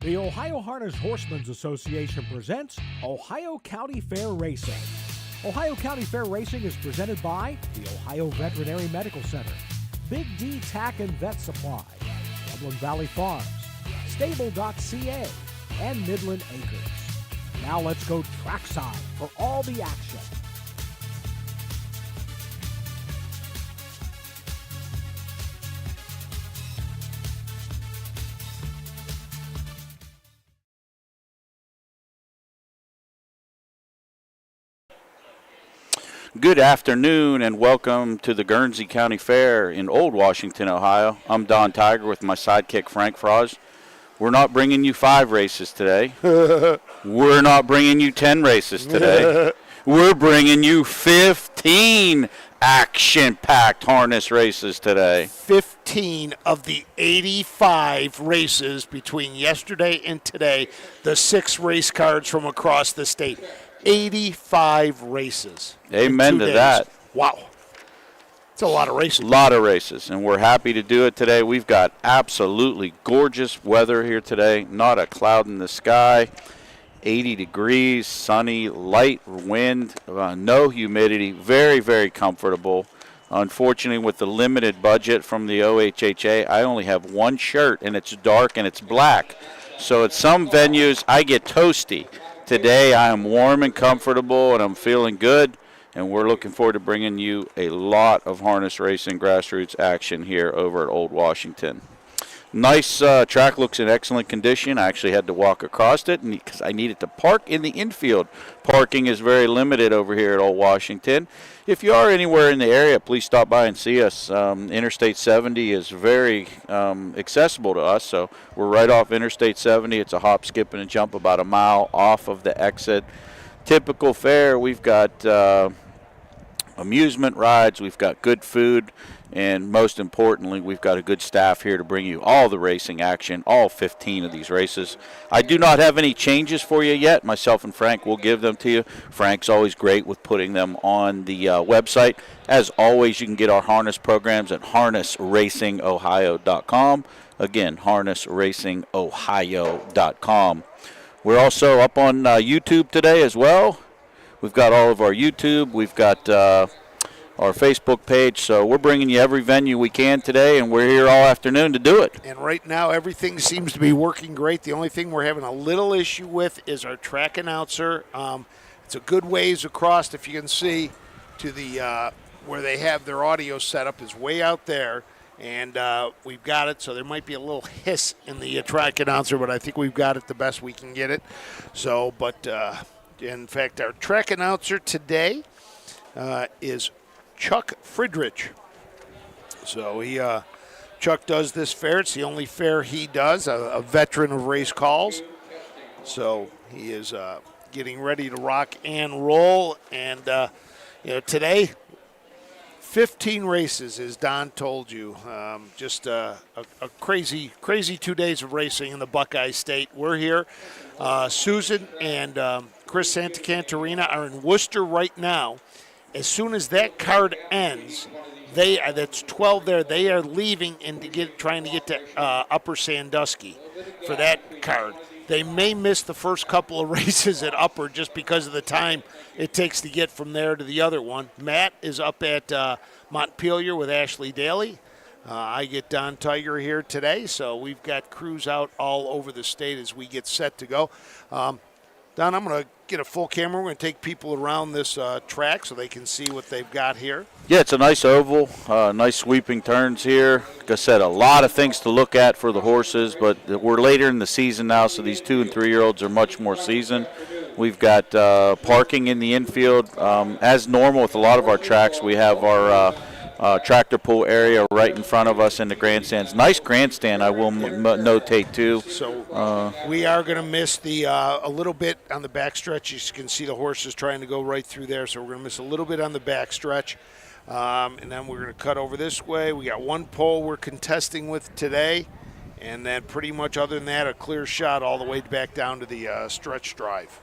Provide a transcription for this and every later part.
The Ohio Harness Horsemen's Association presents Ohio County Fair Racing. Ohio County Fair Racing is presented by the Ohio Veterinary Medical Center, Big D Tack and Vet Supply, Dublin Valley Farms, Stable.ca, and Midland Acres. Now let's go trackside for all the action. Good afternoon and welcome to the Guernsey County Fair in Old Washington, Ohio. I'm Don Tiger with my sidekick Frank Froz. We're not bringing you 5 races today. We're not bringing you 10 races today. We're bringing you 15 action-packed harness races today. 15 of the 85 races between yesterday and today, the 6 race cards from across the state. 85 races. Amen to days. that. Wow. It's a lot of races. A lot of races, and we're happy to do it today. We've got absolutely gorgeous weather here today. Not a cloud in the sky. 80 degrees, sunny, light wind, no humidity. Very, very comfortable. Unfortunately, with the limited budget from the OHHA, I only have one shirt, and it's dark and it's black. So at some venues, I get toasty. Today I am warm and comfortable and I'm feeling good, and we're looking forward to bringing you a lot of harness racing grassroots action here over at Old Washington. Nice track, looks in excellent condition. I actually had to walk across it because I needed to park in the infield. Parking is very limited over here at Old Washington. If you are anywhere in the area, please stop by and see us. Interstate 70 is very accessible to us, so we're right off Interstate 70. It's a hop, skip, and a jump about a mile off of the exit. Typical fair, we've got amusement rides, we've got good food, and most importantly, we've got a good staff here to bring you all the racing action, all 15 of these races. I do not have any changes for you yet. Myself and Frank will give them to you. Frank's always great with putting them on the website. As always, you can get our harness programs at harnessracingohio.com. Again, harnessracingohio.com. We're also up on YouTube today as well. We've got all of our YouTube. We've got our Facebook page. So we're bringing you every venue we can today, and we're here all afternoon to do it. And right now, everything seems to be working great. The only thing we're having a little issue with is our track announcer. It's a good ways across, if you can see, to the where they have their audio set up is way out there. And we've got it, so there might be a little hiss in the track announcer, but I think we've got it the best we can get it. So, but in fact, our track announcer today is Chuck Friedrich. So Chuck does this fair. It's the only fair he does, a veteran of race calls. So he is getting ready to rock and roll. And, today, 15 races, as Don told you. Just a crazy 2 days of racing in the Buckeye State. We're here. Susan and Chris Santacantarina are in Worcester right now. As soon as that card ends, that's 12 there. They are leaving and trying to get to Upper Sandusky for that card. They may miss the first couple of races at Upper just because of the time it takes to get from there to the other one. Matt is up at Montpelier with Ashley Daly. I get Don Tiger here today, so we've got crews out all over the state as we get set to go. Don, I'm going to get a full camera. We're going to take people around this track so they can see what they've got here. Yeah, it's a nice oval, nice sweeping turns here. Like I said, a lot of things to look at for the horses, but we're later in the season now, so these 2- and 3-year-olds are much more seasoned. We've got parking in the infield. As normal with a lot of our tracks, we have our tractor pull area right in front of us in the grandstands. Nice grandstand, I will notate too. So we are going to miss the a little bit on the backstretch. You can see the horses trying to go right through there, so we're going to miss a little bit on the backstretch. And then we're going to cut over this way. We got one pole we're contesting with today, and then pretty much other than that, a clear shot all the way back down to the stretch drive.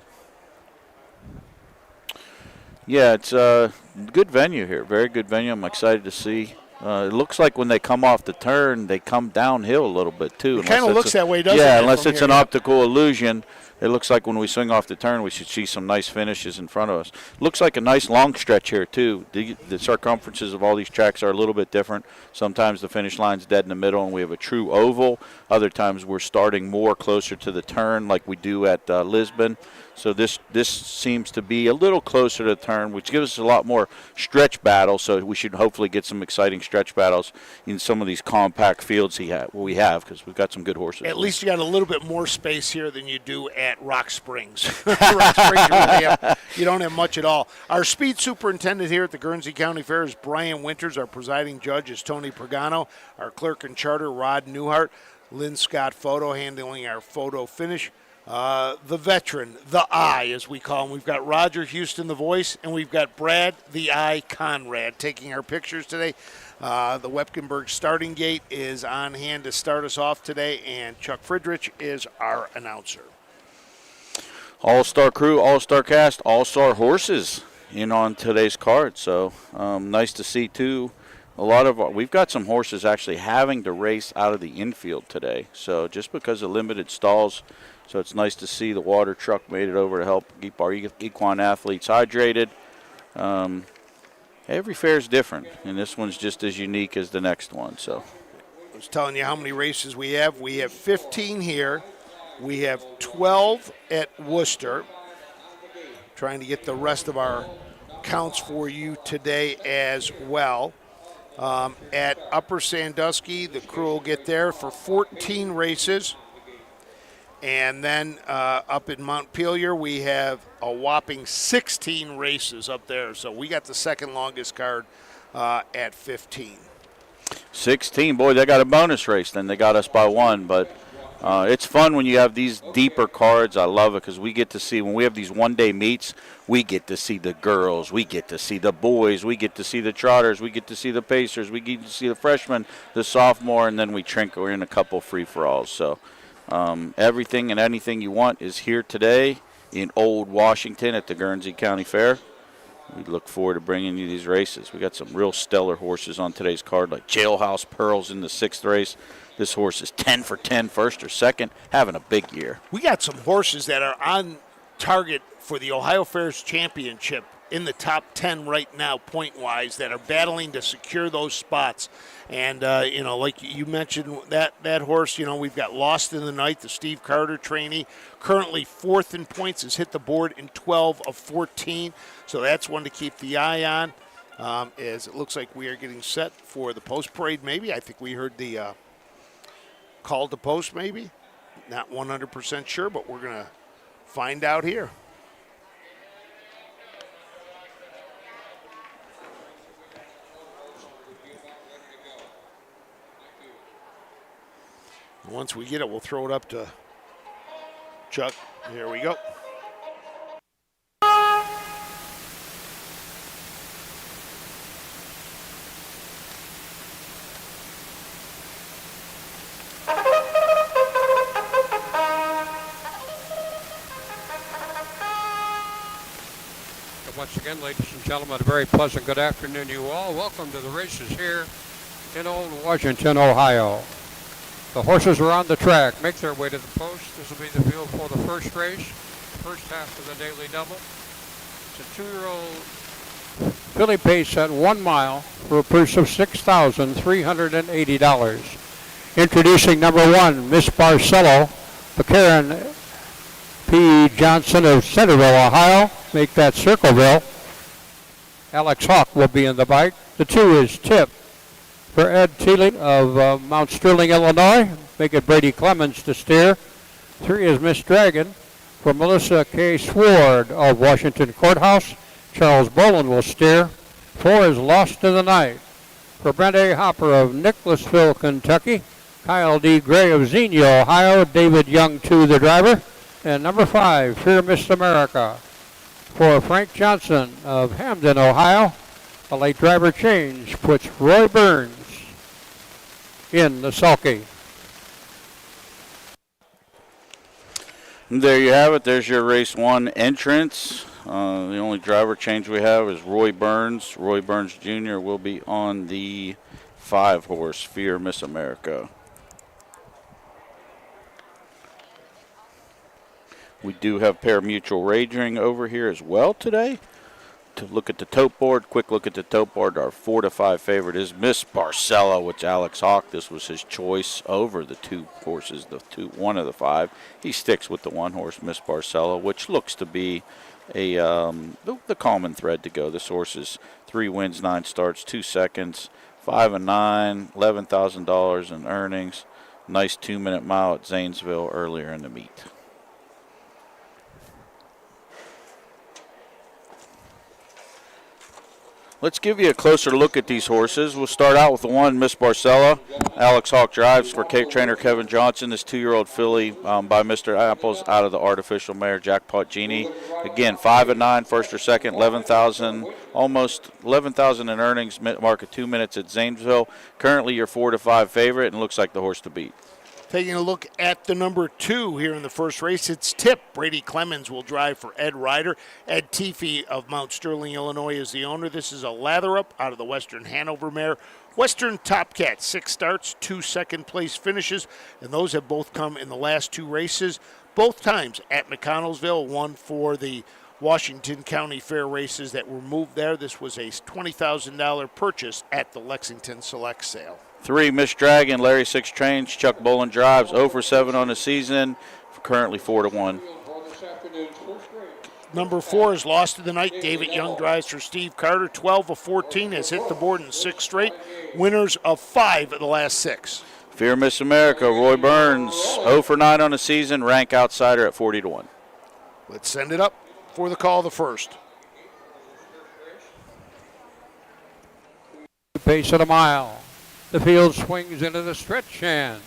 Yeah, it's a good venue here. Very good venue. I'm excited to see It looks like when they come off the turn, they come downhill a little bit, too. It kind of looks that way, doesn't it? Yeah, unless it's an optical illusion. It looks like when we swing off the turn, we should see some nice finishes in front of us. Looks like a nice long stretch here, too. The circumferences of all these tracks are a little bit different. Sometimes the finish line's dead in the middle and we have a true oval. Other times we're starting more closer to the turn like we do at Lisbon. So this seems to be a little closer to the turn, which gives us a lot more stretch battles. So we should hopefully get some exciting stretch battles in some of these compact fields we have, because we've got some good horses. At least you got a little bit more space here than you do at Rock Springs. Rock Springs, you don't have much at all. Our speed superintendent here at the Guernsey County Fair is Brian Winters. Our presiding judge is Tony Pagano. Our clerk and charter, Rod Newhart. Lynn Scott Photo handling our photo finish. The veteran, the Eye, as we call him. We've got Roger Houston, the voice, and we've got Brad, the Eye Conrad, taking our pictures today. The Wepkenburg starting gate is on hand to start us off today, and Chuck Friedrich is our announcer. All-star crew, all-star cast, all-star horses in on today's card. So nice to see, too. We've got some horses actually having to race out of the infield today. So just because of limited stalls, so it's nice to see the water truck made it over to help keep our equine athletes hydrated. Every fair is different, and this one's just as unique as the next one. So I was telling you how many races we have. We have 15 here. We have 12 at Worcester. Trying to get the rest of our counts for you today as well. At Upper Sandusky, the crew will get there for 14 races. And then up in Montpelier, we have a whopping 16 races up there. So we got the second longest card at 15. 16, boy, they got a bonus race. Then they got us by one. But it's fun when you have these deeper cards. I love it because we get to see, when we have these one-day meets, we get to see the girls, we get to see the boys, we get to see the trotters, we get to see the pacers, we get to see the freshmen, the sophomore, and then we're in a couple free-for-alls. So everything and anything you want is here today in Old Washington at the Guernsey County Fair. We look forward to bringing you these races. We got some real stellar horses on today's card, like Jailhouse Pearls in the 6th race. This horse is 10 for 10, first or second, having a big year. We got some horses that are on target for the Ohio Fairs Championship in the top 10 right now, point-wise, that are battling to secure those spots. And, like you mentioned, that horse, we've got Lost in the Night, the Steve Carter trainee, currently 4th in points, has hit the board in 12 of 14. So that's one to keep the eye on, as it looks like we are getting set for the post parade maybe. I think we heard the call to post maybe. Not 100% sure, but we're going to find out here. Once we get it, we'll throw it up to Chuck. Here we go. Once again, ladies and gentlemen, a very pleasant good afternoon to you all. Welcome to the races here in Old Washington, Ohio. The horses are on the track, make their way to the post. This will be the field for the first race, first half of the daily double. It's a 2-year-old filly pace at 1 mile for a purse of $6,380. Introducing number 1, Miss Barcelo, the Karen P. Johnson of Centerville, Ohio. Make that Circleville. Alex Hawk will be in the bike. The 2 is Tip for Ed Teeling of Mount Sterling, Illinois. Make it Brady Clemens to steer. 3 is Miss Dragon for Melissa K. Sward of Washington Courthouse. Charles Boland will steer. 4 is Lost in the Night for Brent A. Hopper of Nicholasville, Kentucky. Kyle D. Gray of Xenia, Ohio. David Young, to the driver. And number 5, Fear Miss America for Frank Johnson of Hamden, Ohio. A late driver change puts Roy Burns in the sulky. There you have it. There's your race 1 entrance. The only driver change we have is Roy Burns. Roy Burns Jr. will be on the 5 horse, Fear Miss America. We do have pari-mutuel wagering over here as well today. To look at the tote board, quick look at the tote board. Our 4 to 5 favorite is Miss Barcella, which Alex Hawk. This was his choice over the 2 horses, one of the 5. He sticks with the 1 horse, Miss Barcella, which looks to be the common thread to go. This horse is 3 wins, 9 starts, 2 seconds, 5 and 9, $11,000 in earnings. Nice 2-minute mile at Zanesville earlier in the meet. Let's give you a closer look at these horses. We'll start out with the 1, Miss Barcella. Alex Hawk drives for trainer Kevin Johnson. This 2-year-old filly by Mr. Apples out of the artificial mare Jackpot Genie. Again, 5 and 9, first or second, 11,000, almost 11,000 in earnings. Mark at 2 minutes at Zanesville. Currently your 4 to 5 favorite, and looks like the horse to beat. Taking a look at the number 2 here in the first race, it's Tip. Brady Clemens will drive for Ed Ryder. Ed Teefee of Mount Sterling, Illinois is the owner. This is a lather-up out of the Western Hanover mare. Western Top Cat, 6 starts, 2 second-place finishes, and those have both come in the last 2 races, both times at McConnellsville, one for the Washington County Fair races that were moved there. This was a $20,000 purchase at the Lexington Select Sale. 3, Miss Dragon, Larry 6 trains, Chuck Bolin drives, 0 for 7 on the season, currently 4 to 1. Number 4 is Lost to the Night. David Young drives for Steve Carter. 12 of 14 has hit the board in 6 straight. Winners of 5 of the last 6. Fear Miss America, Roy Burns, 0 for 9 on the season, rank outsider at 40 to 1. Let's send it up for the call of the first. Pace of the mile. The field swings into the stretch, and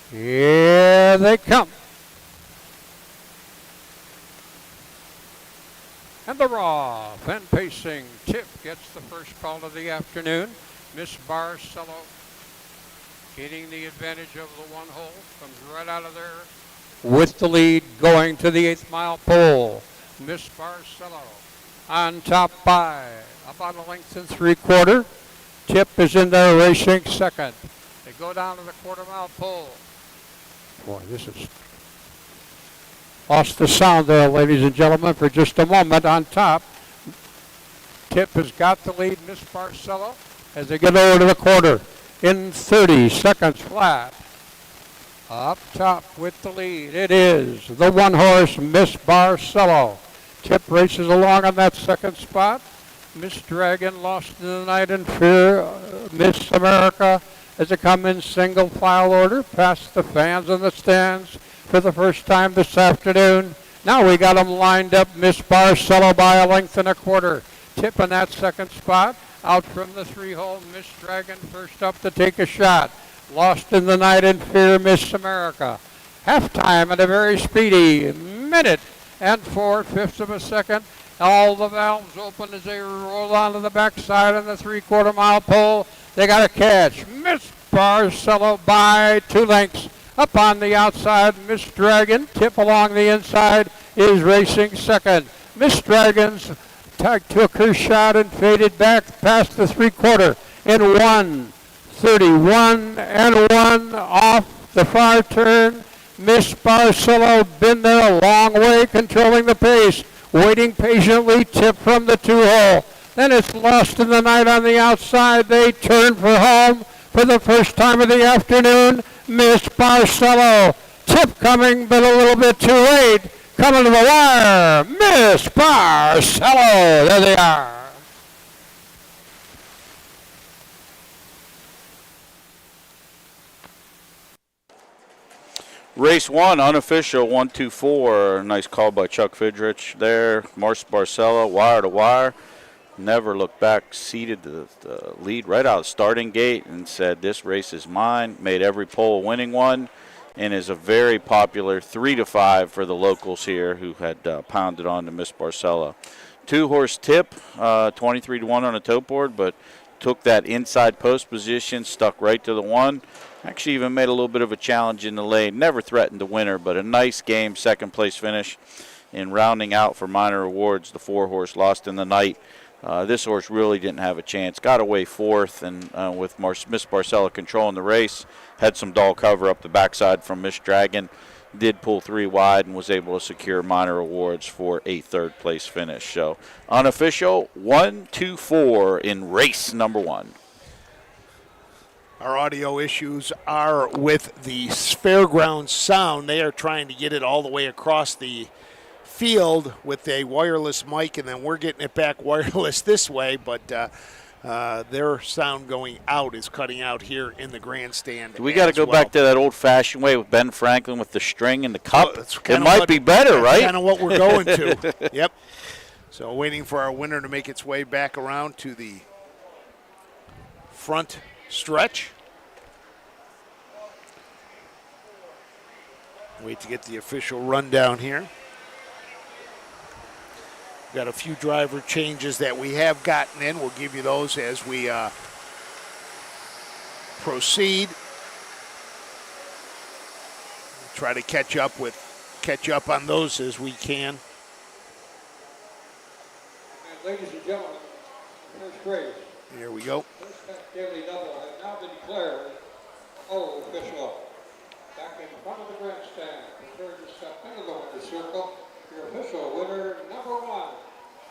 here they come. And the raw, then pacing Tip gets the first call of the afternoon. Miss Barcella getting the advantage of the 1 hole, comes right out of there with the lead going to the 8th mile pole. Miss Barcella on top by about 1 3/4 lengths. Tip is in there racing second. They go down to the 1/4 mile pole. Boy, this is lost the sound there, ladies and gentlemen, for just a moment on top. Tip has got the lead, Miss Barcella, as they get over to the 1/4 in 30 seconds flat. Up top with the lead, it is the 1 horse, Miss Barcella. Tip races along on that second spot. Miss Dragon, Lost in the Night, and Fear Miss America as they come in single file order past the fans in the stands for the first time this afternoon. Now we got them lined up. Miss Barcella by 1.25 lengths. Tip in that second spot. Out from the 3 hole, Miss Dragon first up to take a shot. Lost in the Night and Fear Miss America. Halftime at a very speedy 1 and 4/5 of a second. All the valves open as they roll onto the backside of the 3/4 mile pole. They got a catch. Miss Barcella by 2 lengths. Up on the outside, Miss Dragon. Tip along the inside is racing second. Miss Dragon's took her shot and faded back past the 3/4 in 1:31 and 1 off the far turn. Miss Barcella been there a long way, controlling the pace, waiting patiently. Tip from the 2 hole. Then it's Lost in the Night on the outside. They turn for home for the first time of the afternoon. Miss Barcella. Tip coming, but a little bit too late. Coming to the wire. Miss Barcella. There they are. Race 1, unofficial, 1-2-4. Nice call by Chuck Fidrich there. Miss Barcella, wire to wire. Never looked back, seated the lead right out of the starting gate and said, this race is mine. Made every pole a winning one and is a very popular 3-5 for the locals here who had pounded on to Miss Barcella. 2 horse Tip, 23 to 1 on a tote board, but took that inside post position, stuck right to the 1. Actually even made a little bit of a challenge in the lane. Never threatened to win her, but a nice game, second place finish. In rounding out for minor awards, the 4 horse Lost in the Night. This horse really didn't have a chance. Got away fourth, and with Miss Barcella controlling the race, had some dull cover up the backside from Miss Dragon. Did pull 3 wide and was able to secure minor awards for a third-place finish. So unofficial 1-2-4 in race number 1. Our audio issues are with the fairground sound. They are trying to get it all the way across the field with a wireless mic, and then we're getting it back wireless this way, but their sound going out is cutting out here in the grandstand. We got to go back to that old-fashioned way with Ben Franklin with the string and the cup. Well, it might be better, right? That's kind of what we're going to. Yep. So waiting for our winner to make its way back around to the front stretch. Wait to get the official rundown here. Got a few driver changes that we have gotten in. We'll give you those as we proceed. Try to catch up on those as we can. And ladies and gentlemen, first race. Here we go. First daily double has now been declared official. Back in front of the grandstand, prepare to step into the winner's circle. Your official winner, number 1.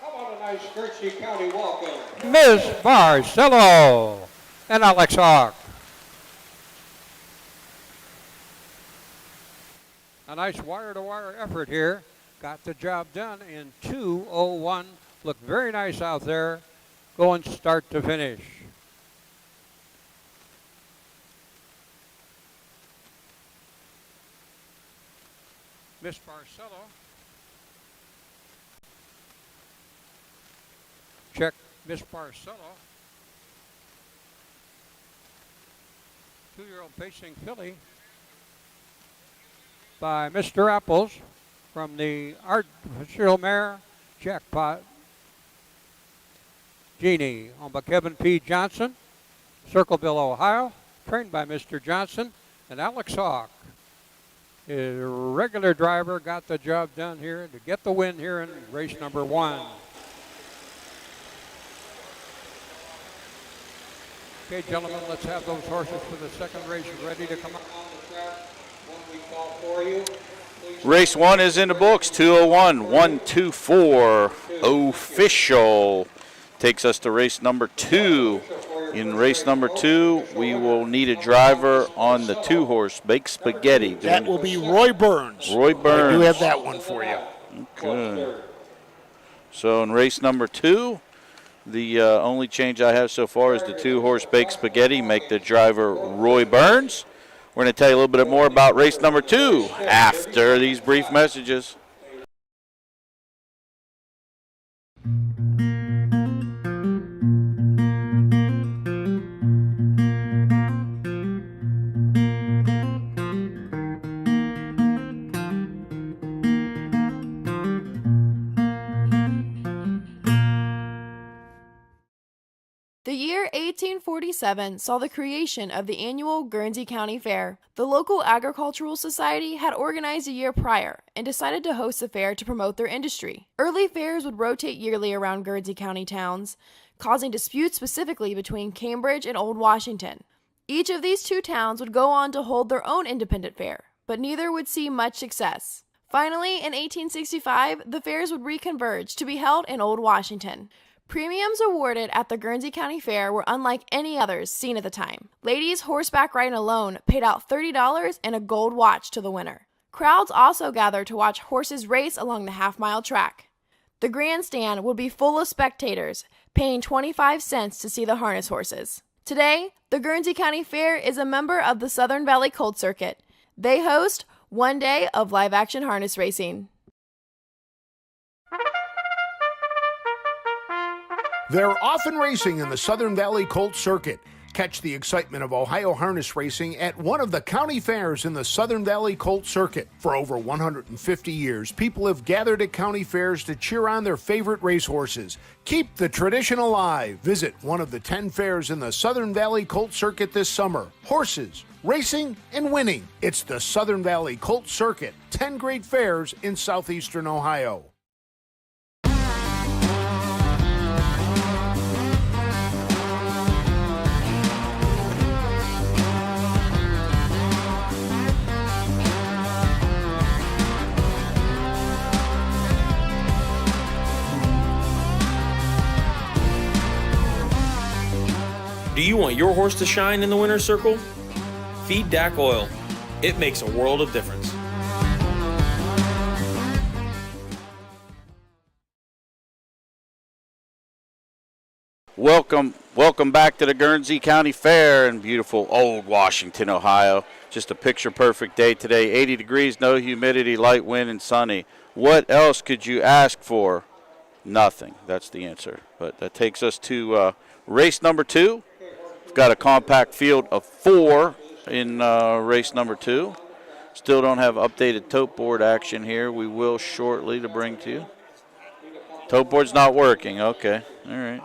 How about a nice Guernsey County welcome? Ms. Barcelo and Alex Hawk. A nice wire-to-wire effort here. Got the job done in 2:01. Looked very nice out there, going start to finish. Miss Barcelo. Check Miss Barcelo. 2-year-old pacing filly by Mr. Apples from the artificial mare Jackpot Genie, owned by Kevin P. Johnson, Circleville, Ohio, trained by Mr. Johnson, and Alex Hawk. His regular driver got the job done here to get the win here in race number 1. Okay, gentlemen, let's have those horses for the second race ready to come out. Race 1 is in the books. 2:01, 1-2-4 official. Takes us to race number 2. In race number 2, we will need a driver on the 2-horse Baked Spaghetti. That will be Roy Burns. Roy Burns. I do have that one for you. Okay. So in race number 2, the only change I have so far is the 2-horse Baked Spaghetti. Make the driver Roy Burns. We're going to tell you a little bit more about race number 2 after these brief messages. The year 1847 saw the creation of the annual Guernsey County Fair. The local agricultural society had organized a year prior and decided to host the fair to promote their industry. Early fairs would rotate yearly around Guernsey County towns, causing disputes specifically between Cambridge and Old Washington. Each of these 2 towns would go on to hold their own independent fair, but neither would see much success. Finally, in 1865, the fairs would reconverge to be held in Old Washington. Premiums awarded at the Guernsey County Fair were unlike any others seen at the time. Ladies horseback riding alone paid out $30 and a gold watch to the winner. Crowds also gathered to watch horses race along the half-mile track. The grandstand would be full of spectators, paying 25 cents to see the harness horses. Today, the Guernsey County Fair is a member of the Southern Valley Colt Circuit. They host one day of live-action harness racing. They're often racing in the Southern Valley Colt Circuit. Catch the excitement of Ohio harness racing at one of the county fairs in the Southern Valley Colt Circuit. For over 150 years, people have gathered at county fairs to cheer on their favorite racehorses. Keep the tradition alive. Visit one of the 10 fairs in the Southern Valley Colt Circuit this summer. Horses, racing, and winning. It's the Southern Valley Colt Circuit. 10 great fairs in southeastern Ohio. want your horse to shine in the winner's circle? Feed DAC Oil. It makes a world of difference. Welcome back to the Guernsey County Fair in beautiful Old Washington, Ohio. Just a picture-perfect day today. 80 degrees, no humidity, light wind, and sunny. What else could you ask for? Nothing. That's the answer. But that takes us to race number 2. We've got a compact field of 4 in race number 2. Still don't have updated tote board action here. We will shortly to bring to you. Tote board's not working. Okay. All right.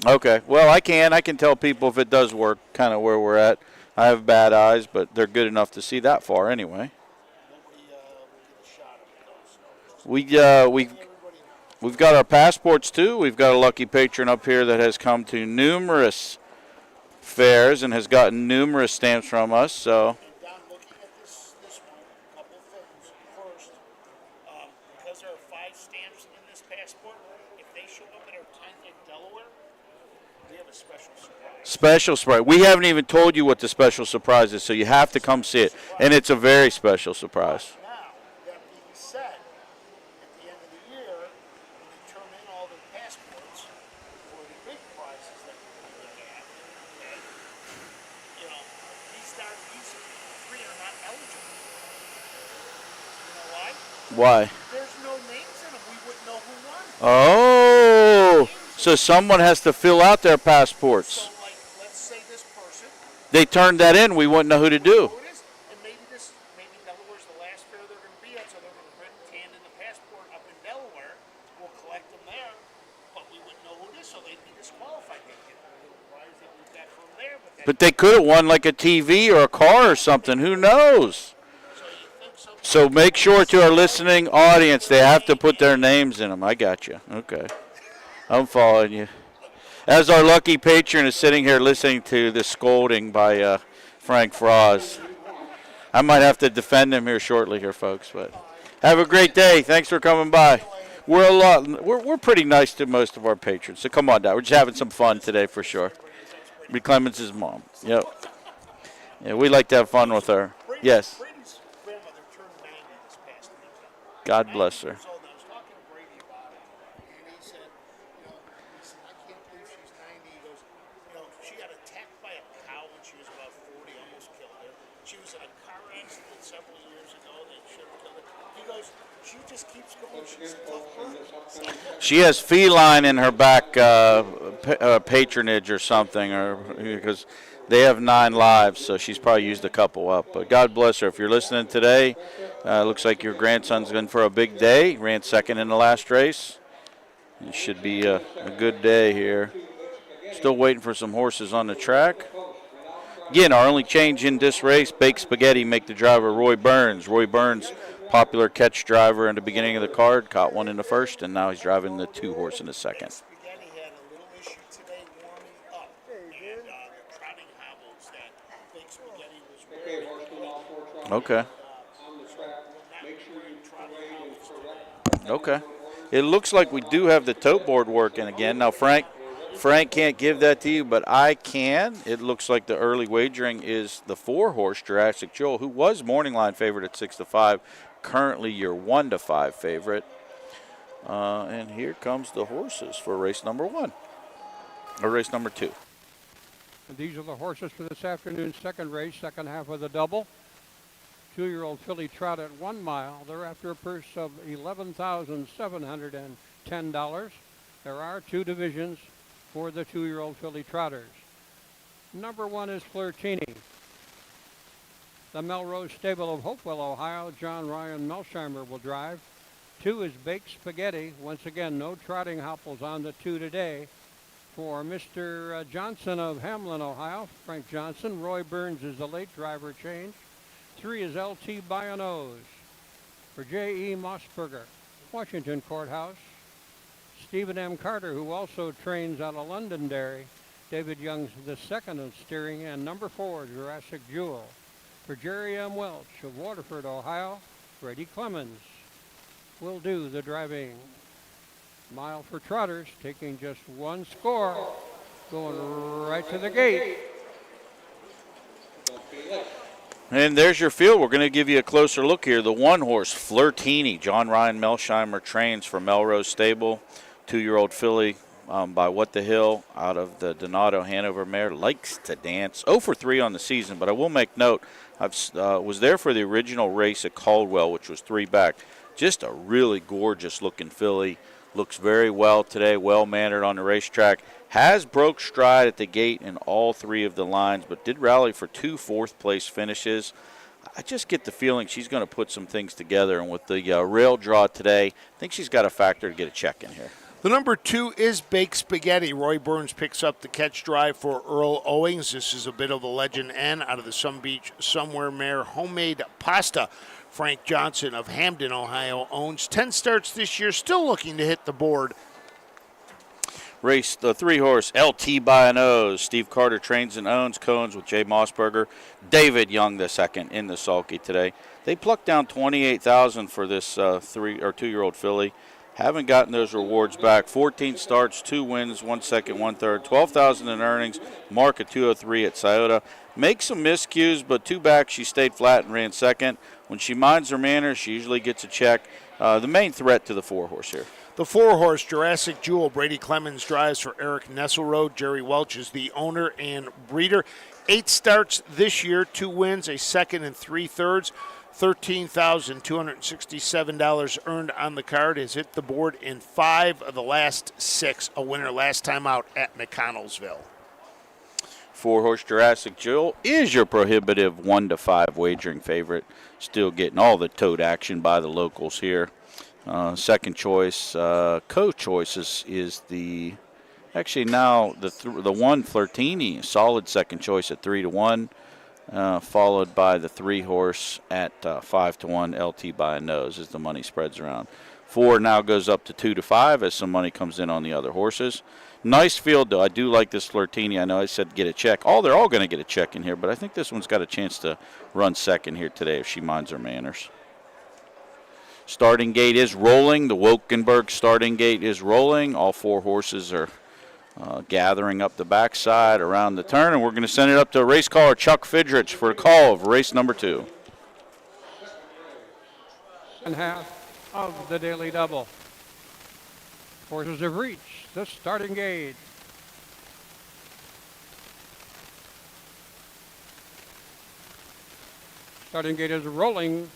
Okay. Well, I can tell people if it does work, kind of where we're at. I have bad eyes, but they're good enough to see that far anyway. We've got our passports too. We've got a lucky patron up here that has come to numerous fairs and has gotten numerous stamps from us. So. This one, a couple of things. First, because there are 5 stamps in this passport, if they show up at our 10th in Delaware, we have a special surprise. Special surprise. We haven't even told you what the special surprise is, so you have to come see it. And it's a very special surprise. Now, that being said, at the end of the year, when they turn in all their passports for the big prizes that we're going to have, okay, you know, these 3 are not eligible. You know why? Why? There's no names in them. We wouldn't know who won. Oh, so someone has to fill out their passports. So, like, let's say this person. They turned that in. We wouldn't know who to do. Who it is, and maybe Delaware's the last fair they're going to be at, so they're going to print and hand in the passport up in Delaware. We'll collect them there, but we wouldn't know who it is, so they'd be disqualified. They'd get a little prize that we got from there. But they could have won like a TV or a car or something. Who knows? So make sure to our listening audience, they have to put their names in them. I got you. Okay. I'm following you. As our lucky patron is sitting here listening to the scolding by Frank Froz. I might have to defend him here shortly here, folks. But have a great day. Thanks for coming by. We're pretty nice to most of our patrons. So come on down. We're just having some fun today for sure. Be Clemens' mom. Yep. Yeah, we like to have fun with her. Yes. Brady's grandmother turned 90 this past weekend. God bless her. So I was talking to Brady about it, and he said, I can't believe she's 90. He goes, she got attacked by a cow when she was about 40, almost killed her. She was in a car accident several years ago that should have killed her. He goes, she just keeps going. She's a tough person. She has feline in her back patronage or something, or because they have 9 lives, so she's probably used a couple up. But God bless her. If you're listening today, looks like your grandson's in for a big day. Ran second in the last race. It should be a good day here. Still waiting for some horses on the track. Again, our only change in this race, Baked Spaghetti make the driver Roy Burns. Roy Burns, popular catch driver in the beginning of the card, caught one in the first, and now he's driving the 2 horse in the second. Spaghetti had a little issue today warming up, and the trotting hobbles that Baked Spaghetti was wearing. Okay. Okay. It looks like we do have the tote board working again. Now, Frank can't give that to you, but I can. It looks like the early wagering is the 4-horse Jurassic Joel, who was morning line favorite at 6-5, currently your 1-5 favorite. And here comes the horses for race number 1, or race number 2. And these are the horses for this afternoon's second race, second half of the double. 2-year-old filly trot at 1 mile. They're after a purse of $11,710. There are 2 divisions for the 2-year-old filly trotters. Number 1 is Flirtini. The Melrose Stable of Hopewell, Ohio. John Ryan Melsheimer will drive. 2 is Baked Spaghetti. Once again, no trotting hopples on the 2 today. For Mr. Johnson of Hamlin, Ohio, Frank Johnson. Roy Burns is the late driver change. 3 is L.T. Bionos. For J.E. Mossberger, Washington Courthouse. Stephen M. Carter, who also trains out of Londonderry. David Young's the second in steering, and number 4, Jurassic Jewel. For Jerry M. Welch of Waterford, Ohio, Brady Clemens will do the driving. Mile for Trotters, taking just one score, going right to the gate. And there's your field. We're going to give you a closer look here. The one horse, Flirtini, John Ryan Melsheimer trains for Melrose Stable, 2-year-old filly by What the Hill out of the Donato Hanover mare, likes to dance. 0 for 3 on the season, but I will make note, I was there for the original race at Caldwell, which was 3 back. Just a really gorgeous looking filly. Looks very well today, well-mannered on the racetrack. Has broke stride at the gate in all 3 of the lines, but did rally for 2 fourth-place finishes. I just get the feeling she's going to put some things together, and with the rail draw today, I think she's got a factor to get a check in here. The number 2 is Baked Spaghetti. Roy Burns picks up the catch drive for Earl Owings. This is a bit of a legend N out of the Sun Beach Somewhere mare Homemade Pasta. Frank Johnson of Hamden, Ohio, owns 10 starts this year, still looking to hit the board. Race the 3-horse LT by a Nose. Steve Carter trains and owns Cones with Jay Mossberger. David Young the second in the sulky today. They plucked down $28,000 for this 2-year-old filly. Haven't gotten those rewards back. 14 starts, 2 wins, 1 second, 1 third, $12,000 in earnings. Mark at 203 at Scioto. Makes some miscues, but 2 back, she stayed flat and ran second. When she minds her manners, she usually gets a check. The main threat to the 4-horse here. The 4-horse Jurassic Jewel. Brady Clemens drives for Eric Nesselrode. Jerry Welch is the owner and breeder. 8 starts this year, 2 wins, a second and 3 thirds. $13,267 earned on the card. Has hit the board in 5 of the last 6. A winner last time out at McConnellsville. 4-horse Jurassic Jewel is your prohibitive 1-5 wagering favorite. Still getting all the tote action by the locals here. Second choice, co-choice is the actually now the 1 Flirtini, solid second choice at 3-1, followed by the 3-horse at 5-1. LT by a Nose as the money spreads around. 4 now goes up to 2-5 as some money comes in on the other horses. Nice field, though. I do like this Flirtini. I know I said get a check. They're all going to get a check in here, but I think this one's got a chance to run second here today if she minds her manners. Starting gate is rolling. The Wokenberg starting gate is rolling. All 4 horses are gathering up the backside around the turn, and we're going to send it up to race caller Chuck Fidrich for a call of race number 2. And half of the daily double. Horses have reached the starting gate. Starting gate is rolling.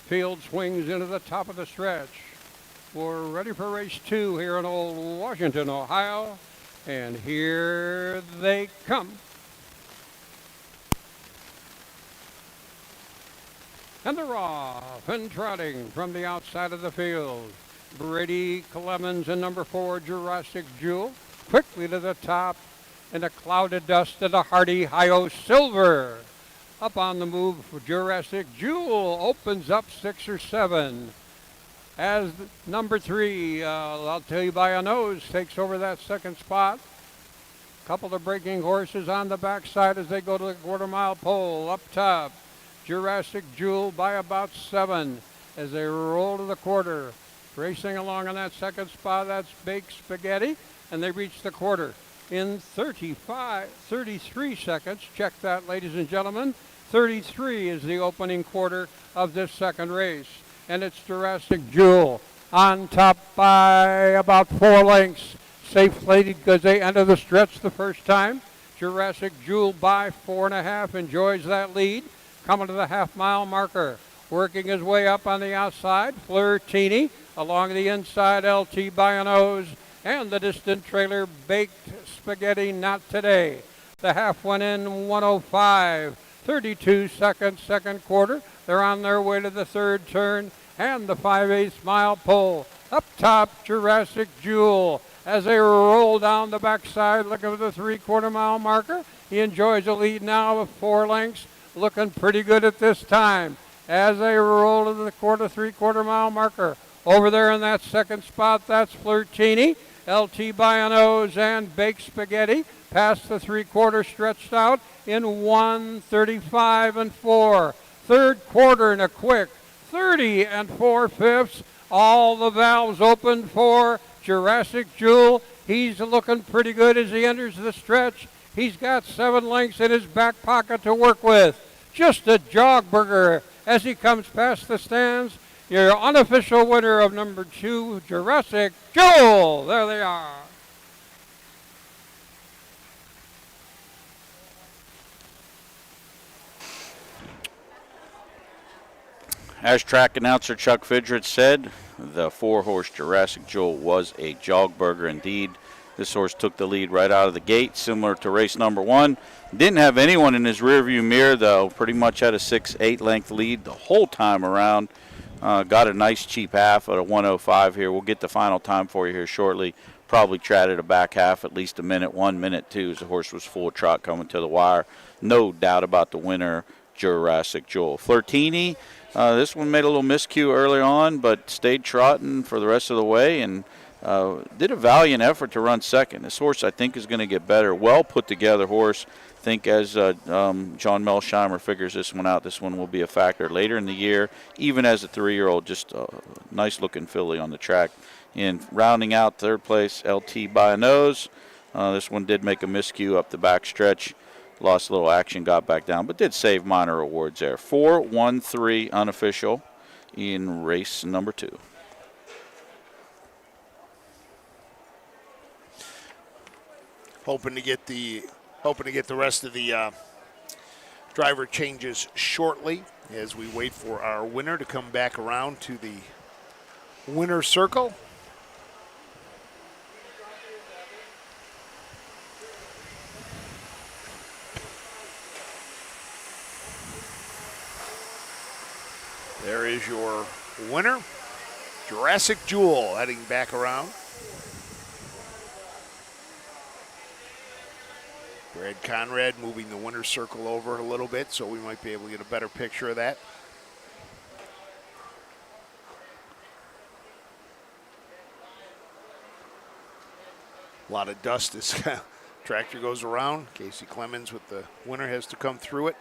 Field swings into the top of the stretch. We're ready for race 2 here in Old Washington, Ohio. And here they come. And they're off and trotting from the outside of the field. Brady Clemens and number 4, Jurassic Jewel, quickly to the top in a cloud of dust of the hardy Hi-O Silver. Up on the move for Jurassic Jewel, opens up 6 or 7. As number 3, I'll tell you by a Nose, takes over that second spot. Couple of breaking horses on the backside as they go to the quarter-mile pole. Up top, Jurassic Jewel by about 7 as they roll to the quarter. Racing along on that second spot, that's Baked Spaghetti, and they reach the quarter in 33 seconds. Check that, ladies and gentlemen. 33 is the opening quarter of this second race, and it's Jurassic Jewel on top by about 4 lengths. Safely because they enter the stretch the first time. Jurassic Jewel by 4.5 enjoys that lead. Coming to the half-mile marker. Working his way up on the outside, Flirtini. Along the inside, LT by a Nose. And the distant trailer, Baked Spaghetti, not today. The half went in 105. 32 seconds, second quarter. They're on their way to the third turn. And the 5/8 mile pole. Up top, Jurassic Jewel. As they roll down the backside, looking for the 3/4 mile marker. He enjoys a lead now of 4 lengths. Looking pretty good at this time as they roll to the 3/4 mile marker. Over there in that second spot, that's Flirtini, LT by a Nose, and Baked Spaghetti. Past the 3/4 stretched out in 1:35 and 4. Third quarter in a quick 30 4/5. All the valves open for Jurassic Jewel. He's looking pretty good as he enters the stretch. He's got 7 lengths in his back pocket to work with. Just a jog burger as he comes past the stands. Your unofficial winner of number 2, Jurassic Jewel. There they are. As track announcer Chuck Fidrich said, the 4-horse Jurassic Jewel was a jog burger indeed. This horse took the lead right out of the gate, similar to race number 1. Didn't have anyone in his rearview mirror, though. Pretty much had a 6-8 length lead the whole time around. Got a nice cheap half at a 1:05 here. We'll get the final time for you here shortly. Probably trotted a back half, at least a minute, 1 minute, 2, as the horse was full trot coming to the wire. No doubt about the winner, Jurassic Jewel. Flirtini, this one made a little miscue early on, but stayed trotting for the rest of the way and did a valiant effort to run second. This horse, I think, is going to get better. Well put together horse. I think as John Melsheimer figures this one out, this one will be a factor later in the year, even as a 3-year-old. Just a nice-looking filly on the track. In rounding out third place, LT by a nose. This one did make a miscue up the back stretch. Lost a little action, got back down, but did save minor awards there. 4-1-3 unofficial in race number 2. Hoping to get the rest of the driver changes shortly as we wait for our winner to come back around to the winner's circle. There is your winner, Jurassic Jewel, heading back around. Brad Conrad moving the winner's circle over a little bit, so we might be able to get a better picture of that. A lot of dust as tractor goes around. Casey Clemens with the winner has to come through it.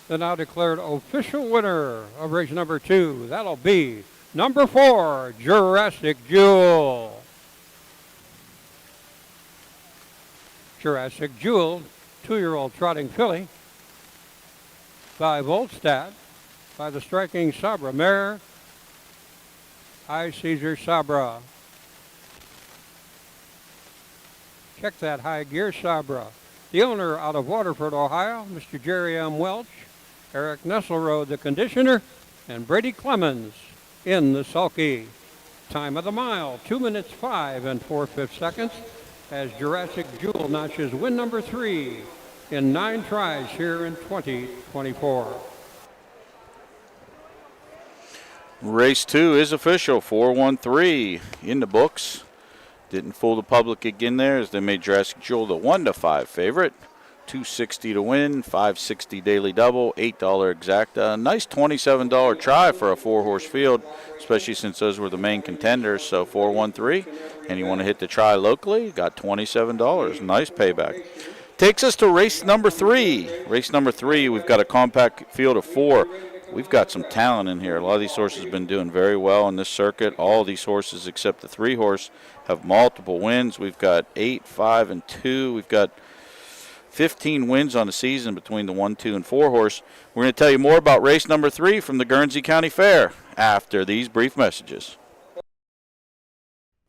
The now declared official winner of race number 2, that'll be number 4, Jurassic Jewel. Jurassic Jewel, 2-year-old trotting filly by Volstad, by the striking Sabra mare, High Caesar Sabra. Check that high gear Sabra. The owner out of Waterford, Ohio, Mr. Jerry M. Welch, Eric Nesselrode, the conditioner, and Brady Clemens in the sulky. Time of the mile, 2 minutes 5 4/5 seconds, as Jurassic Jewel notches win number 3 in 9 tries here in 2024. Race 2 is official, 4-1-3 in the books. Didn't fool the public again there as they made Jurassic Jewel the 1-5 favorite. $260 to win, $560 daily double, $8 exact. Nice $27 try for a 4-horse field, especially since those were the main contenders. So 4-1-3, and you want to hit the try locally, got $27. Nice payback. Takes us to race number 3. Race number 3, we've got a compact field of 4. We've got some talent in here. A lot of these horses have been doing very well in this circuit. All of these horses except the 3-horse have multiple wins. We've got 8, 5, and 2. We've got 15 wins on the season between the 1, 2, and 4-horse. We're going to tell you more about race number 3 from the Guernsey County Fair after these brief messages.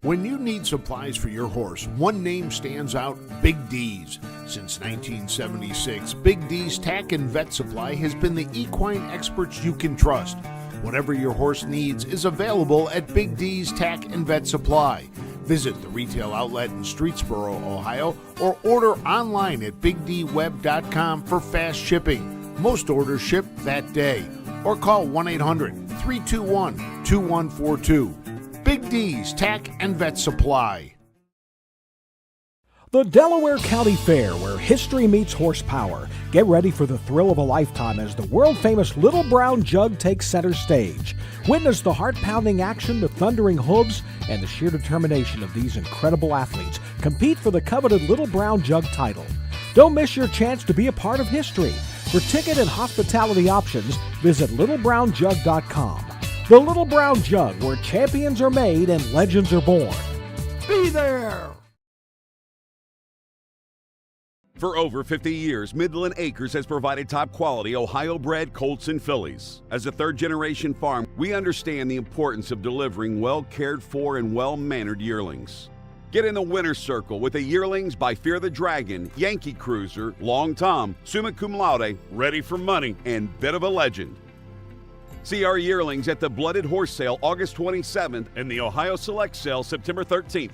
When you need supplies for your horse, one name stands out, Big D's. Since 1976, Big D's Tack and Vet Supply has been the equine experts you can trust. Whatever your horse needs is available at Big D's Tack and Vet Supply. Visit the retail outlet in Streetsboro, Ohio, or order online at bigdweb.com for fast shipping. Most orders ship that day. Or call 1-800-321-2142. Big D's Tack and Vet Supply. The Delaware County Fair, where history meets horsepower. Get ready for the thrill of a lifetime as the world-famous Little Brown Jug takes center stage. Witness the heart-pounding action, the thundering hooves, and the sheer determination of these incredible athletes compete for the coveted Little Brown Jug title. Don't miss your chance to be a part of history. For ticket and hospitality options, visit littlebrownjug.com. The Little Brown Jug, where champions are made and legends are born. Be there! For over 50 years, Midland Acres has provided top-quality Ohio-bred colts and fillies. As a third-generation farm, we understand the importance of delivering well-cared-for and well-mannered yearlings. Get in the winner's circle with the yearlings by Fear the Dragon, Yankee Cruiser, Long Tom, Summa Cum Laude, Ready for Money, and Bit of a Legend. See our yearlings at the Blooded Horse Sale August 27th and the Ohio Select Sale September 13th.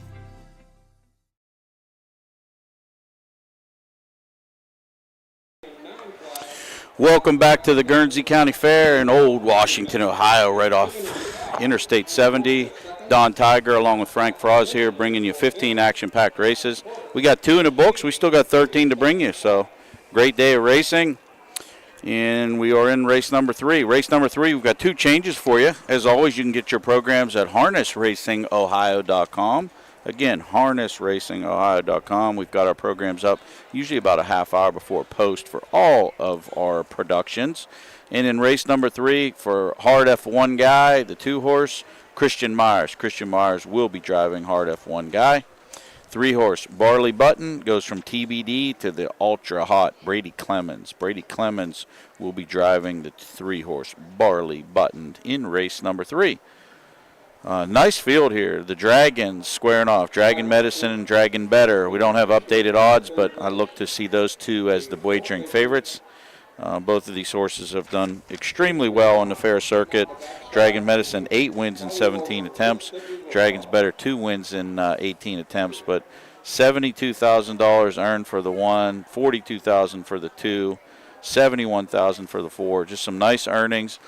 Welcome back to the Guernsey County Fair in Old Washington, Ohio, right off Interstate 70. Don Tiger along with Frank Froz here bringing you 15 action-packed races. We got 2 in the books. We still got 13 to bring you, so great day of racing. And we are in race number 3. Race number 3, we've got 2 changes for you. As always, you can get your programs at harnessracingohio.com. Again, harnessracingohio.com. We've got our programs up usually about a half hour before post for all of our productions. And in race number 3, for hard F1 guy, the 2-horse, Christian Myers. Christian Myers will be driving hard F1 guy. 3-horse, Barley Button, goes from TBD to the ultra-hot Brady Clemens. Brady Clemens will be driving the 3-horse, Barley Button, in race number 3. Nice field here. The Dragons squaring off. Dragon Medicine and Dragon Better. We don't have updated odds, but I look to see those 2 as the wagering favorites. Both of these horses have done extremely well on the fair circuit. Dragon Medicine, 8 wins in 17 attempts. Dragons Better, 2 wins in 18 attempts. But $72,000 earned for the 1, $42,000 for the 2, $71,000 for the 4. Just some nice earnings.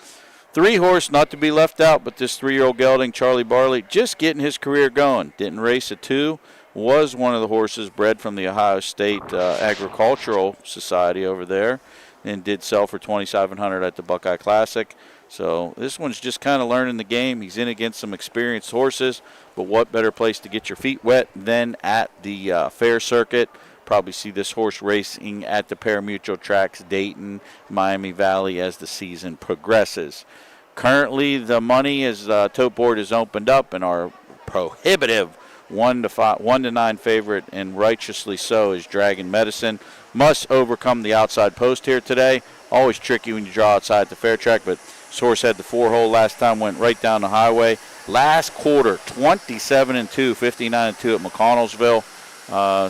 3-horse, not to be left out, but this 3-year-old gelding, Charlie Barley, just getting his career going. Didn't race a 2. Was one of the horses bred from the Ohio State Agricultural Society over there, and did sell for $2,700 at the Buckeye Classic. So this one's just kind of learning the game. He's in against some experienced horses, but what better place to get your feet wet than at the fair circuit? Probably see this horse racing at the pari-mutuel tracks, Dayton, Miami Valley, as the season progresses. Currently, the money is tote board is opened up, and our prohibitive 1 to 9 favorite, and righteously so, is Dragon Medicine. Must overcome the outside post here today. Always tricky when you draw outside the fair track, but this horse had the 4-hole last time, went right down the highway. Last quarter, 27-2, 59-2 at McConnellsville.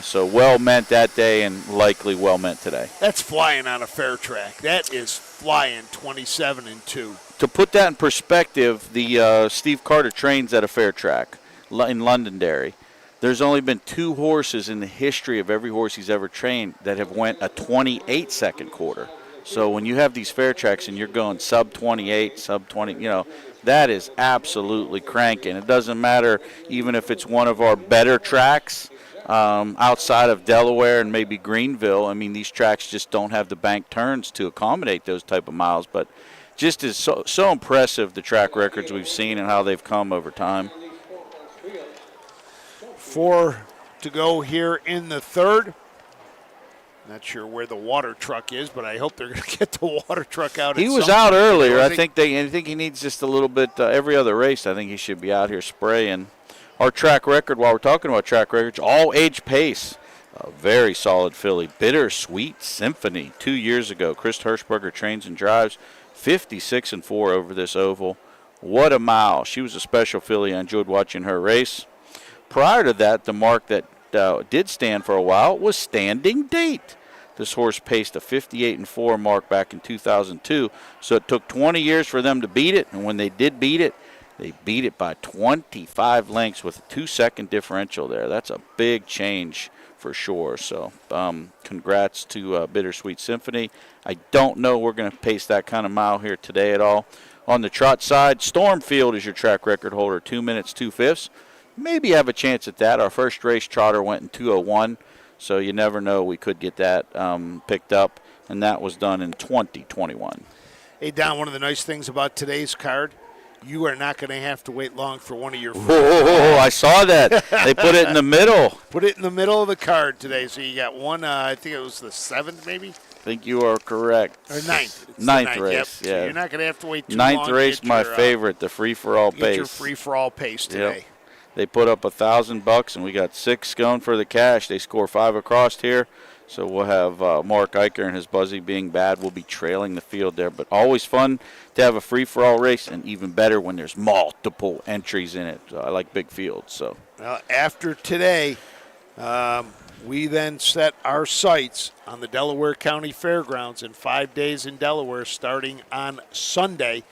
So well meant that day, and likely well meant today. That's flying on a fair track. That is flying, 27-2. To put that in perspective, the Steve Carter trains at a fair track in Londonderry. There's only been 2 horses in the history of every horse he's ever trained that have went a 28-second quarter. So when you have these fair tracks and you're going sub-28, sub-20, that is absolutely cranking. It doesn't matter even if it's one of our better tracks outside of Delaware and maybe Greenville. I mean, these tracks just don't have the bank turns to accommodate those type of miles, but just is so impressive, the track records we've seen and how they've come over time. 4 to go here in the 3rd. Not sure where the water truck is, but I hope they're going to get the water truck out. He was out earlier. I think he needs just a little bit. Every other race, I think he should be out here spraying. Our track record, while we're talking about track records, all age pace. A very solid filly, Bittersweet Symphony. 2 years ago, Chris Hirschberger trains and drives, 56-4 over this oval. What a mile. She was a special filly. I enjoyed watching her race. Prior to that, the mark that did stand for a while was Standing Date. This horse paced a 58-4 mark back in 2002, so it took 20 years for them to beat it, and when they did beat it, they beat it by 25 lengths with a 2-second differential there. That's a big change for sure. So congrats to Bittersweet Symphony. I don't know we're going to pace that kind of mile here today at all. On the trot side, Stormfield is your track record holder, 2 minutes, 2/5. Maybe have a chance at that. Our first race trotter went in 2:01, so you never know. We could get that picked up, and that was done in 2021. Hey, Don, one of the nice things about today's card, you are not going to have to wait long for one of your friends. Whoa, I saw that. They put it in the middle. Put it in the middle of the card today. So you got one, I think it was the 7th maybe? think you are correct. Or ninth. It's the Ninth race, yep. yeah. So you're not going to have to wait too Ninth long. race, Get my your, favorite, the free-for-all pace. Get your free-for-all pace today. Yep. They put up $1,000, and we got 6 going for the cash. They score 5 across here. So we'll have Mark Eicher and his Buzzy being bad. We'll be trailing the field there. But always fun to have a free-for-all race, and even better when there's multiple entries in it. I like big fields. So Well, after today, we then set our sights on the Delaware County Fairgrounds in 5 days in Delaware starting on Sunday.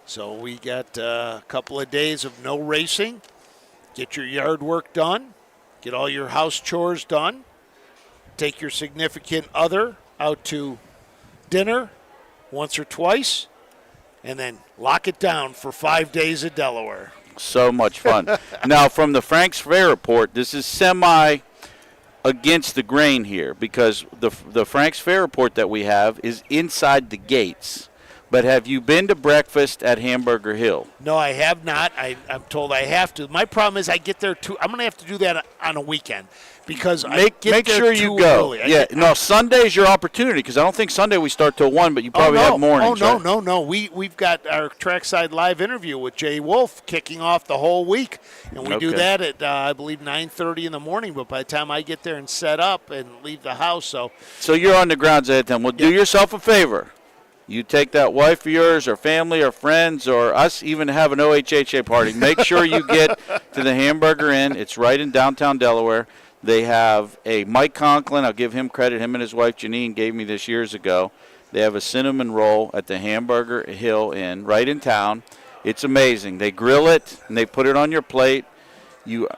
So we got a couple of days of no racing. Get your yard work done. Get all your house chores done. Take your significant other out to dinner once or twice, and then lock it down for 5 days at Delaware. so much fun. Now, from the Frank's Fair Report, this is semi against the grain here because the Frank's Fair Report that we have is inside the gates. But have you been to breakfast at Hamburger Hill? No, I have not. I'm told I have to. My problem is I get there too. I'm going to have to do that on a weekend because I get Make there sure too you go. early. No, Sunday's your opportunity because I don't think Sunday we start till 1, but you probably have mornings. Oh, right? no. We've got our Trackside Live interview with Jay Wolf kicking off the whole week, and we do Okay. that at, I believe, 9:30 in the morning. But by the time I get there and set up and leave the house, So you're on the grounds ahead of time. Well, do yourself a favor. You take that wife of yours or family or friends or us even have an OHHA party. Make sure you get to the Hamburger Inn. It's right in downtown Delaware. They have a Mike Conklin. I'll give him credit. Him and his wife Janine gave me this years ago. They have a cinnamon roll at the Hamburger Hill Inn right in town. It's amazing. They grill it and they put it on your plate. You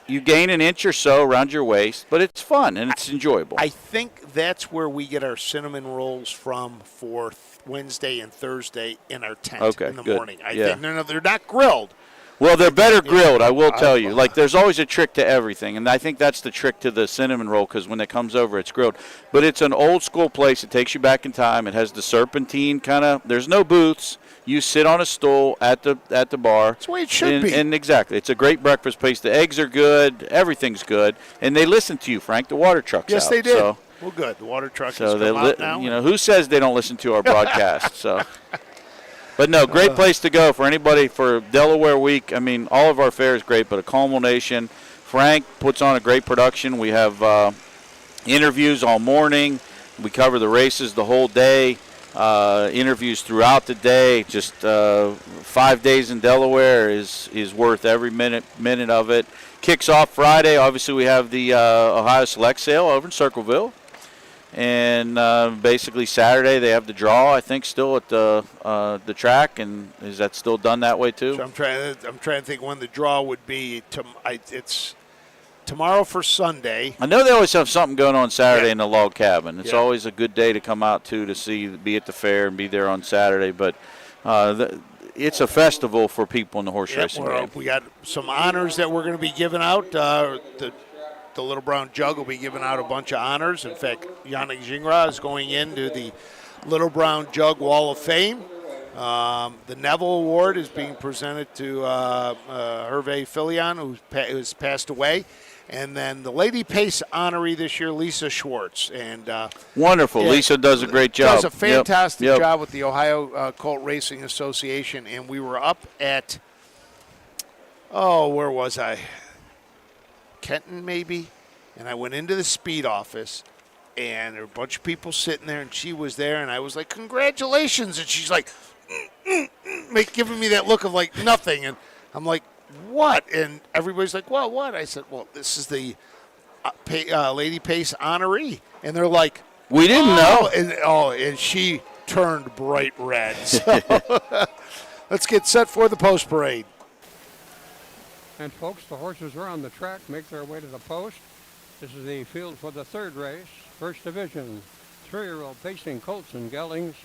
gain an inch or so around your waist, but it's fun and it's enjoyable. I think that's where we get our cinnamon rolls from for Wednesday and Thursday in our tent in the good. morning. I Yeah. think they're not grilled. Well, they're better grilled, I will tell you. Like, there's always a trick to everything, and I think that's the trick to the cinnamon roll because when it comes over, it's grilled. But it's an old-school place. It takes you back in time. It has the serpentine kind of – there's no booths. You sit on a stool at the bar. That's the way it should be. And exactly. It's a great breakfast place. The eggs are good. Everything's good. And they listen to you, Frank. The water truck's Yes, out. they did. So, Well, good. The water truck so has they come out now. you know, who says they don't listen to our broadcast? So, but no, great place to go for anybody for Delaware Week. I mean, all of our fair is great, but a culmination. Frank puts on a great production. We have interviews all morning. We cover the races the whole day. Interviews throughout the day. Just 5 days in Delaware is worth every minute of it. Kicks off Friday. Obviously, we have the Ohio Select Sale over in Circleville. And basically Saturday they have the draw, I think, still at the track. And is that still done that way too? So I'm trying to think when the draw would be. It's tomorrow for Sunday. I know they always have something going on Saturday in the log cabin. It's Yeah. always a good day to come out to be at the fair and be there on Saturday. But it's a festival for people in the horse racing game. We got some honors that we're going to be giving out. The Little Brown Jug will be giving out a bunch of honors. In fact, Yannick Gingras is going into the Little Brown Jug Wall of Fame. The Neville Award is being presented to Hervé Filion, who's passed away. And then the Lady Pace honoree this year, Lisa Schwartz. And Wonderful. yeah, Lisa does a great job. Does a fantastic Yep. job with the Ohio Colt Racing Association. And we were up at, where was I? Kenton, maybe. And I went into the speed office, and there were a bunch of people sitting there, and she was there, and I was like, congratulations. And she's like, giving me that look of like nothing. And I'm like, what? And everybody's like, well, what? I said, well, this is the Lady Pace honoree. And they're like, we didn't know. And she turned bright red. So let's get set for the post parade. And folks, the horses are on the track, make their way to the post. This is the field for the third race, first division, 3-year-old pacing colts and geldings.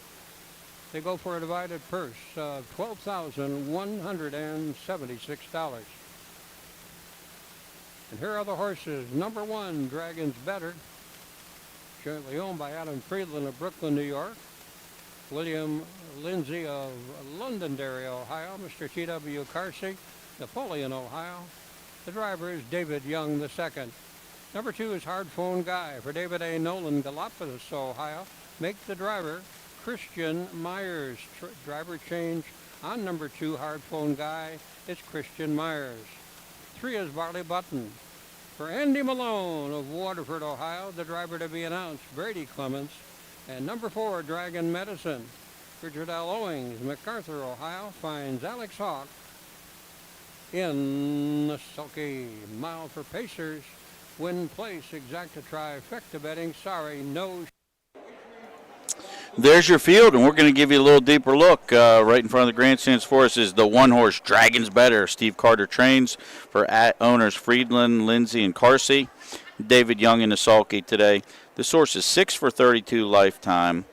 They go for a divided purse of $12,176. And here are the horses. Number 1, Dragon's Better, jointly owned by Adam Friedland of Brooklyn, New York, William Lindsay of Londonderry, Ohio, Mr. T.W. Carsey, Napoleon, Ohio. The driver is David Young II. Number 2 is Hard Phone Guy for David A. Nolan, Galapagos, Ohio. make the driver Christian Myers. Driver change on number 2, hard phone guy, is Christian Myers. 3 is Barley Button. For Andy Malone of Waterford, Ohio, the driver to be announced, Brady Clements. And number 4, Dragon Medicine. Richard L. Owings, MacArthur, Ohio, finds Alex Hawk in the sulky. Mile for Pacers. Win place, exacta trifecta betting. Sorry, no. There's your field, and we're going to give you a little deeper look. Right in front of the grandstands for us is the one-horse Dragons Better. Steve Carter trains for owners Friedland, Lindsay, and Carsey. David Young in the sulky today. This horse is 6 for 32 lifetime.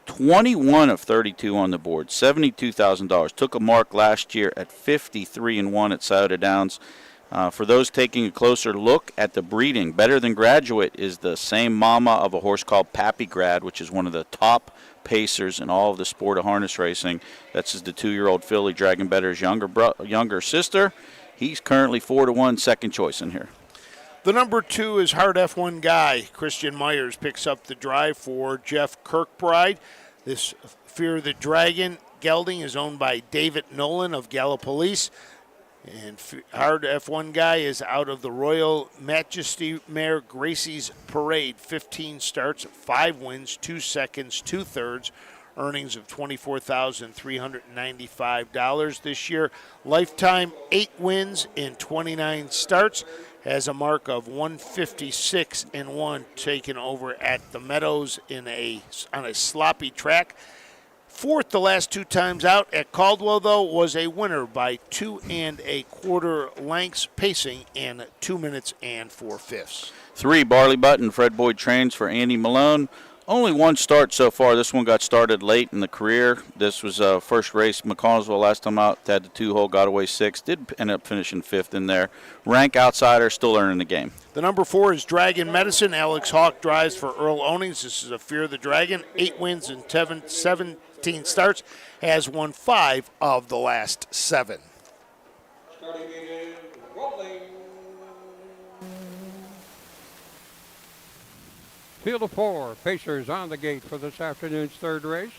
21 of 32 on the board, $72,000. Took a mark last year at 53-1 at Scioto Downs. For those taking a closer look at the breeding, Better Than Graduate is the same mama of a horse called Pappy Grad, which is one of the top pacers in all of the sport of harness racing. That's the 2-year-old filly, Dragon Better's younger sister. He's currently 4-1, second choice in here. The number 2 is Hard F1 Guy. Christian Myers picks up the drive for Jeff Kirkbride. This Fear the Dragon gelding is owned by David Nolan of Gallipolis. And Hard F1 Guy is out of the Royal Majesty Mare Gracie's Parade. 15 starts, 5 wins, 2 seconds, 2 thirds. Earnings of $24,395 this year. Lifetime 8 wins in 29 starts. Has a mark of 156-1 taken over at the Meadows on a sloppy track. 4th the last 2 times out at Caldwell, though, was a winner by 2 1/4 lengths, pacing in 2 minutes and 4/5. 3, Barley Button. Fred Boyd trains for Andy Malone. Only 1 start so far. This one got started late in the career. This was first race McConnellsville last time out. Had the 2-hole, got away 6. Did end up finishing 5th in there. Rank outsider, still earning the game. The number 4 is Dragon Medicine. Alex Hawk drives for Earl Ownings. This is a Fear the Dragon. 8 wins in 17 starts. Has won 5 of the last 7. Starting meeting, rolling. Field of 4, Pacers on the gate for this afternoon's 3rd race.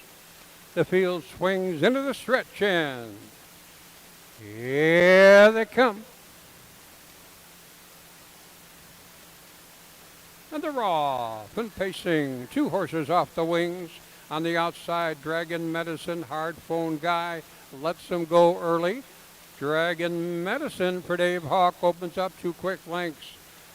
The field swings into the stretch end. Here they come. And they're off and pacing. 2 horses off the wings. On the outside, Dragon Medicine, Hard Phone Guy lets them go early. Dragon Medicine for Dave Hawk opens up 2 quick lengths.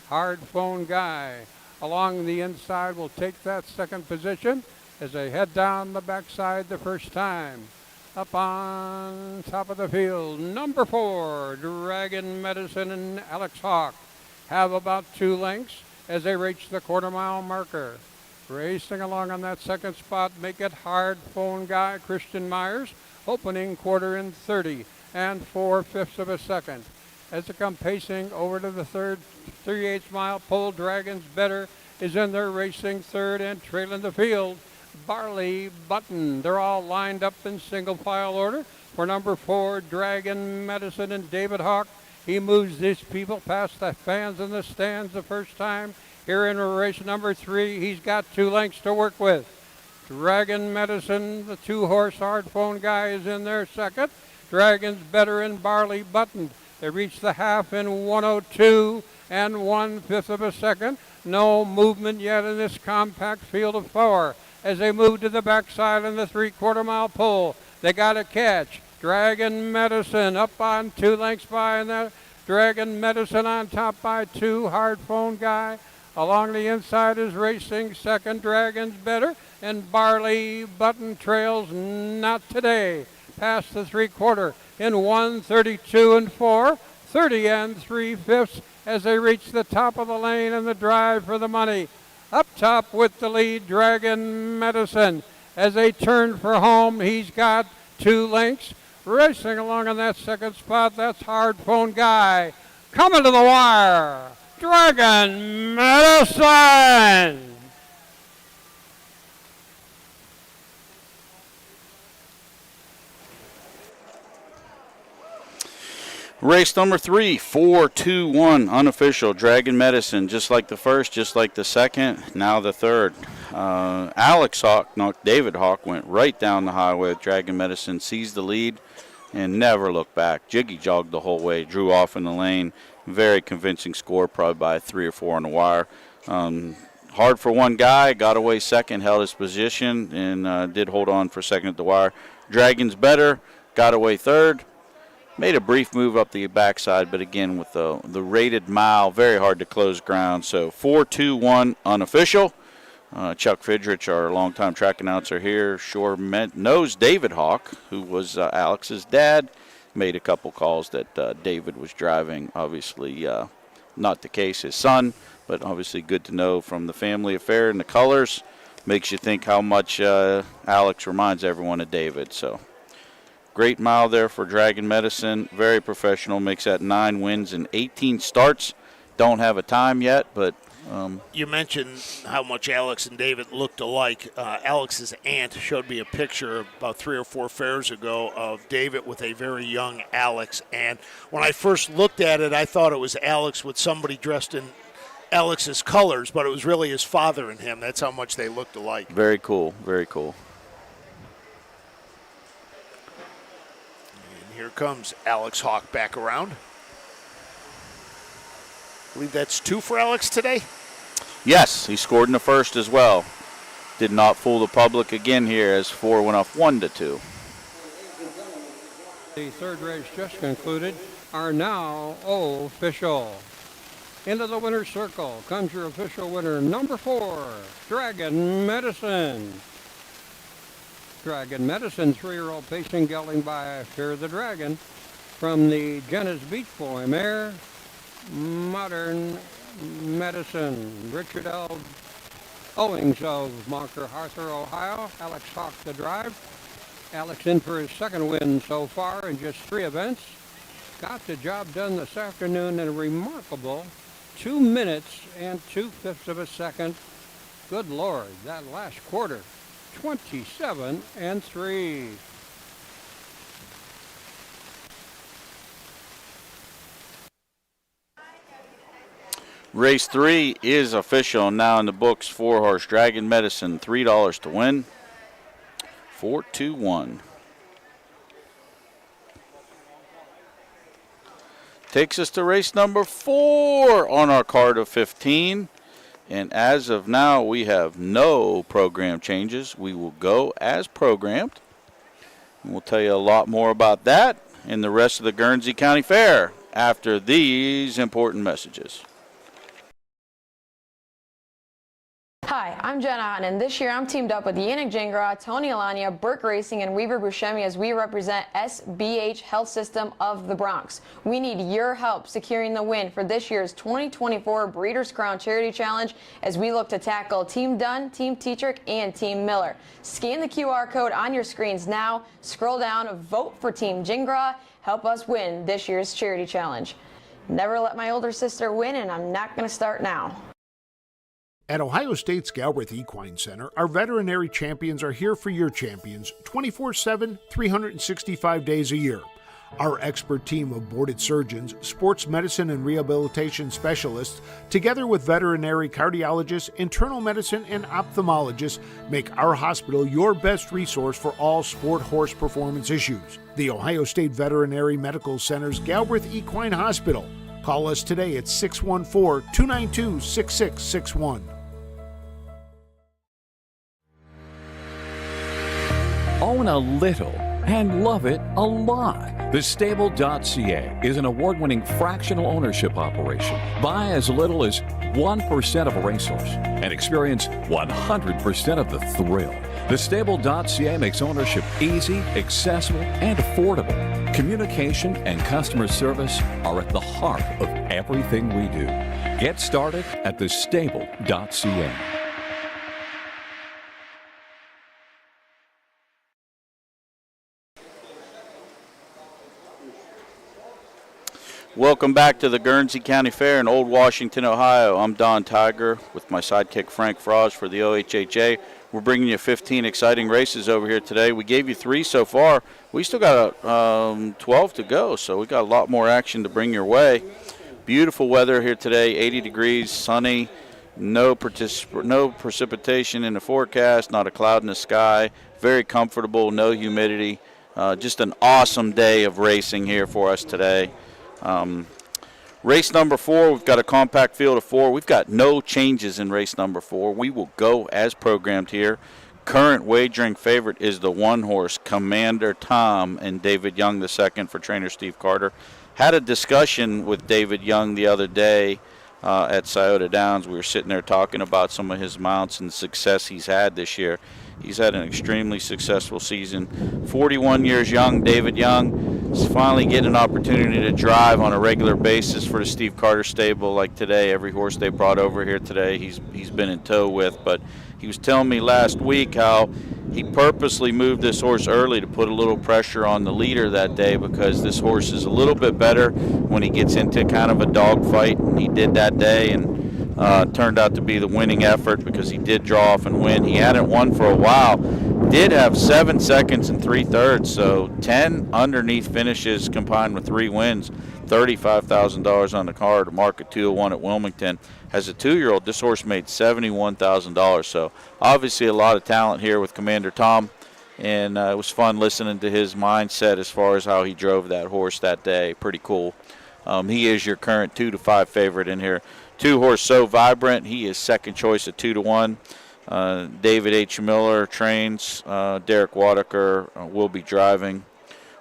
Hard Phone Guy along the inside will take that second position as they head down the backside the first time. Up on top of the field, number 4, Dragon Medicine and Alex Hawk have about 2 lengths as they reach the quarter-mile marker. Racing along on that second spot, make it Hard Phone Guy, Christian Myers, opening quarter in 30 4/5 of a second. As they come pacing over to the 3/8 mile pole, Dragons Better is in there racing 3rd and trailing the field. Barley Button, they're all lined up in single file order for number 4, Dragon Medicine and David Hawk. He moves these people past the fans in the stands the first time. Here in race number 3, he's got 2 lengths to work with. Dragon Medicine, the 2-horse Hard Phone Guy, is in there second. Dragons Better and Barley Button. They reach the half in 102 1/5 of a second. No movement yet in this compact field of 4. As they move to the backside in the 3/4 mile pole, they got a catch. Dragon Medicine up on 2 lengths by, and that Dragon Medicine on top by 2. Hard Phone Guy along the inside is racing second. Dragons Better and Barley Button trails not today. Past the 3/4 in 132 4, 30 3/5 as they reach the top of the lane and the drive for the money. Up top with the lead, Dragon Medicine. As they turn for home, he's got 2 lengths. Racing along on that second spot, that's Hard Phone Guy. Coming to the wire, Dragon Medicine. Race number 3, 4-2-1, unofficial. Dragon Medicine, just like the first, just like the second, now the third. Alex Hawk knocked David Hawk, went right down the highway with Dragon Medicine, seized the lead, and never looked back. Jiggy jogged the whole way, drew off in the lane. Very convincing score, probably by 3 or 4 on the wire. Hard for one guy, got away second, held his position, and did hold on for second at the wire. Dragon's better, got away third. Made a brief move up the backside, but again, with the rated mile, very hard to close ground. So 4-2-1 unofficial. Chuck Fidrich, our longtime track announcer here, knows David Hawk, who was Alex's dad. Made a couple calls that David was driving. Obviously, not the case, his son, but obviously good to know from the family affair and the colors. Makes you think how much Alex reminds everyone of David. So great mile there for Dragon Medicine. Very professional. Makes that 9 wins and 18 starts. Don't have a time yet, but you mentioned how much Alex and David looked alike. Alex's aunt showed me a picture about 3 or 4 fairs ago of David with a very young Alex. And when I first looked at it, I thought it was Alex with somebody dressed in Alex's colors, but it was really his father and him. That's how much they looked alike. Very cool, very cool. And here comes Alex Hawk back around. I believe that's 2 for Alex today. Yes, he scored in the first as well. Did not fool the public again here as 4 went off 1-2. The third race just concluded are now official. Into the winner's circle comes your official winner, number 4, Dragon Medicine. Dragon Medicine, 3-year-old pacing gelding by Fear the Dragon from the Jenna's Beach Boy mare, Modern Medicine. Richard L. Owings of Monker Arthur, Ohio. Alex Hawk the drive. Alex in for his second win so far in just 3 events. Got the job done this afternoon in a remarkable 2 minutes and 2/5 of a second. Good Lord, that last quarter, 27-3. Race 3 is official now in the books. 4-horse Dragon Medicine, $3 to win. 4-2-1. Takes us to race number 4 on our card of 15. And as of now, we have no program changes. We will go as programmed. And we'll tell you a lot more about that and the rest of the Guernsey County Fair after these important messages. Hi, I'm Jenna Houghton, and this year I'm teamed up with Yannick Gingras, Tony Alania, Burke Racing, and Weaver Buscemi as we represent SBH Health System of the Bronx. We need your help securing the win for this year's 2024 Breeders' Crown Charity Challenge as we look to tackle Team Dunn, Team Tetrick, and Team Miller. Scan the QR code on your screens now, scroll down, vote for Team Gingras, help us win this year's charity challenge. Never let my older sister win, and I'm not going to start now. At Ohio State's Galbraith Equine Center, our veterinary champions are here for your champions 24/7, 365 days a year. Our expert team of boarded surgeons, sports medicine and rehabilitation specialists, together with veterinary cardiologists, internal medicine, and ophthalmologists, make our hospital your best resource for all sport horse performance issues. The Ohio State Veterinary Medical Center's Galbraith Equine Hospital. Call us today at 614-292-6661. Own a little and love it a lot. TheStable.ca is an award-winning fractional ownership operation. Buy as little as 1% of a racehorse and experience 100% of the thrill. TheStable.ca makes ownership easy, accessible, and affordable. Communication and customer service are at the heart of everything we do. Get started at TheStable.ca. Welcome back to the Guernsey County Fair in Old Washington, Ohio. I'm Don Tiger with my sidekick Frank Frost for the OHHA. We're bringing you 15 exciting races over here today. We gave you 3 so far. We still got 12 to go, so we got a lot more action to bring your way. Beautiful weather here today, 80 degrees, sunny, No precipitation in the forecast, not a cloud in the sky. Very comfortable, no humidity. Just an awesome day of racing here for us today. Race number 4, we've got a compact field of 4. We've got no changes in race number 4. We will go as programmed here. Current wagering favorite is the 1-horse Commander Tom and David Young II for trainer Steve Carter. Had a discussion with David Young the other day at Scioto Downs. We were sitting there talking about some of his mounts and the success he's had this year. He's had an extremely successful season. 41 years young, David Young is finally getting an opportunity to drive on a regular basis for the Steve Carter stable like today. Every horse they brought over here today he's been in tow with. But he was telling me last week how he purposely moved this horse early to put a little pressure on the leader that day because this horse is a little bit better when he gets into kind of a dogfight, and he did that day, and turned out to be the winning effort because he did draw off and win. He hadn't won for a while. Did have 7 seconds and 3/3, so 10 underneath finishes combined with 3 wins. $35,000 on the card, a mark at 201 at Wilmington. As a 2-year-old, this horse made $71,000, so obviously a lot of talent here with Commander Tom, and it was fun listening to his mindset as far as how he drove that horse that day. Pretty cool. He is your current 2-5 favorite in here. 2-horse So Vibrant, he is second choice at 2-1. David H. Miller trains. Derek Wadaker will be driving.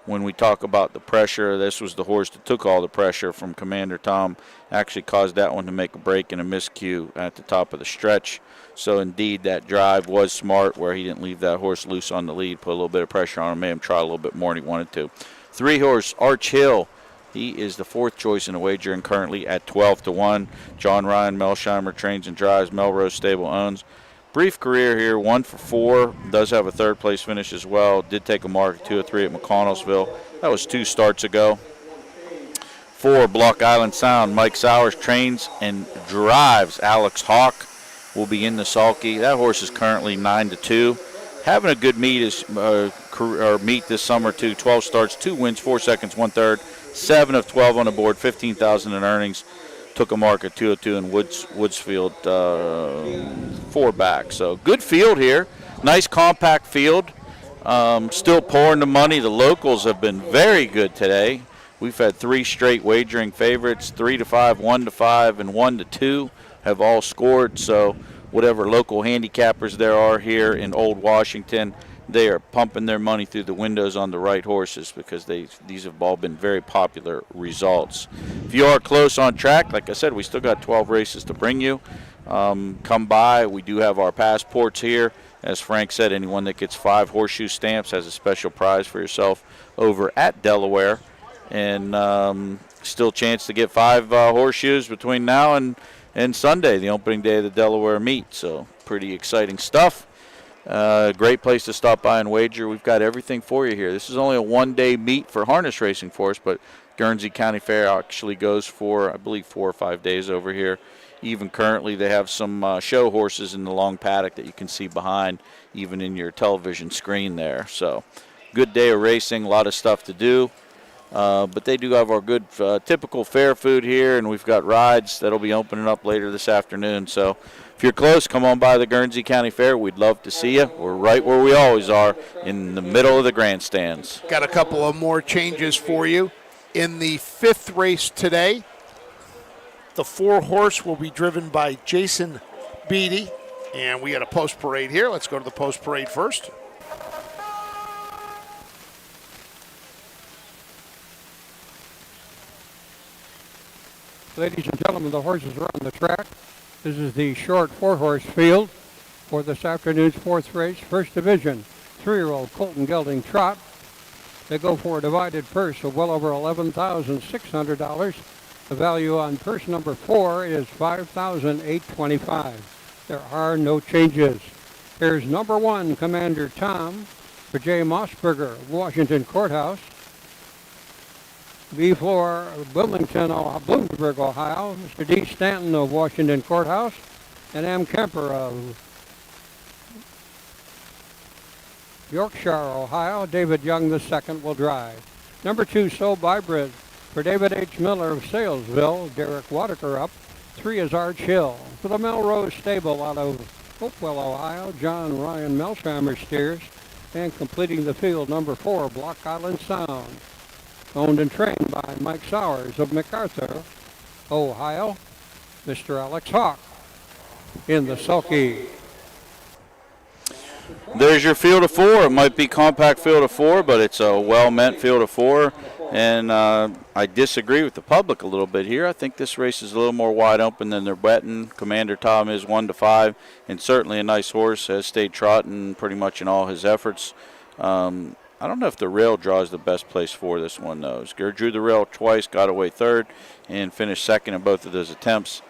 When we talk about the pressure, this was the horse that took all the pressure from Commander Tom. Actually caused that one to make a break and a miscue at the top of the stretch. So indeed, that drive was smart where he didn't leave that horse loose on the lead, put a little bit of pressure on him, made him try a little bit more than he wanted to. 3-horse Arch Hill. He is the 4th choice in the wagering currently at 12-1. John Ryan Melsheimer trains and drives. Melrose Stable owns. Brief career here, 1 for 4. Does have a 3rd place finish as well. Did take a mark at 203 at McConnellsville. That was 2 starts ago. 4 Block Island Sound. Mike Sowers trains and drives. Alex Hawk will be in the sulky. That horse is currently 9-2. Having a good meet this summer too. 12 starts, 2 wins, 4 seconds, 1/3. 7 of 12 on the board, $15,000 in earnings. Took a mark at 202 in Woodsfield, 4 back. So good field here. Nice compact field. Still pouring the money. The locals have been very good today. We've had 3 straight wagering favorites, 3-5, 1-5, and 1-2 have all scored. So whatever local handicappers there are here in Old Washington, they are pumping their money through the windows on the right horses because these have all been very popular results. If you are close on track, like I said, we still got 12 races to bring you. Come by. We do have our passports here. As Frank said, anyone that gets 5 horseshoe stamps has a special prize for yourself over at Delaware. And still a chance to get 5 horseshoes between now and Sunday, the opening day of the Delaware meet. So pretty exciting stuff. Great place to stop by and wager. We've got everything for you here. This is only a 1-day meet for harness racing for us, but Guernsey County Fair actually goes for, I believe, 4 or 5 days over here. Even currently, they have some show horses in the long paddock that you can see behind, even in your television screen there. So, good day of racing, a lot of stuff to do. But they do have our good typical fair food here, and we've got rides that'll be opening up later this afternoon. So, if you're close, come on by the Guernsey County Fair. We'd love to see you. We're right where we always are, in the middle of the grandstands. Got a couple of more changes for you. In the 5th race today, the 4-horse will be driven by Jason Beatty. And we got a post parade here. Let's go to the post parade first. Ladies and gentlemen, the horses are on the track. This is the short 4-horse field for this afternoon's 4th race, First Division, 3-year-old Colton Gelding Trot. They go for a divided purse of well over $11,600. The value on purse number 4 is $5,825. There are no changes. Here's number 1, Commander Tom for Jay Mossberger, Washington Courthouse. B4, Wilmington, Bloomsburg, Ohio. Mr. D. Stanton of Washington Courthouse. And M. Kemper of Yorkshire, Ohio. David Young II will drive. Number 2, So Vibrant for David H. Miller of Salesville. Derek Wadaker up. 3 is Arch Hill. For the Melrose Stable out of Hopewell, Ohio, John Ryan Melsheimer steers. And completing the field, number 4, Block Island Sound. Owned and trained by Mike Sowers of MacArthur, Ohio. Mr. Alex Hawk in the sulky. There's your field of 4. It might be compact field of 4, but it's a well-meant field of 4. And I disagree with the public a little bit here. I think this race is a little more wide open than they're betting. Commander Tom is 1-5, and certainly a nice horse. Has stayed trotting pretty much in all his efforts. I don't know if the rail draw is the best place for this one, though. Drew the rail twice, got away third, and finished second in both of those attempts.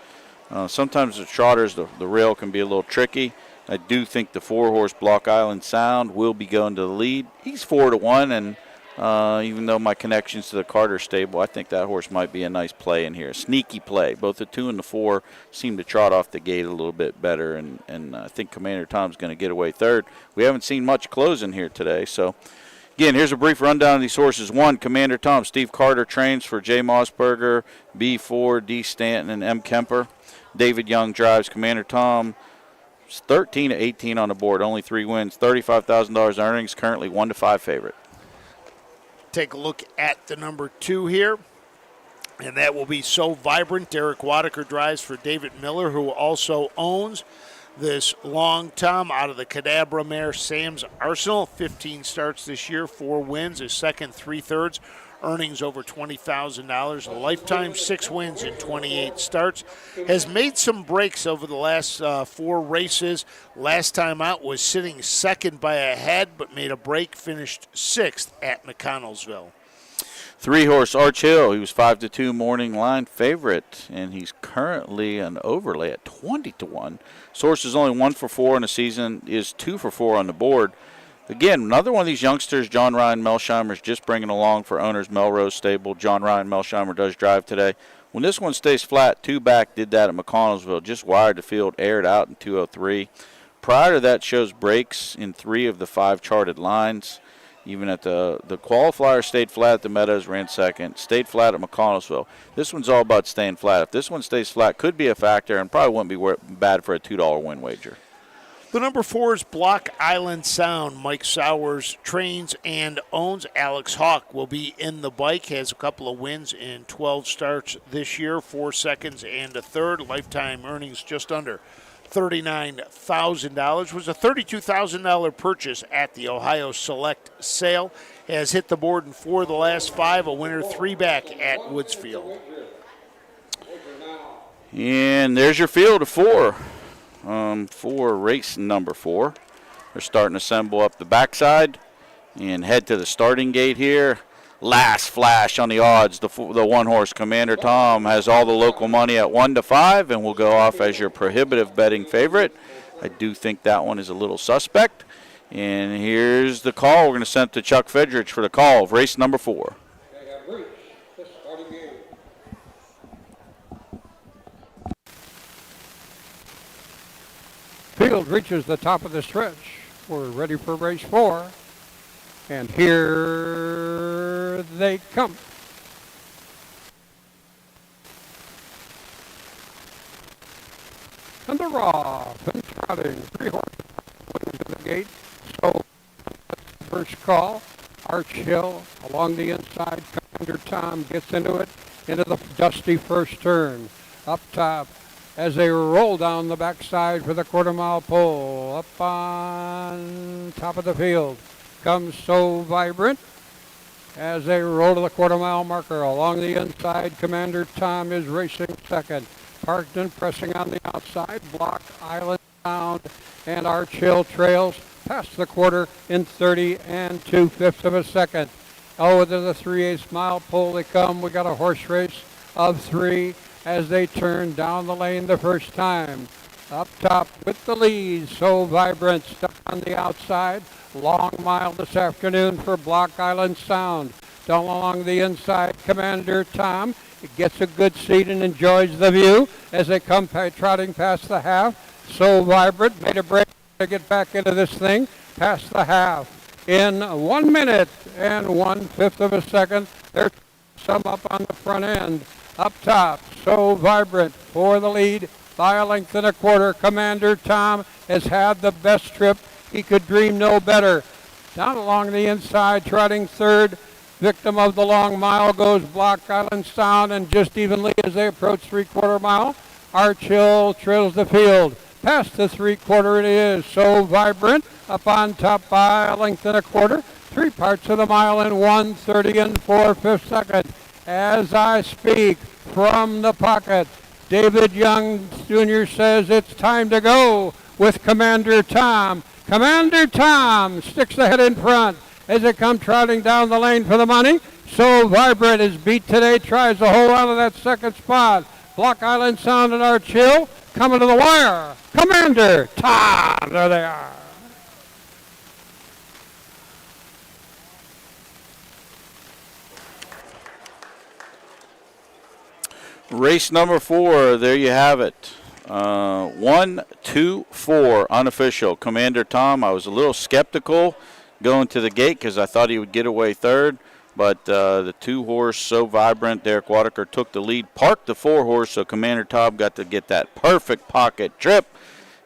Sometimes the trotters, the rail can be a little tricky. I do think the 4-horse Block Island Sound will be going to the lead. He's 4-1, and even though my connections to the Carter stable, I think that horse might be a nice play in here. Sneaky play. Both the 2 and the 4 seem to trot off the gate a little bit better, and I think Commander Tom's going to get away third. We haven't seen much closing here today, so again, here's a brief rundown of these horses. 1, Commander Tom. Steve Carter trains for J. Mossberger, B4, D. Stanton, and M. Kemper. David Young drives Commander Tom. 13-18 on the board, only 3 wins, $35,000 earnings, currently 1-5 favorite. Take a look at the number 2 here, and that will be So Vibrant. Derek Wadaker drives for David Miller, who also owns this Long Tom out of the Cadabra mare Sam's Arsenal. 15 starts this year, 4 wins, his second 3/3, earnings over $20,000, a lifetime 6 wins in 28 starts. Has made some breaks over the last 4 races. Last time out was sitting second by a head, but made a break, finished 6th at McConnellsville. 3-horse Arch Hill. He was 5-2 morning line favorite, and he's currently an overlay at 20-1. Source is only 1 for 4 in the season, is 2 for 4 on the board. Again, another one of these youngsters, John Ryan Melsheimer, is just bringing along for owner's Melrose Stable. John Ryan Melsheimer does drive today. When this one stays flat, 2 back, did that at McConnellsville, just wired the field, aired out in 203. Prior to that, shows breaks in 3 of the 5 charted lines. Even at the qualifier, stayed flat at the Meadows, ran second, stayed flat at McConnellsville. This one's all about staying flat. If this one stays flat, could be a factor and probably wouldn't be bad for a $2 win wager. The number 4 is Block Island Sound. Mike Sowers trains and owns. Alex Hawk will be in the bike. Has a couple of wins in 12 starts this year, 4 seconds and a third. Lifetime earnings just under $39,000. Was a $32,000 purchase at the Ohio Select sale. Has hit the board in 4 of the last 5. A winner 3 back at Woodsfield. And there's your field of 4. For race number 4. They're starting to assemble up the backside and head to the starting gate here. Last flash on the odds. The 1-horse Commander Tom has all the local money at 1-5 and will go off as your prohibitive betting favorite. I do think that one is a little suspect. And here's the call. We're going to send it to Chuck Fedrich for the call of race number 4. Field reaches the top of the stretch. We're ready for race 4. And here they come. And they're off and trotting. 3 horses to the gate. So first call. Arch Hill along the inside. Commander Tom gets into it. Into the dusty first turn. Up top. As they roll down the backside for the quarter-mile pole. Up on top of the field comes So Vibrant. As they roll to the quarter-mile marker along the inside, Commander Tom is racing second. Parked and pressing on the outside. Block Island Sound and Arch Hill trails past the quarter in 30 2/5 of a second. Oh, to the 3/8 mile pole they come. We got a horse race of 3. As they turn down the lane the first time. Up top with the lead, So Vibrant, stuck on the outside. Long mile this afternoon for Block Island Sound. Down along the inside, Commander Tom. He gets a good seat and enjoys the view as they come trotting past the half. So Vibrant made a break to get back into this thing past the half. In 1 minute and 1/5 of a second, they're some up on the front end. Up top, So Vibrant for the lead by a length and a quarter. Commander Tom has had the best trip. He could dream no better. Down along the inside, trotting third. Victim of the long mile goes Block Island Sound, and just evenly as they approach 3/4 mile, Arch Hill trails the field. Past the 3/4 it is. So Vibrant up on top by a length and a quarter. 3 parts of the mile in 1:30 and 4/5 second. As I speak, from the pocket, David Young Jr. says it's time to go with Commander Tom. Commander Tom sticks the head in front as they come trotting down the lane for the money. So Vibrant is beat today, tries to hold on to that second spot. Block Island Sound and Arch Hill coming to the wire. Commander Tom, there they are. Race number 4, there you have it. 1, 2, 4, unofficial. Commander Tom, I was a little skeptical going to the gate because I thought he would get away third, but the 2-horse, So Vibrant, Derek Whitaker took the lead, parked the 4-horse, so Commander Tom got to get that perfect pocket trip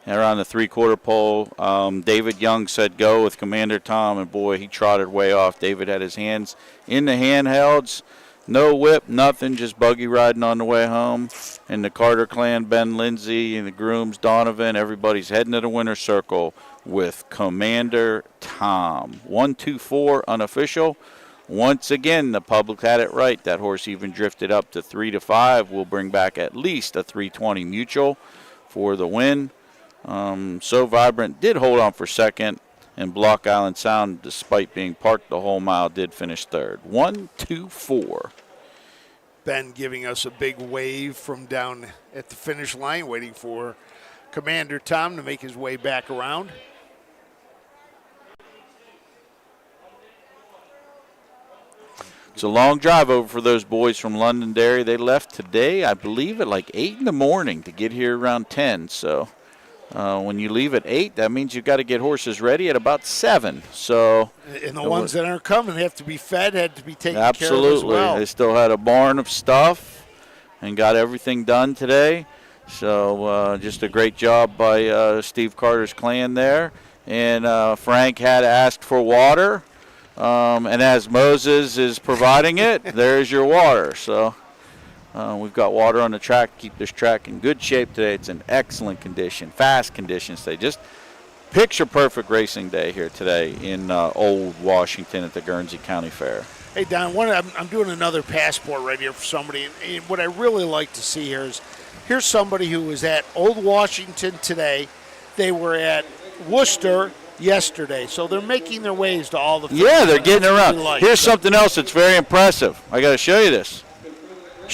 around the 3/4 pole. David Young said go with Commander Tom, and boy, he trotted way off. David had his hands in the handhelds. No whip, nothing, just buggy riding on the way home. And the Carter clan, Ben Lindsay, and the grooms, Donovan, everybody's heading to the winner's circle with Commander Tom. 1, 2, 4, unofficial. Once again, the public had it right. That horse even drifted up to 3 to 5. We'll bring back at least a 320 mutual for the win. So Vibrant did hold on for second. And Block Island Sound, despite being parked the whole mile, did finish third. 1, 2, 4. Ben giving us a big wave from down at the finish line, waiting for Commander Tom to make his way back around. It's a long drive over for those boys from Londonderry. They left today, I believe, at like 8 in the morning to get here around 10. So when you leave at 8, that means you've got to get horses ready at about 7. So, and the ones that aren't coming have to be fed, had to be taken care of as absolutely. well. They still had a barn of stuff and got everything done today. So just a great job by Steve Carter's clan there. And Frank had asked for water. And as Moses is providing it, there's your water. So we've got water on the track, keep this track in good shape today. It's in excellent condition, fast conditions today. Just picture perfect racing day here today in Old Washington at the Guernsey County Fair. Hey, Don, I'm doing another passport right here for somebody. And what I really like to see here is, here's somebody who was at Old Washington today. They were at Worcester yesterday. So they're making their ways to all the. Yeah, they're getting around. Here's something else that's very impressive. I got to show you this.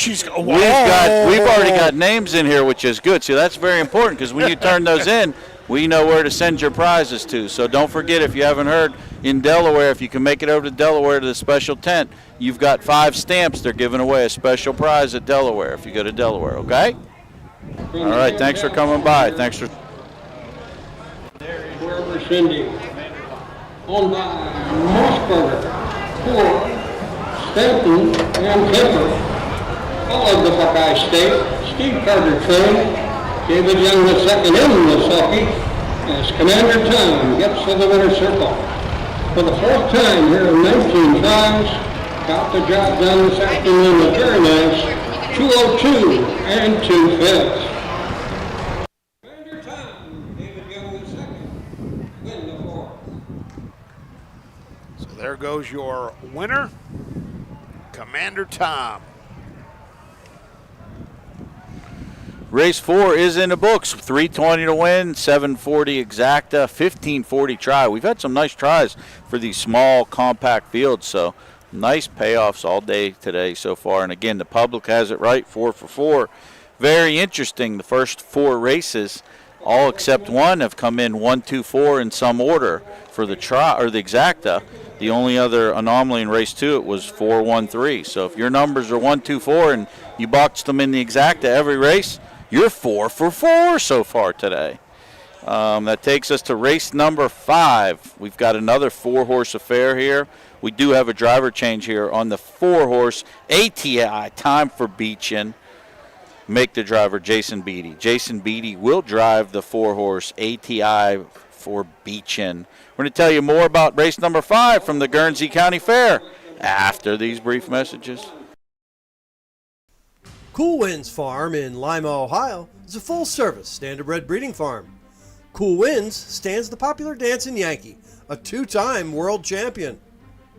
We've already got names in here, which is good. See, that's very important because when you turn those in, we know where to send your prizes to. So don't forget, if you haven't heard, in Delaware, if you can make it over to Delaware to the special tent, you've got 5 stamps. They're giving away a special prize at Delaware if you go to Delaware, okay? All right, thanks for coming by. Thanks for. Wherever Cindy. Owned by Mossberger, Ford, Stanton, and Kemper. All of the Buckeye State, Steve Carter trained, David Young the second in the sulky, as Commander Tom gets to the winner's circle. For the 4th time here in 19 tries, got the job done this afternoon with very nice, 202 and 2/5. Commander Tom, David Young the second, win the 4th. So there goes your winner, Commander Tom. Race 4 is in the books. 320 to win, 740 exacta, 1540 try. We've had some nice tries for these small, compact fields, so nice payoffs all day today so far. And again, the public has it right, 4 for 4. Very interesting. The first 4 races, all except one, have come in 1, 2, 4 in some order for the try or the exacta. The only other anomaly in race 2, it was 4, 1, 3. So if your numbers are 1, 2, 4 and you boxed them in the exacta every race, you're 4 for 4 so far today. That takes us to race number 5. We've got another 4-horse affair here. We do have a driver change here on the 4-horse ATI, Time for Beachin. Make the driver Jason Beatty. Jason Beatty will drive the 4-horse ATI for Beachin. We're going to tell you more about race number 5 from the Guernsey County Fair after these brief messages. Cool Winds Farm in Lima, Ohio is a full-service standardbred breeding farm. Cool Winds stands the popular dancing Yankee, a 2-time world champion,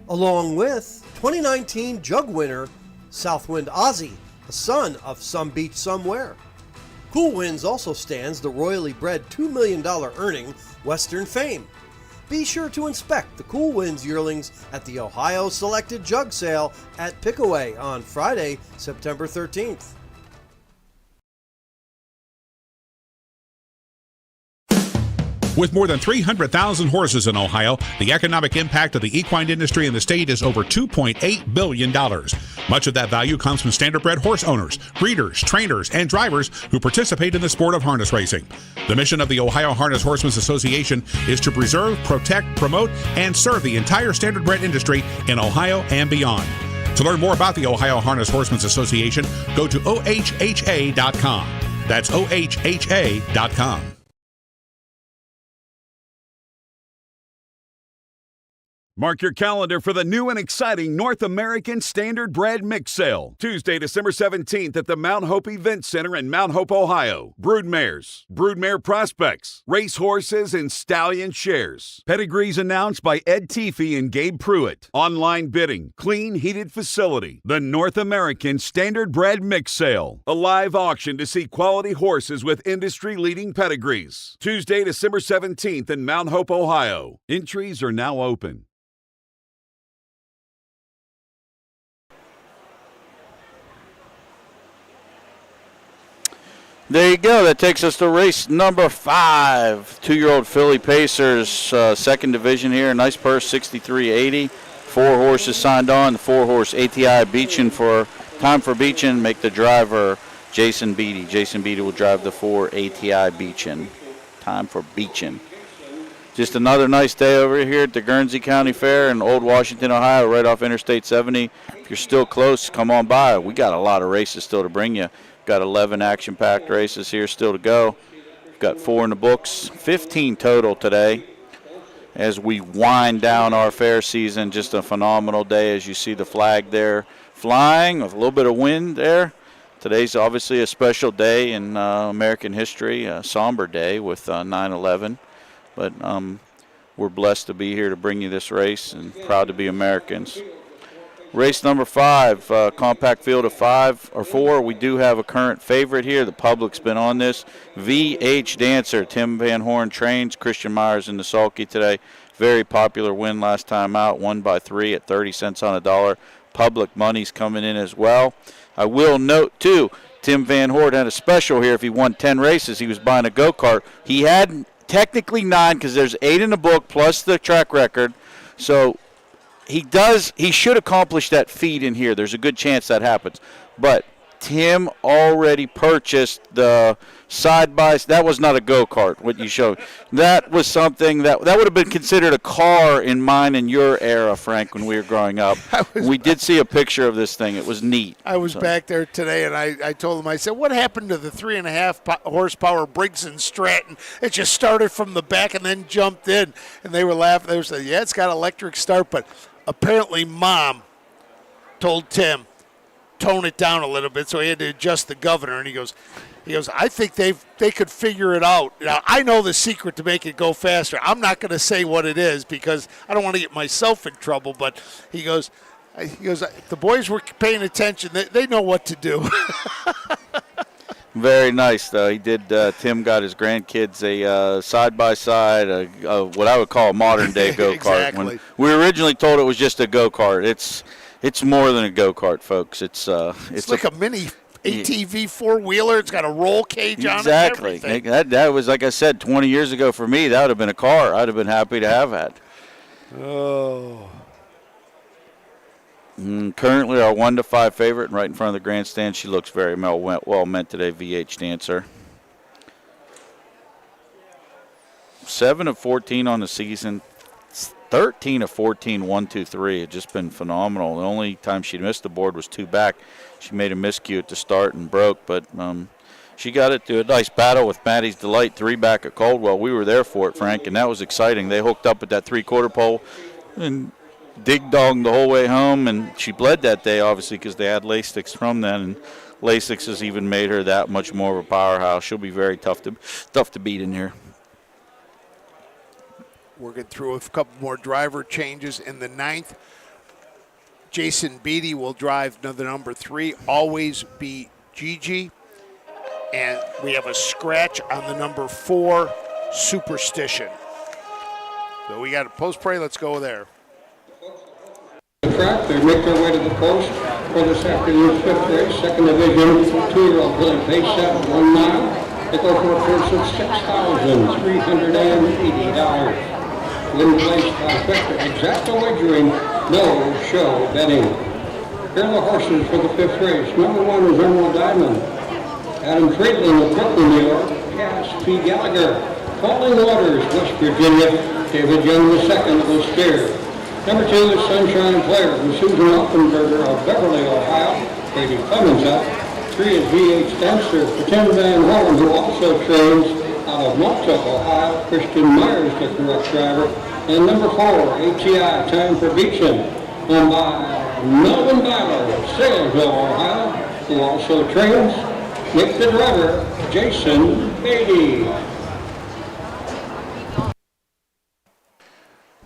along with 2019 jug winner Southwind Ozzy, a son of Some Beach Somewhere. Cool Winds also stands the royally bred $2 million earning Western Fame. Be sure to inspect the Cool Winds yearlings at the Ohio Selected Jug Sale at Pickaway on Friday, September 13th. With more than 300,000 horses in Ohio, the economic impact of the equine industry in the state is over $2.8 billion. Much of that value comes from standardbred horse owners, breeders, trainers, and drivers who participate in the sport of harness racing. The mission of the Ohio Harness Horsemen's Association is to preserve, protect, promote, and serve the entire standardbred industry in Ohio and beyond. To learn more about the Ohio Harness Horsemen's Association, go to ohha.com. That's ohha.com. Mark your calendar for the new and exciting North American Standardbred Mix Sale. Tuesday, December 17th at the Mount Hope Event Center in Mount Hope, Ohio. Broodmares, broodmare prospects, racehorses, and stallion shares. Pedigrees announced by Ed Teefee and Gabe Pruitt. Online bidding, clean, heated facility. The North American Standardbred Mix Sale. A live auction to see quality horses with industry-leading pedigrees. Tuesday, December 17th in Mount Hope, Ohio. Entries are now open. There you go. That takes us to race number 5. 2-year-old filly Pacers, second division here. Nice purse, $63.80. 4 horses signed on. The 4-horse ATI Beachin for Time for Beachin. Make the driver Jason Beatty. Jason Beatty will drive the 4 ATI Beachin. Time for Beachin. Just another nice day over here at the Guernsey County Fair in Old Washington, Ohio, right off Interstate 70. If you're still close, come on by. We got a lot of races still to bring you. Got 11 action-packed races here still to go. We've got 4 in the books, 15 total today. As we wind down our fair season, just a phenomenal day as you see the flag there flying with a little bit of wind there. Today's obviously a special day in American history, a somber day with 9/11. But we're blessed to be here to bring you this race and proud to be Americans. Race number 5, compact field of 5 or 4. We do have a current favorite here. The public's been on this. VH Dancer. Tim Van Horn trains. Christian Myers in the sulky today. Very popular win last time out. Won by 3 at 30 cents on a dollar. Public money's coming in as well. I will note, too, Tim Van Horn had a special here. If he won 10 races, he was buying a go-kart. He had technically 9 because there's 8 in the book plus the track record. So he should accomplish that feat in here. There's a good chance that happens. But Tim already purchased the that was not a go-kart, what you showed. That was something that would have been considered a car in mine and your era, Frank, when we were growing up. We did see a picture of this thing. It was neat. I was back there today, and I told him, I said, what happened to the 3.5 horsepower Briggs & Stratton? It just started from the back and then jumped in. And they were laughing. They were saying, yeah, it's got electric start, but apparently Mom told Tim, tone it down a little bit, so he had to adjust the governor. And he goes, I think they could figure it out. Now, I know the secret to make it go faster. I'm not going to say what it is because I don't want to get myself in trouble. But he goes, the boys were paying attention. They know what to do. Very nice, though. He did. Tim got his grandkids a side-by-side, what I would call a modern-day go-kart. Exactly. When we were originally told it was just a go-kart. It's more than a go-kart, folks. It's like a mini ATV four-wheeler. It's got a roll cage on it. Exactly. That was, like I said, 20 years ago for me, that would have been a car I'd have been happy to have had. Oh. Currently our 1-5 favorite right in front of the grandstand. She looks very well meant today, VH Dancer. 7 of 14 on the season. 13 of 14, 1, 2, 3. It's just been phenomenal. The only time she missed the board was 2 back. She made a miscue at the start and broke, but she got it to a nice battle with Maddie's Delight, 3 back at Caldwell. We were there for it, Frank, and that was exciting. They hooked up at that 3/4 pole and dig-donged the whole way home, and she bled that day, obviously, because they had Lasix from then, and Lasix has even made her that much more of a powerhouse. She'll be very tough to beat in here. Working through a couple more driver changes in the 9th. Jason Beatty will drive the number 3, Always Be Gigi. And we have a scratch on the number 4, Superstition. So we got a post pray. Let's go there. The track, they make their way to the post for this afternoon's 5th race, 2nd division, 2-year-old Billy Pace at 1 mile. They go for a purse of $6,380. Win place trifecta, exacta wagering, no show betting. Here are the horses for the 5th race. Number 1 is Emerald Diamond. Adam Friedland of Brooklyn, New York. Cass P. Gallagher. Falling Waters, West Virginia. David Young II will steer. Number 2 is Sunshine Player from Susan Offenberger of Beverly, Ohio. Brady Clemens up. 3 is VH Dempster for Tim Van Horn, who also trains out of Montauk, Ohio. Christian Myers, the correct driver. And number 4, ATI, Time for Beecham, owned by Melvin Byler of Salesville, Ohio, who also trains with the driver, Jason Beatty.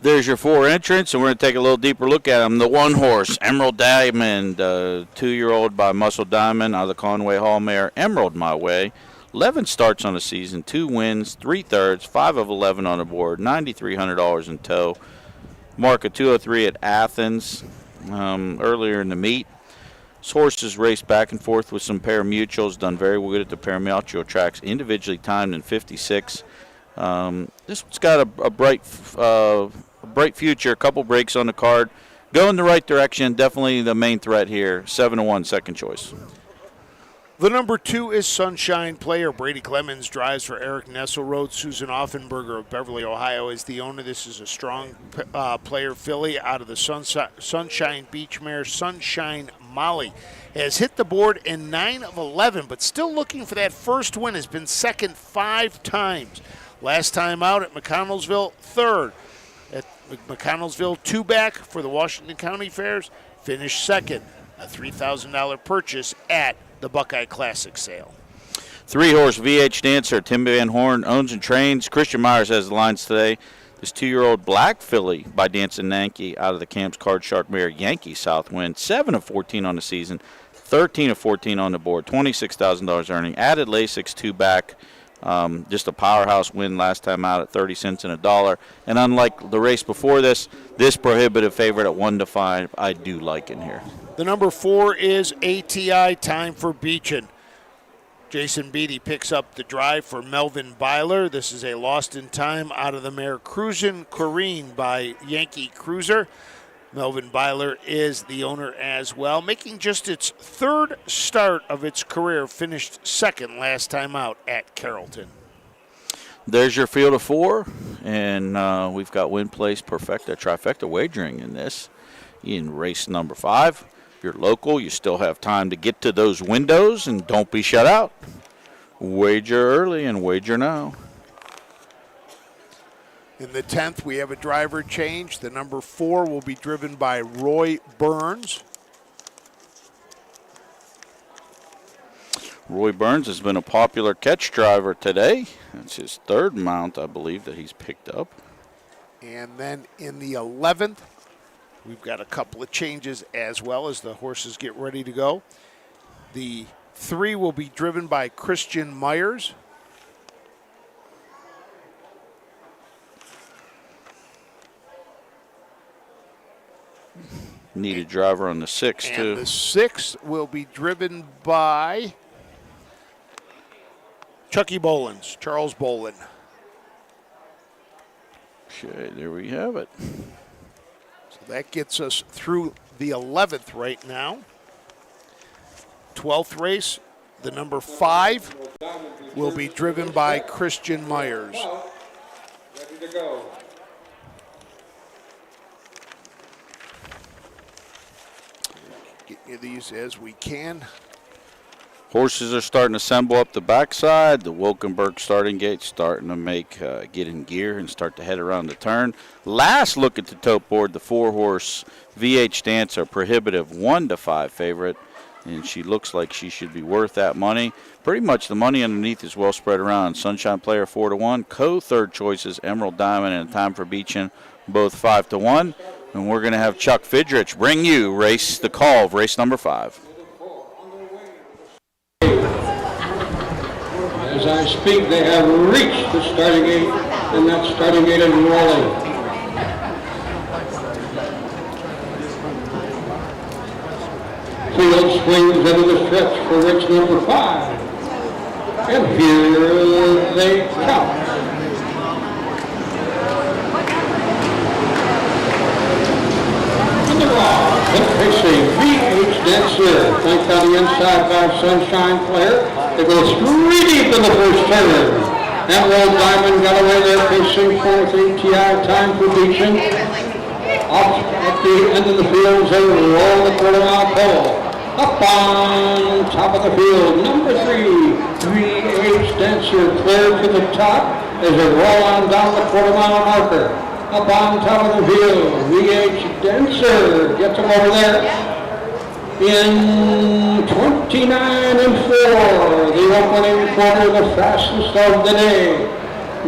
There's your 4 entrants, and we're going to take a little deeper look at them. The 1 horse, Emerald Diamond, 2-year-old by Muscle Diamond out of the Conway Hall mare, Emerald My Way. 11 starts on the season, 2 wins, 3 thirds, 5 of 11 on the board, $9,300 in tow. Mark of 203 at Athens earlier in the meet. This horse has raced back and forth with some pari-mutuals, done very good at the pari-mutual tracks, individually timed in 56. This one's got a bright future, a couple breaks on the card. Go in the right direction, definitely the main threat here. 7-1, second choice. The number 2 is Sunshine Player. Brady Clemens drives for Eric Nesselrode. Susan Offenberger of Beverly, Ohio is the owner. This is a strong player filly out of the Sunshine Beach mare, Sunshine Molly. Has hit the board in 9 of 11, but still looking for that first win. Has been second 5 times. Last time out at McConnellsville, 3rd. At McConnellsville, 2 back for the Washington County Fairs. Finished 2nd. A $3,000 purchase at the Buckeye Classic sale. 3-horse VH Dancer, Tim Van Horn owns and trains. Christian Myers has the lines today. This 2-year-old black filly by Dancing Yankee out of the Camps Card Shark mare, Yankee Southwind. 7 of 14 on the season, 13 of 14 on the board, $26,000 earning. Added Lasix 2 back. Just a powerhouse win last time out at 30 cents and $1. And unlike the race before this prohibitive favorite at 1-5, I do like in here. The number 4 is ATI, Time for Beechin. Jason Beatty picks up the drive for Melvin Byler. This is a lost in time out of the mare Cruisin' Corrine by Yankee Cruiser. Melvin Byler is the owner as well, making just its 3rd start of its career, finished 2nd last time out at Carrollton. There's your field of 4, and we've got win place perfecta trifecta wagering in this. In race number 5, if you're local, you still have time to get to those windows and don't be shut out. Wager early and wager now. In the 10th, we have a driver change. The number 4 will be driven by Roy Burns. Roy Burns has been a popular catch driver today. That's his 3rd mount, I believe, that he's picked up. And then in the 11th, we've got a couple of changes as well as the horses get ready to go. The 3 will be driven by Christian Myers. Need a driver on the 6, too. And the 6 will be driven by Chucky Bolins, Charles Bolin. Okay, there we have it. So that gets us through the 11th right now. 12th race, the number 5 will be driven by Christian Myers. Ready to go. many of these as we can. Horses are starting to assemble up the backside. The Wilkenberg starting gate starting to get in gear and start to head around the turn. Last look at the tote board, the 4-horse VH Dancer, prohibitive 1-5 favorite, and she looks like she should be worth that money. Pretty much the money underneath is well spread around. Sunshine Player 4-1, co-third choices Emerald Diamond and Time for Beachin, both 5-1. And we're going to have Chuck Fidrich bring you the call of race number 5. As I speak, they have reached the starting gate, and that starting gate is rolling. Field swings into the stretch for race number 5. And here they come. In the raw, pacing VH Dancer, flanked on the inside by Sunshine Player. They go 3 deep in the first turn. Emerald Diamond got away there, pacing 4th ATI, Time for Beachin. Off at the end of the field, they roll the quarter-mile pole. Up on top of the field, number 3, VH Dancer, cleared to the top as they roll on down the quarter-mile marker. Up on top of the field, VH Dancer gets them over there. In 29 and 4, the opening quarter, the fastest of the day.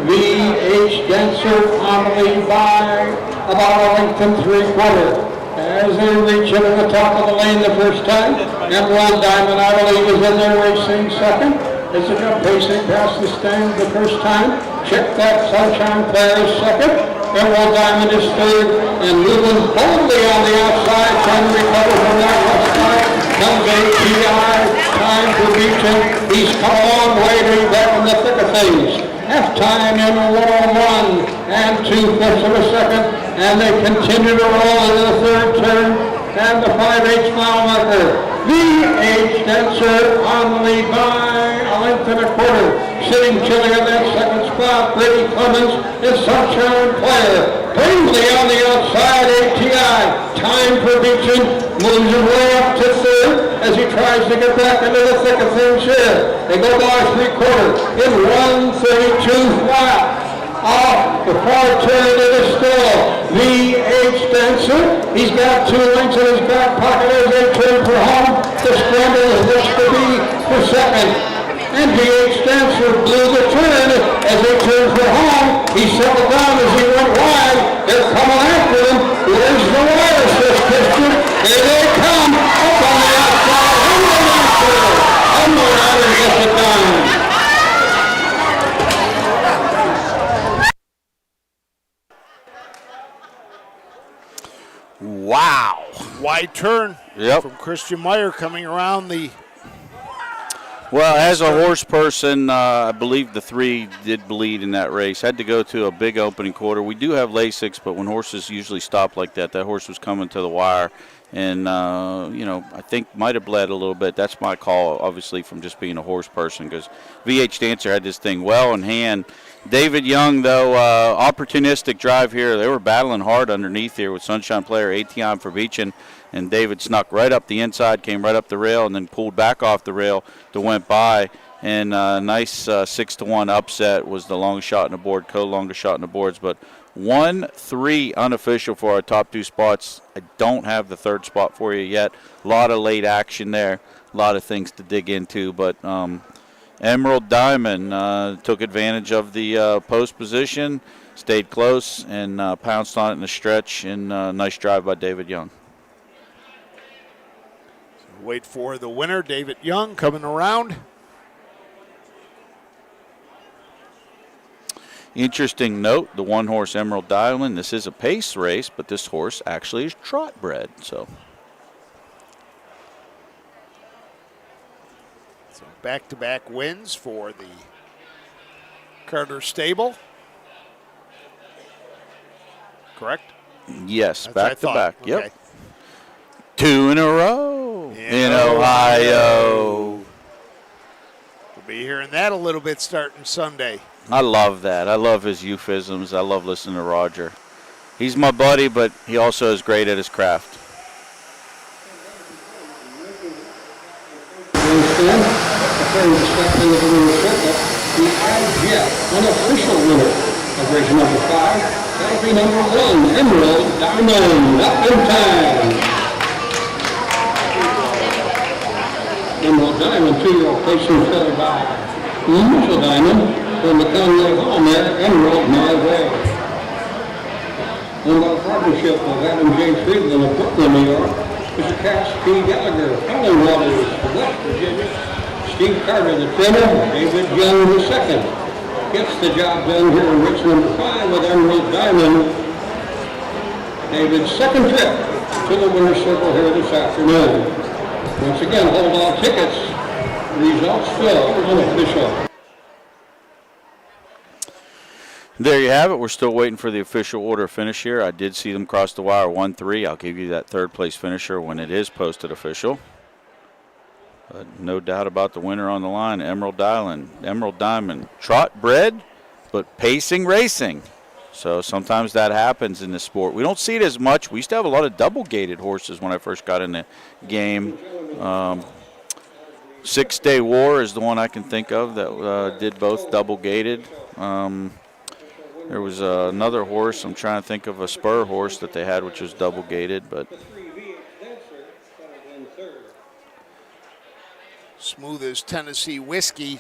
VH Dancer on the lead by about 1 3/4. As they reach into the top of the lane the first time, Emerald Diamond, I believe, is in there racing second. As they come pacing past the stand the first time. Check that Sunshine Player is second. Emerald Diamond is third, and moving boldly on the outside, trying to recover from that left side. Comes ATI, Time for Beachin. He's come a long way to be back in the thick of things. Half-time in 101 and 2/5 of a second, and they continue to roll into the third turn and the 5/8 mile marker. VH Dancer on the lead by 1 1/4. Sitting chilly in that second spot, Brady Clemens is Sunshine Player. Brinkley on the outside, ATI. Time for Beachin moves his way up to third as he tries to get back into the thick of things here. They go by 3/4 in 1:32 flat. Off the far turn to the still, VH Dancer. He's got 2 lengths in his back pocket as they turn for home. The scramble looks to be for second. And VH Dancer blew the turn as they turned for home. He settled down as he went wide. They're coming after him. Where's the wire, says Christian? Here they come. Up on the outside. Emerald Diamond gets it done. Wow. Wide turn Yep. from Christian Meyer coming around the... Well, as a horse person, I believe the 3 did bleed in that race. Had to go to a big opening quarter. We do have Lasix, but when horses usually stop like that, that horse was coming to the wire. And, I think might have bled a little bit. That's my call, obviously, from just being a horse person, because VH Dancer had this thing well in hand. David Young, though, opportunistic drive here. They were battling hard underneath here with Sunshine Player, ATI for Beachin, and David snuck right up the inside, came right up the rail, and then pulled back off the rail to went by. And nice 6-1 upset was the longest shot in the board, co-longest shot in the boards. But 1-3 unofficial for our top 2 spots. I don't have the third spot for you yet. A lot of late action there, a lot of things to dig into. But Emerald Diamond took advantage of the post position, stayed close, and pounced on it in the stretch. And nice drive by David Young. Wait for the winner, David Young, coming around. Interesting note, the 1-horse Emerald Diamond, this is a pace race, but this horse actually is trot bred. So back-to-back wins for the Carter stable. Correct? Yes, That's what I thought. back-to-back. Yep. Okay. 2 in a row in Ohio. We'll be hearing that a little bit starting Sunday. I love that. I love his euphemisms. I love listening to Roger. He's my buddy, but he also is great at his craft. preparing to step into the winner's circle, the Jet, unofficial winner of race number 5. That'll be number 1, Emerald Diamond, up in time. Emerald Diamond, 2-year-old placing filly by Usual Diamond from the Conway Hall mare, Emerald My Way. And by partnership of Adam J. Friedland of Brooklyn, New York, Mr. Cass P. Gallagher, Helen Waters of West Virginia, Steve Carter, the trainer, David Young, the second. Gets the job done here in race number 5 with Emerald Diamond. David's second trip to the winner's circle here this afternoon. Once again, hold all tickets. Results still unofficial. There you have it. We're still waiting for the official order finish here. I did see them cross the wire 1-3. I'll give you that third place finisher when it is posted official. No doubt about the winner on the line, Emerald Diamond. Trot bred, but pacing racing. So sometimes that happens in this sport. We don't see it as much. We used to have a lot of double-gated horses when I first got in the game. 6 Day War is the one I can think of that did both double-gated. There was another horse, I'm trying to think of a spur horse that they had, which was double-gated, but... Smooth as Tennessee whiskey.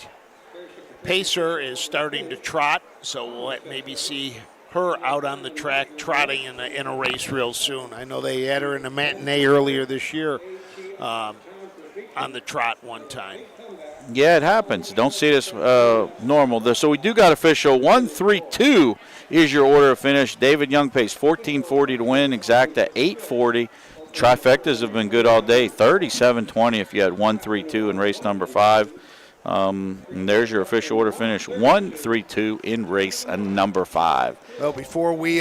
Pacer is starting to trot, so we'll maybe see her out on the track trotting in a race real soon. I know they had her in a matinee earlier this year on the trot one time. Yeah, it happens. Don't see it as normal. So we do got official. 1-3-2 is your order of finish. David Young pays $14.40 to win. Exacta $8.40. Trifectas have been good all day. $37.20 if you had 1-3-2 in race number 5. And there's your official order finish. 1-3-2 in race number 5. Well, before we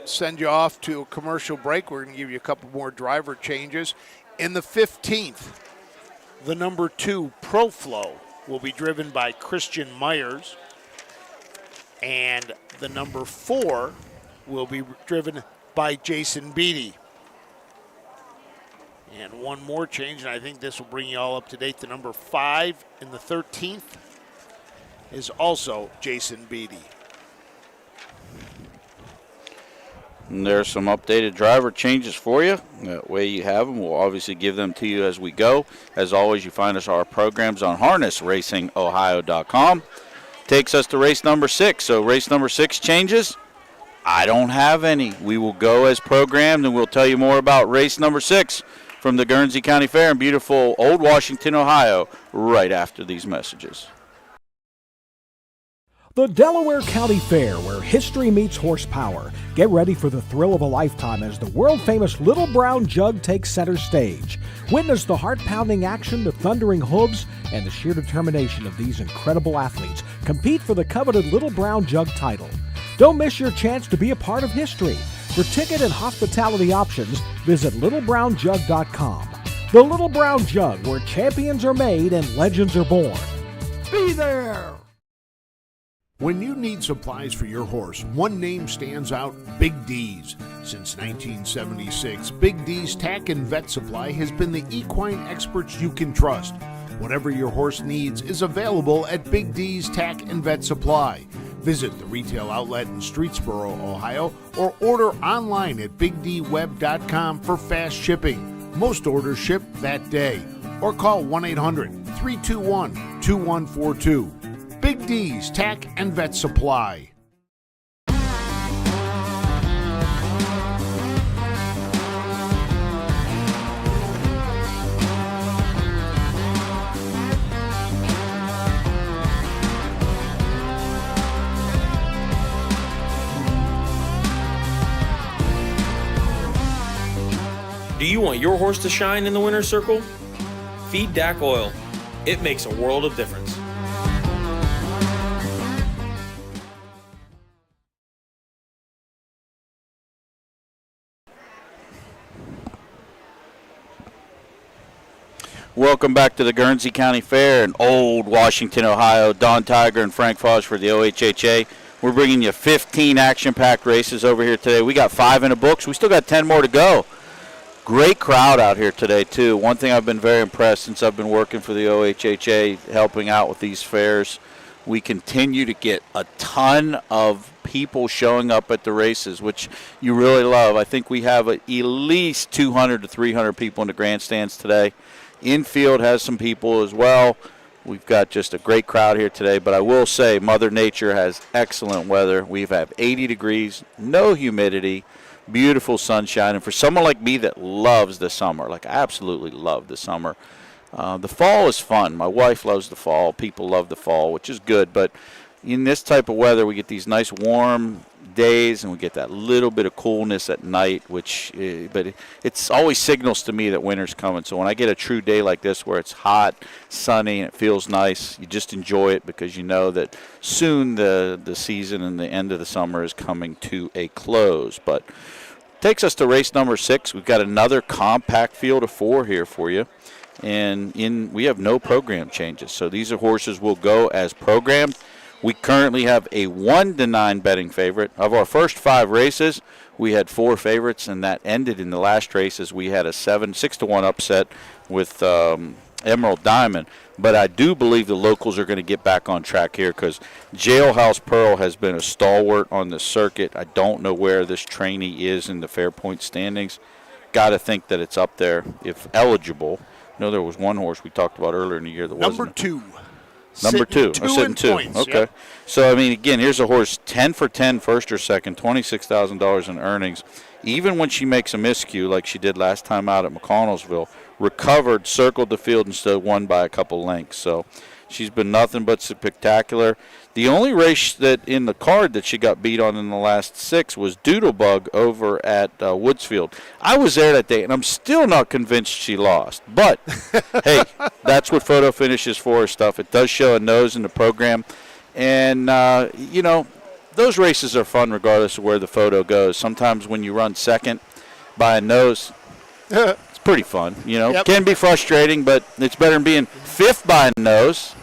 send you off to a commercial break, we're going to give you a couple more driver changes. In the 15th, the number 2 Pro Flow will be driven by Christian Myers, and the number 4 will be driven by Jason Beatty. And one more change, and I think this will bring you all up to date. The number 5 in the 13th is also Jason Beatty. And there's some updated driver changes for you. That way you have them. We'll obviously give them to you as we go. As always, you find our programs on harnessracingohio.com. Takes us to race number 6. So race number 6 changes. I don't have any. We will go as programmed, and we'll tell you more about race number 6 from the Guernsey County Fair in beautiful Old Washington, Ohio, right after these messages. The Delaware County Fair, where history meets horsepower. Get ready for the thrill of a lifetime as the world-famous Little Brown Jug takes center stage. Witness the heart-pounding action, the thundering hooves, and the sheer determination of these incredible athletes compete for the coveted Little Brown Jug title. Don't miss your chance to be a part of history. For ticket and hospitality options, visit littlebrownjug.com. The Little Brown Jug, where champions are made and legends are born. Be there! When you need supplies for your horse, one name stands out: Big D's. Since 1976, Big D's Tack and Vet Supply has been the equine experts you can trust. Whatever your horse needs is available at Big D's Tack and Vet Supply. Visit the retail outlet in Streetsboro, Ohio, or order online at bigdweb.com for fast shipping. Most orders ship that day. Or call 1-800-321-2142. Big D's Tack and Vet Supply. Do you want your horse to shine in the winner's circle? Feed DAC Oil. It makes a world of difference. Welcome back to the Guernsey County Fair in Old Washington, Ohio. Don Tiger and Frank Foss for the OHHA. We're bringing you 15 action-packed races over here today. We got 5 in the books. We still got 10 more to go. Of Great crowd out here today, too. One thing I've been very impressed since I've been working for the OHHA, helping out with these fairs, we continue to get a ton of people showing up at the races, which you really love. I think we have at least 200 to 300 people in the grandstands today. Infield has some people as well. We've got just a great crowd here today, but I will say Mother Nature has excellent weather. We've had 80 degrees, no humidity, beautiful sunshine, and for someone like me that loves the summer, like I absolutely love the summer, the fall is fun. My wife loves the fall. People love the fall, which is good, but in this type of weather, we get these nice warm days, and we get that little bit of coolness at night, but it's always signals to me that winter's coming. So when I get a true day like this where it's hot, sunny, and it feels nice, you just enjoy it because you know that soon the season and the end of the summer is coming to a close. But takes us to race number 6. We've got another compact field of 4 here for you. And we have no program changes. So these are horses will go as programmed. We currently have a 1-9 betting favorite. Of our first 5 races, we had 4 favorites, and that ended in the last races. We had a 6-1 upset with Emerald Diamond. But I do believe the locals are going to get back on track here because Jailhouse Pearl has been a stalwart on the circuit. I don't know where this trainee is in the Fairpoint standings. Got to think that it's up there if eligible. I know there was one horse we talked about earlier in the year that wasn't. Number 2. Number 2. Sitting 2. Points, okay. Yep. So, I mean, again, here's a horse 10 for 10, first or second, $26,000 in earnings. Even when she makes a miscue like she did last time out at McConnellsville, recovered, circled the field, and still won by a couple lengths. So she's been nothing but spectacular. The only race that in the card that she got beat on in the last 6 was Doodlebug over at Woodsfield. I was there that day, and I'm still not convinced she lost. But, hey, that's what photo finish is for stuff. It does show a nose in the program. And, those races are fun regardless of where the photo goes. Sometimes when you run second by a nose, it's pretty fun. It can be frustrating, but it's better than being 5th by a nose,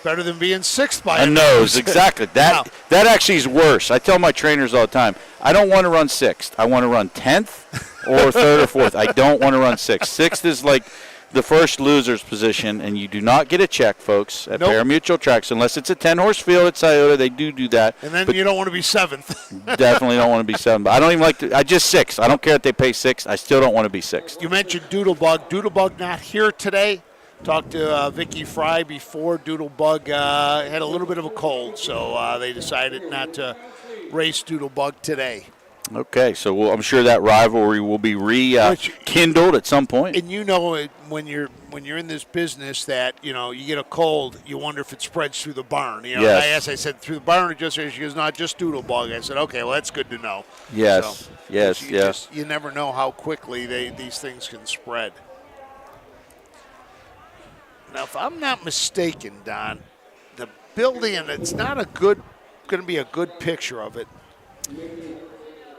Better than being 6th by a nose. Exactly. That actually is worse. I tell my trainers all the time, I don't want to run 6th. I want to run 10th or 3rd or 4th. I don't want to run 6th. 6th is like the first loser's position, and you do not get a check, folks, at pari-mutuel tracks unless it's a 10-horse field at Scioto. They do that. And then you don't want to be 7th. Definitely don't want to be 7th. But I don't even like to. I just 6th. I don't care if they pay 6th. I still don't want to be 6th. You mentioned Doodlebug. Doodlebug not here today. Talked to Vicky Fry before. Doodlebug had a little bit of a cold, so they decided not to race Doodlebug today. Okay, so I'm sure that rivalry will be rekindled at some point. And when you're in this business that you get a cold, you wonder if it spreads through the barn. Yes. I said through the barn. It just she goes, not just Doodlebug. I said, okay, well that's good to know. Yes, so, yes. You never know how quickly these things can spread. Now, if I'm not mistaken, Don, the building, and it's not going to be a good picture of it.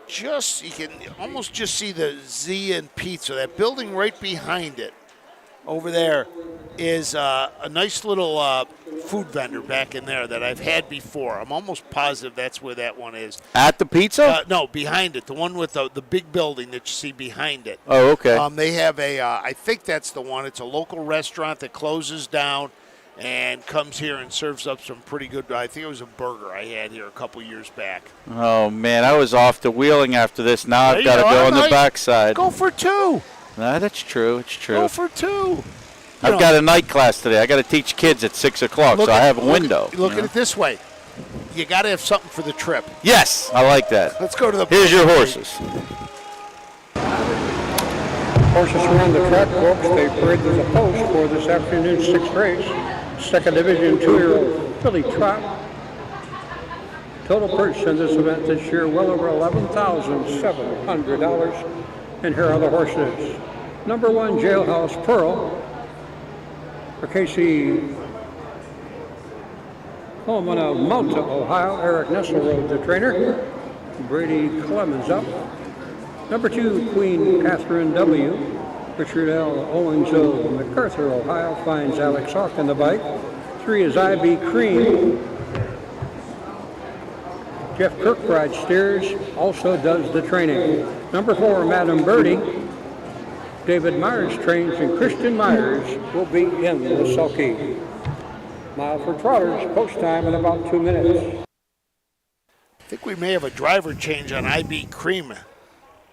You can almost just see the Z and Pizza. That building right behind it, over there, is a nice little food vendor back in there that I've had before. I'm almost positive that's where that one is. At the pizza? No, behind it. The one with the big building that you see behind it. Oh, okay. They have I think that's the one. It's a local restaurant that closes down and comes here and serves up some pretty good, I think it was a burger I had here a couple years back. Oh, man, I was off to Wheeling after this. Now I've got to go on the backside. Go for 2. No, that's true. It's true. Go for 2. I've got a night class today. I got to teach kids at 6 o'clock, so I have a window. Look at it this way. You got to have something for the trip. Yes, I like that. Let's go to the. Here's your horses. Horses around the track, folks. They parade as a post for this afternoon's 6th race. 2nd Division 2-year-old filly trot. Total purchase in this event this year, well over $11,700. And here are the horses. Number 1, Jailhouse Pearl. For Casey Coleman of Malta, Ohio. Eric Nesselrode, the trainer. Brady Clemens up. Number 2, Queen Catherine W. Richard L. Owens of MacArthur, Ohio, finds Alex Hawk in the bike. 3 is I.B. Cream. Jeff Kirkbride steers, also does the training. Number 4, Madam Birdie. David Myers trains, and Christian Myers will be in the sulky. Mile for trotters, post time in about 2 minutes. I think we may have a driver change on IB Cream.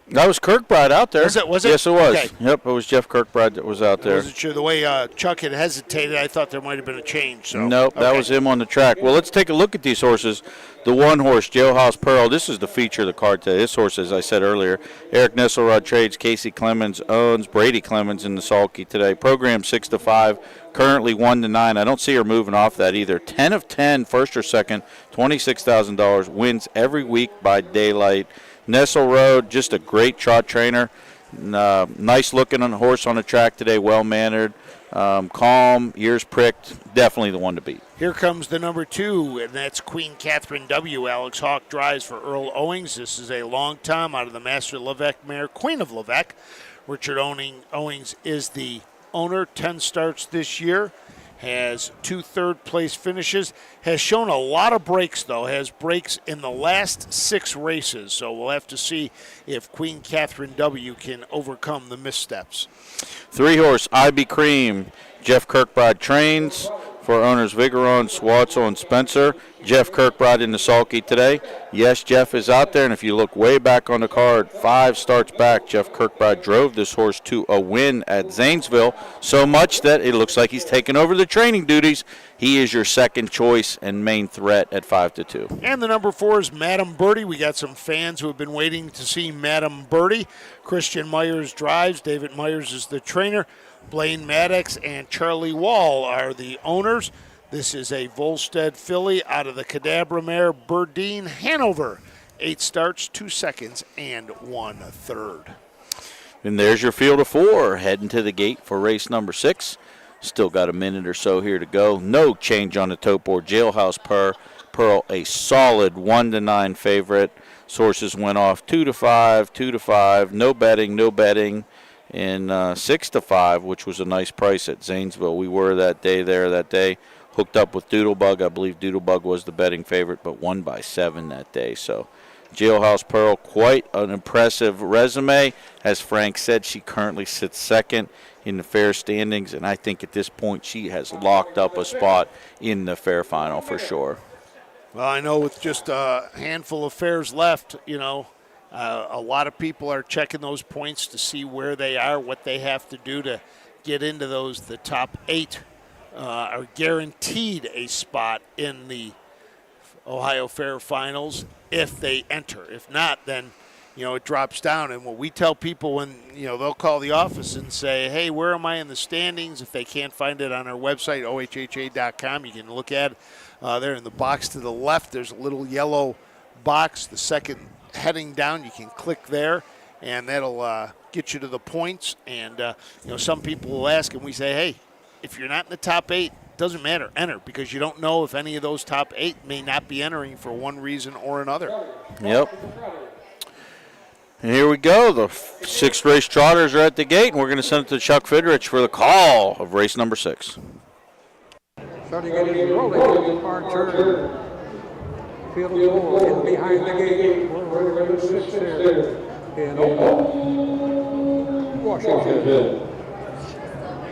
That was Kirkbride out there. Was it? Yes, it was. Okay. Yep, it was Jeff Kirkbride that was out there. I wasn't sure. The way Chuck had hesitated, I thought there might have been a change. So. Nope, that was him on the track. Well, let's take a look at these horses. The one horse, Jailhouse Pearl, this is the feature of the card today. This horse, as I said earlier, Eric Nesselrod trades, Casey Clemens owns, Brady Clemens in the sulky today. Program 6-5, currently 1-9. I don't see her moving off that either. 10 of 10, first or second, $26,000, wins every week by daylight. Nesselrode, just a great trot trainer. Nice looking on the horse on the track today, well mannered, calm, ears pricked. Definitely the one to beat. Here comes the number 2, and that's Queen Catherine W. Alex Hawk drives for Earl Owings. This is a long time out of the Master Levesque mare, Queen of Levesque. Richard Owings is the owner. 10 starts this year. Has 2 third-place finishes, has shown a lot of breaks, though, has breaks in the last 6 races. So we'll have to see if Queen Catherine W. can overcome the missteps. 3-horse, IB Cream, Jeff Kirkbride trains for owners Vigeron, Swatzel, and Spencer. Jeff Kirkbride in the sulky today. Yes, Jeff is out there, and if you look way back on the card, 5 starts back, Jeff Kirkbride drove this horse to a win at Zanesville, so much that it looks like he's taken over the training duties. He is your second choice and main threat at 5-2. And the number 4 is Madam Birdie. We got some fans who have been waiting to see Madam Birdie. Christian Myers drives. David Myers is the trainer. Blaine Maddox and Charlie Wall are the owners. This is a Volstead filly out of the Cadabra mare, Burdine Hanover. 8 starts, 2 seconds, and 1 third. And there's your field of 4 heading to the gate for race number 6. Still got a minute or so here to go. No change on the tote board. Jailhouse Pearl, a solid 1-9 favorite. Sources went off 2-5, 2-5. No betting. And 6-5, which was a nice price at Zanesville. We were that day. Hooked up with Doodlebug. I believe Doodlebug was the betting favorite, but won by 7 that day. So Jailhouse Pearl, quite an impressive resume. As Frank said, she currently sits second in the fair standings, and I think at this point she has locked up a spot in the fair final for sure. Well, I know with just a handful of fairs left, a lot of people are checking those points to see where they are, what they have to do to get into the top 8 are guaranteed a spot in the Ohio Fair Finals if they enter. If not, then, it drops down. And what we tell people when, they'll call the office and say, hey, where am I in the standings? If they can't find it on our website, ohha.com, you can look at it there in the box to the left. There's a little yellow box, the second heading down. You can click there, and that'll get you to the points. And, some people will ask, and we say, hey, if you're not in the top 8, doesn't matter, enter, because you don't know if any of those top 8 may not be entering for one reason or another. Yep. And here we go. The 6th race trotters are at the gate, and we're going to send it to Chuck Fidrich for the call of race number 6. Starting it is rolling, our turn. Field of 4 in behind the gate. We're ready to 6 there in Washington.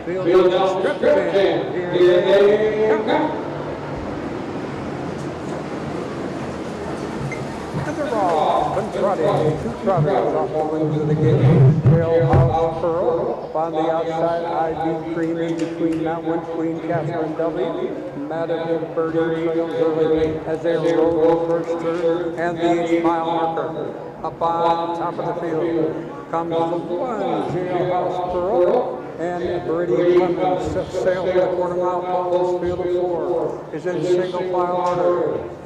Field now strip band. Here they come. To the raw, and trotting, 2 trotters off the wings of the gate. Jailhouse Pearl, up on the outside, IB Cream in between that one, Queen Catherine W. Madam Birdie trails early as they roll the first turn, and the 8-mile marker. Up on top of the field comes the 1, Jailhouse Pearl. And Brady Clemens sets sail for the quarter-mile pole. This field of 4 is in single file order.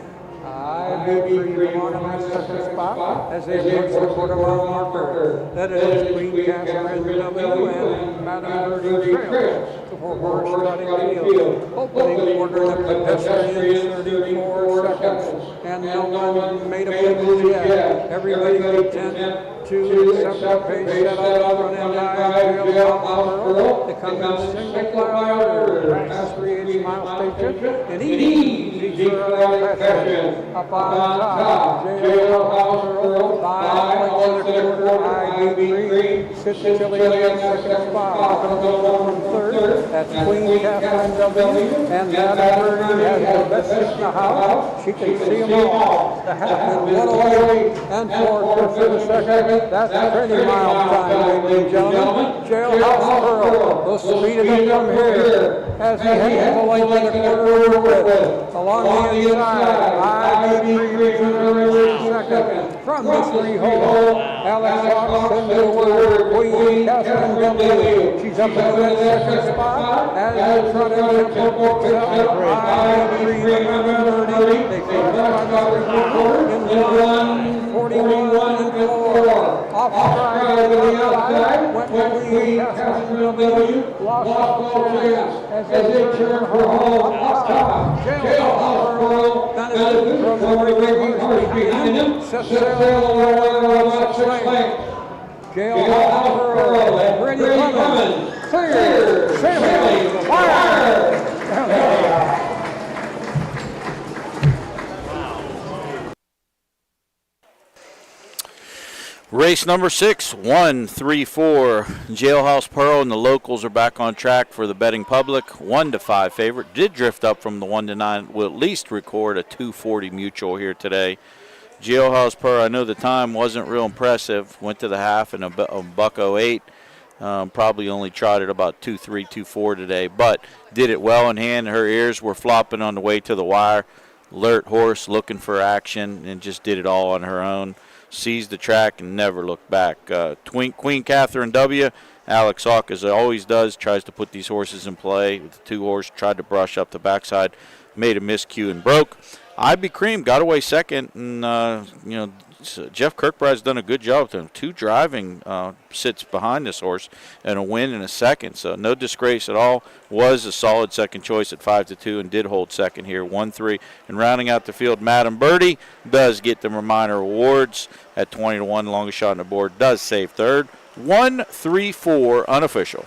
IB Cream on that second spot as they approach the quarter-mile marker. That is Queen Catherine W. and Madam Birdie trails. The 4-horse trotting field. Opening order of pedestrians, 34 seconds. And no one made a move yet. Everybody content. 2 separate pace set up front and line. Jailhouse Pearl. They come in single file order. Past 380 mile stages in easy fashion. Up on top, Jailhouse Pearl, 5 lengths and a quarter, IB3, Sicilian second spot. Comes over from third, that's Queen Catherine W. And Madam Birdie has the best seat in the house. She can see them all. The Hatman 108 and 4 for the second. That's 30 miles time, ladies and gentlemen. Jailhouse Pearl will speed it up from here as he heads the length and a quarter width. Along the inside, IB3 reaches second. From the 3 hole, Alex Hawks into the word Queen Catherine W. She's up into that second spot as the trot and tempo picks up. IB3 and 30. They finish on the quarter in 1:41 and 4. Off stride to the outside, went Queen Catherine W. Lost the chance as they turn her home up top. Jailhouse Pearl benefited from the big horse behind him. Set sail on 6 lengths. Jailhouse Pearl, ready coming. Clear, sailing, fire. Race number 6, 1, 3, 4. Jailhouse Pearl and the locals are back on track for the betting public. 1-5 favorite. Did drift up from the 1-9. Will at least record a 2:40 mutual here today. Jailhouse Pearl, I know the time wasn't real impressive. Went to the half in a buck 08. Probably only trotted about 2-3, 2-4 today, but did it well in hand. Her ears were flopping on the way to the wire. Alert horse, looking for action, and just did it all on her own. Seized the track and never looked back. Queen Catherine W. Alex Hawk, as always does, tries to put these horses in play. With the 2 horse, tried to brush up the backside, made a miscue and broke. IB Cream got away second, and Jeff Kirkbride's done a good job with him. 2 driving sits behind this horse, and a win in a second, so no disgrace at all. Was a solid second choice at 5-2 and did hold second here, 1-3. And rounding out the field, Madam Birdie does get the minor awards at 20-1, longest shot on the board, does save third. 1-3-4 unofficial.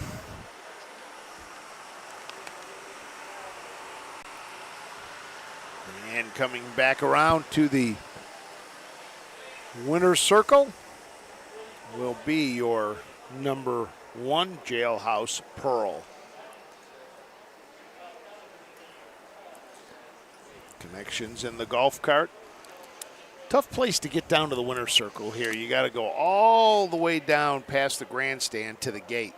And coming back around to the winner's circle will be your number 1, Jailhouse Pearl. Connections in the golf cart. Tough place to get down to the winner's circle here. You got to go all the way down past the grandstand to the gate.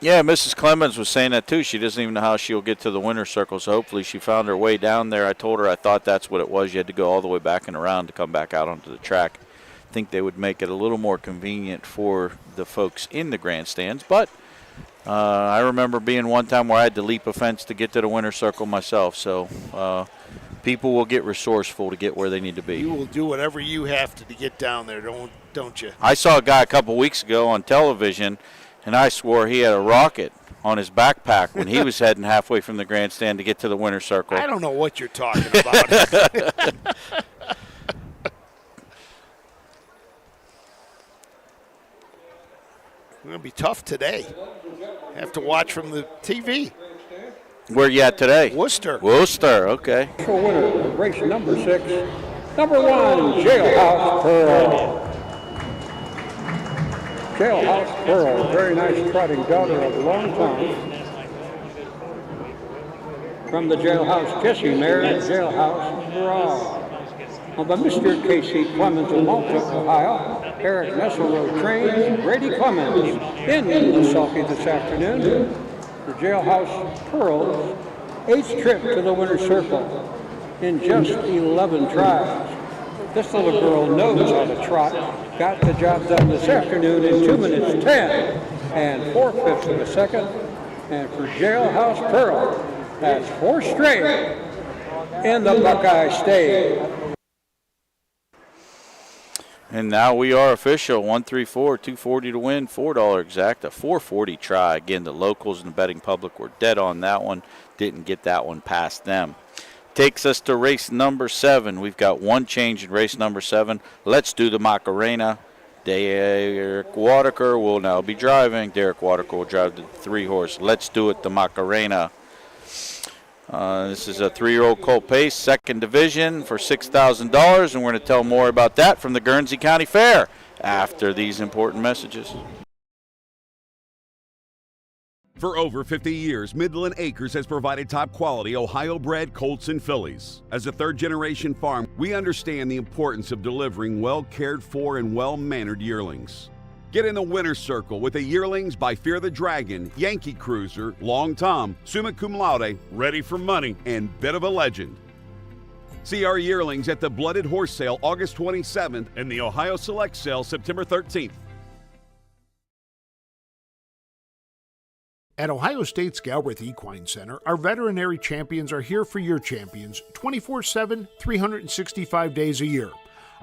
Yeah, Mrs. Clemens was saying that too. She doesn't even know how she'll get to the winner's circle, so hopefully she found her way down there. I told her I thought that's what it was. You had to go all the way back and around to come back out onto the track. I think they would make it a little more convenient for the folks in the grandstands, but I remember being one time where I had to leap a fence to get to the winner's circle myself, so people will get resourceful to get where they need to be. You will do whatever you have to get down there, don't you? I saw a guy a couple weeks ago on television, and I swore he had a rocket on his backpack when he was heading halfway from the grandstand to get to the winner's circle. I don't know what you're talking about. It's going to be tough today. Have to watch from the TV. Where you at today? Worcester. Worcester, okay. Winner, race number 6, number 1, Jailhouse Pearl. Jailhouse Pearl, very nice trotting daughter of Long Time. From the Jailhouse Kissing Mare, Jailhouse Pearl. By Mr. Casey Clemens of Malta, Ohio, Eric Nesselrow trains Brady Clemens in the sulky this afternoon. The Jailhouse Pearl's 8th trip to the winner's circle in just 11 tries. This little girl knows how to trot. Got the job done this afternoon in 2 minutes 10 and 4/5 of a second. And for Jailhouse Pearl, that's 4 straight in the Buckeye State. And now we are official. 1-3-4, 240 to win, $4 exact, a 440 try. Again, the locals and the betting public were dead on that one. Didn't get that one past them. Takes us to race number 7. We've got one change in race number 7. Let's do the Macarena. Derek Whitaker will now be driving. Derek Whitaker will drive the 3 horse. Let's do it, the Macarena. This is a 3-year-old colt pace, second division for $6,000, and we're going to tell more about that from the Guernsey County Fair after these important messages. For over 50 years, Midland Acres has provided top-quality Ohio-bred colts and fillies. As a third-generation farm, we understand the importance of delivering well-cared-for and well-mannered yearlings. Get in the winner's circle with the yearlings by Fear the Dragon, Yankee Cruiser, Long Tom, Summa Cum Laude, Ready for Money, and Bit of a Legend. See our yearlings at the Blooded Horse Sale August 27th and the Ohio Select Sale September 13th. At Ohio State's Galbraith Equine Center, our veterinary champions are here for your champions 24/7, 365 days a year.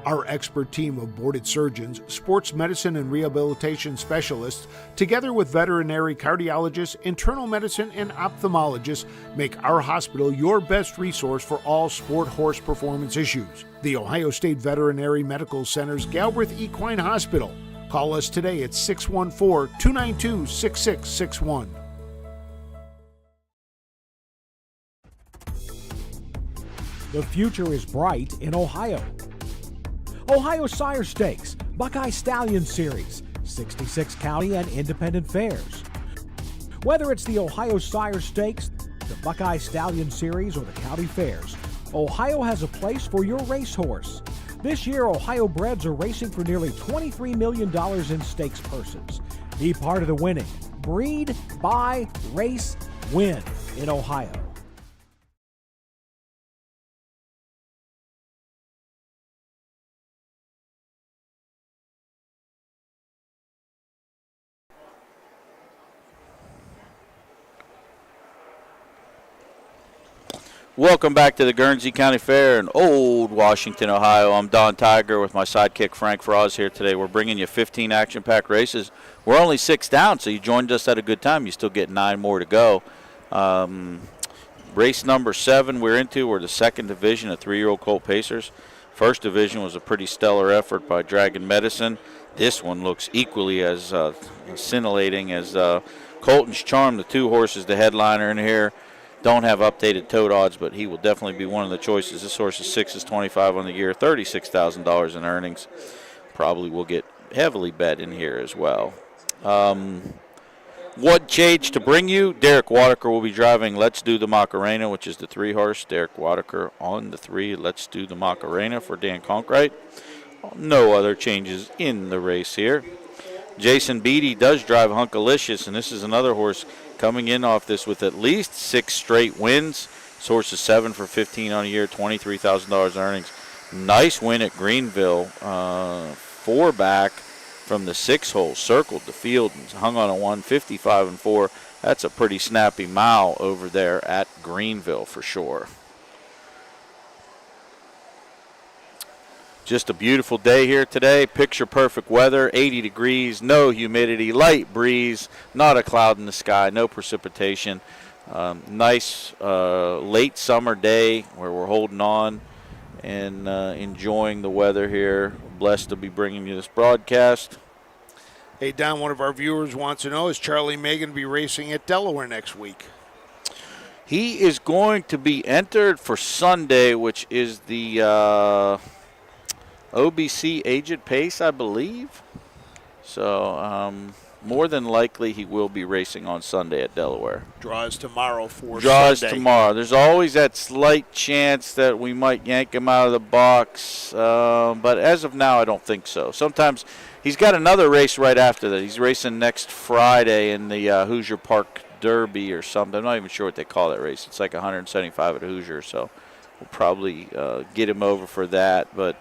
Our expert team of boarded surgeons, sports medicine and rehabilitation specialists, together with veterinary cardiologists, internal medicine, and ophthalmologists, make our hospital your best resource for all sport horse performance issues. The Ohio State Veterinary Medical Center's Galbraith Equine Hospital. Call us today at 614-292-6661. The future is bright in Ohio. Ohio Sire Stakes, Buckeye Stallion Series, 66 county and independent fairs. Whether it's the Ohio Sire Stakes, the Buckeye Stallion Series, or the county fairs, Ohio has a place for your racehorse. This year, Ohio breds are racing for nearly $23 million in stakes purses. Be part of the winning. Breed, buy, race, win in Ohio. Welcome back to the Guernsey County Fair in Old Washington, Ohio. I'm Don Tiger with my sidekick Frank Froz here today. We're bringing you 15 action-packed races. We're only 6 down, so you joined us at a good time. You still get 9 more to go. Race number 7 we're into. We're the second division of 3-year-old colt pacers. First division was a pretty stellar effort by Dragon Medicine. This one looks equally as scintillating as Colton's Charm, the 2 horses, the headliner in here. Don't have updated tote odds, but he will definitely be one of the choices. This horse is 6-25 on the year, $36,000 in earnings. Probably will get heavily bet in here as well. What changed to bring you? Derek Wadaker will be driving Let's Do the Macarena, which is the 3-horse. Derek Wadaker on the 3, Let's Do the Macarena for Dan Conkright. No other changes in the race here. Jason Beatty does drive Hunkalicious, and this is another horse coming in off this with at least 6 straight wins. This horse is 7 for 15 on a year, $23,000 in earnings. Nice win at Greenville. 4 back from the 6 hole, circled the field and hung on a 155-4. That's a pretty snappy mile over there at Greenville for sure. Just a beautiful day here today. Picture perfect weather, 80 degrees, no humidity, light breeze, not a cloud in the sky, no precipitation. Nice late summer day where we're holding on and enjoying the weather here. Blessed to be bringing you this broadcast. Hey, Don, one of our viewers wants to know, is Charlie May going to be racing at Delaware next week? He is going to be entered for Sunday, which is the OBC Aged Pace, I believe. So more than likely he will be racing on Sunday at Delaware. Draws tomorrow for Draws Sunday. tomorrow. There's always that slight chance that we might yank him out of the box, but as of now, I don't think so. Sometimes he's got another race right after that. He's racing next Friday in the Hoosier Park Derby or something. I'm not even sure what they call that race. It's like 175 at Hoosier, so we'll probably get him over for that. But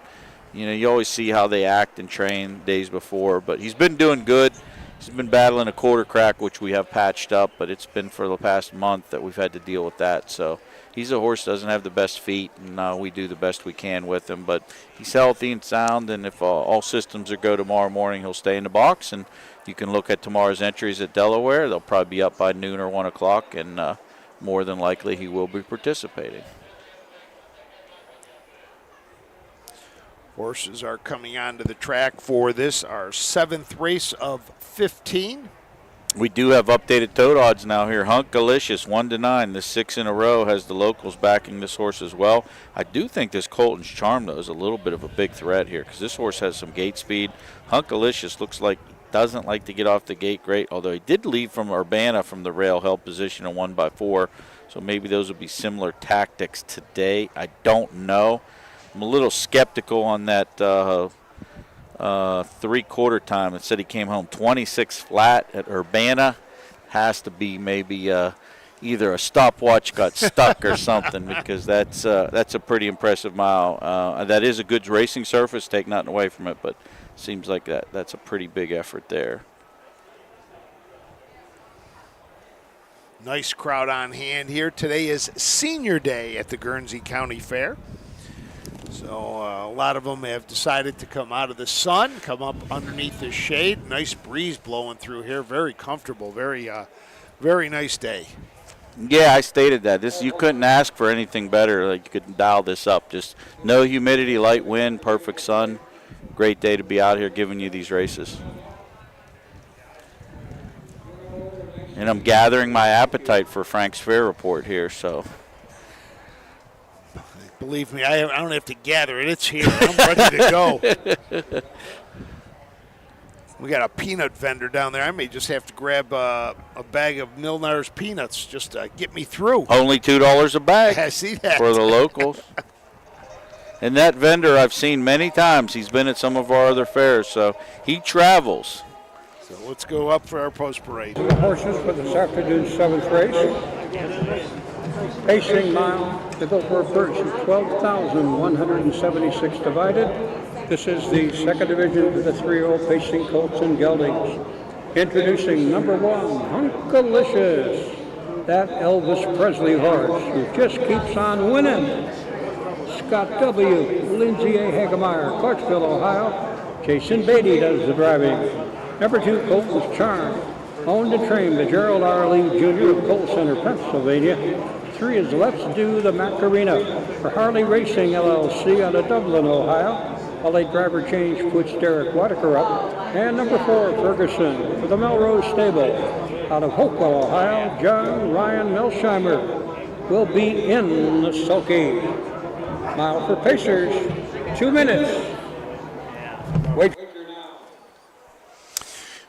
you know, you always see how they act and train days before. But he's been doing good. He's been battling a quarter crack, which we have patched up, but it's been for the past month that we've had to deal with that. So he's a horse that doesn't have the best feet, and we do the best we can with him. But he's healthy and sound, and if all systems are go tomorrow morning, he'll stay in the box. And you can look at tomorrow's entries at Delaware. They'll probably be up by noon or 1 o'clock, and more than likely he will be participating. Horses are coming onto the track for this, our 7th race of 15. We do have updated tote odds now here. Hunkalicious 1-9. This 6 in a row has the locals backing this horse as well. I do think this Colton's Charm, though, is a little bit of a big threat here because this horse has some gate speed. Hunkalicious looks like he doesn't like to get off the gate great, although he did lead from Urbana from the rail held position and 1x4. So maybe those would be similar tactics today. I don't know. I'm a little skeptical on that 3/4 time. It said he came home 26 flat at Urbana. Has to be maybe either a stopwatch got stuck or something, because that's a pretty impressive mile. That is a good racing surface, take nothing away from it, but seems like that's a pretty big effort there. Nice crowd on hand here. Today is senior day at the Guernsey County Fair. So a lot of them have decided to come out of the sun, come up underneath the shade. Nice breeze blowing through here. Very comfortable. Very nice day. Yeah, I stated that. You couldn't ask for anything better. Like, you could dial this up. Just no humidity, light wind, perfect sun. Great day to be out here giving you these races. And I'm gathering my appetite for Frank's Fair Report here, so. Believe me, I don't have to gather it. It's here. I'm ready to go. We got a peanut vendor down there. I may just have to grab a bag of Milnar's peanuts just to get me through. Only $2 a bag. I see that. For the locals. And that vendor I've seen many times. He's been at some of our other fairs, so he travels. So let's go up for our post parade. The horses for this afternoon's 7th race. Pacing mile to go for a purse of 12,176 divided. This is the second division for the 3-year-old pacing colts and geldings. Introducing number 1, Hunkalicious. That Elvis Presley horse who just keeps on winning. Scott W., Lindsay A. Hagemeyer, Clarksville, Ohio. Jason Beatty does the driving. Number 2, Colton's Charm. Owned and trained by Gerald R. Lee Jr. of Coal Center, Pennsylvania. 3 is Let's Do the Macarena for Harley Racing LLC out of Dublin, Ohio. A late driver change puts Derek Whitaker up. And number 4, Ferguson for the Melrose Stable out of Hopewell, Ohio. John Ryan Melsheimer will be in the sulky. Mile for Pacers, 2 minutes. Wait.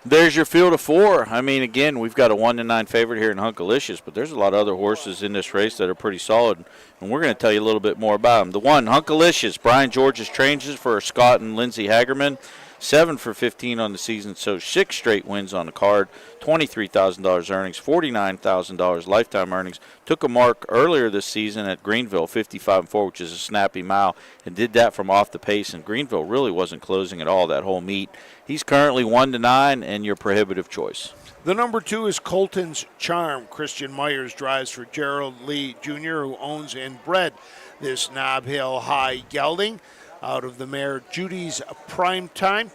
There's your field of 4. I mean, again, we've got a 1-9 favorite here in Hunkalicious, but there's a lot of other horses in this race that are pretty solid, and we're going to tell you a little bit more about them. The 1, Hunkalicious, Brian George's trains for Scott and Lindsay Hagerman. 7 for 15 on the season, so 6 straight wins on the card, $23,000 earnings, $49,000 lifetime earnings. Took a mark earlier this season at Greenville, 55-4, which is a snappy mile, and did that from off the pace, and Greenville really wasn't closing at all that whole meet. He's currently 1-9 and your prohibitive choice. The number 2 is Colton's Charm. Christian Myers drives for Gerald Lee Jr., who owns and bred this Nob Hill High gelding out of the mare Judy's Prime Time.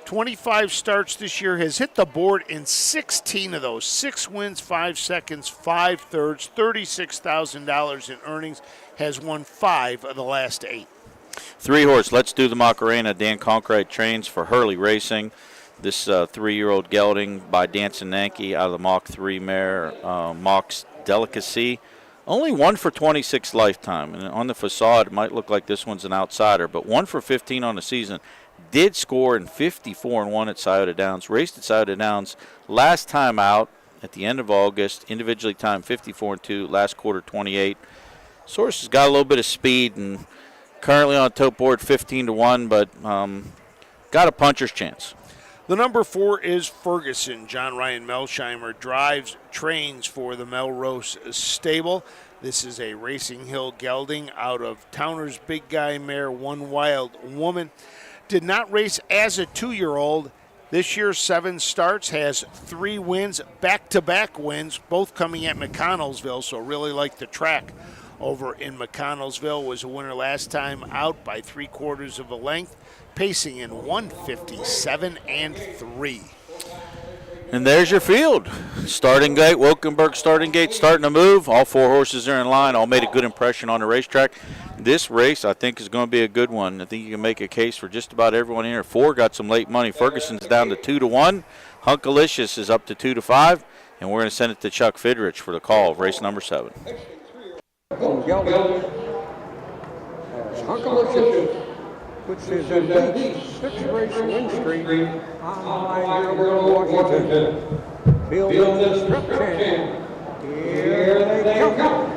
25 starts this year, has hit the board in 16 of those. 6 wins, 5 seconds, 5 thirds, $36,000 in earnings, has won 5 of the last 8. 3 horse, Let's Do the Macarena. Dan Conkright trains for Hurley Racing. This 3-year-old gelding by Dancing Yankee out of the Mach 3 mare, Mach's Delicacy. Only 1 for 26 lifetime, and on the facade it might look like this one's an outsider, but 1 for 15 on the season. Did score in 54-1 at Scioto Downs. Raced at Scioto Downs last time out at the end of August. Individually timed 54-2, last quarter 28. Source has got a little bit of speed and currently on tote board 15-1, but got a puncher's chance. The number 4 is Ferguson. John Ryan Melsheimer trains for the Melrose Stable. This is a Racing Hill gelding out of Towner's Big Guy mare, One Wild Woman. Did not race as a 2-year-old. This year, 7 starts, has 3 wins, back-to-back wins, both coming at McConnellsville, so really like the track over in McConnellsville. Was a winner last time out by 3/4 of a length, pacing in 157-3. And there's your field. Starting gate, Wilkenberg starting gate starting to move. All 4 horses are in line. All made a good impression on the racetrack. This race, I think, is going to be a good one. I think you can make a case for just about everyone here. 4 got some late money. Ferguson's down to 2-1. Hunkalicious is up to 2-5, and we're going to send it to Chuck Fidrich for the call of race number 7. Hunkalicious, which is a 6-race win streak on my number Washington. Building the structure. Here they come.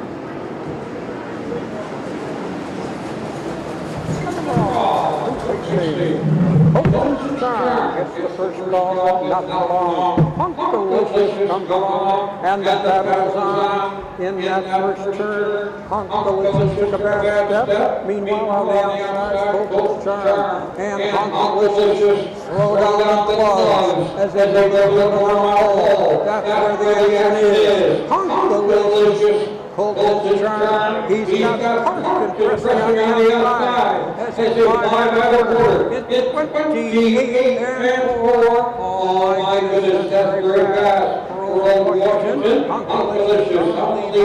Open Charm gets the first ball, not long. Hunkalicious comes along, and the battle's on. In that first turn, Hunkalicious took a bad step. Meanwhile, on the outside, Open Charm and Hunkalicious slow down the claws as they make their way around the hole. That's where the action is. Hunkalicious holds the charm. He's got Parston pressing on the outside as his 5-quarter. It's 28 and 4. Oh my goodness, that's very fast. For Washington, Hunkalicious on the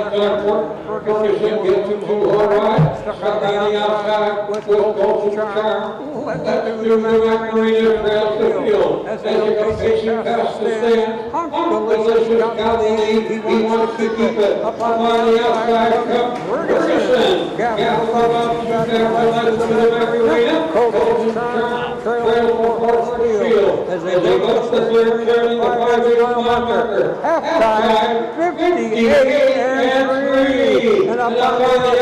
5-quarter. Ferguson gets him to her right. Stuck on the outside with Open Charm. Let the two Marina trails the field as they go facing past the stand. Hunkalicious got the lead. He wants to keep it. Up on the outside comes Ferguson. Gavel up to the Marina. Open Charm trails for Horsfield as they make up the third turn in the 5-mile marker. Halftime, 58 and 3. And up on the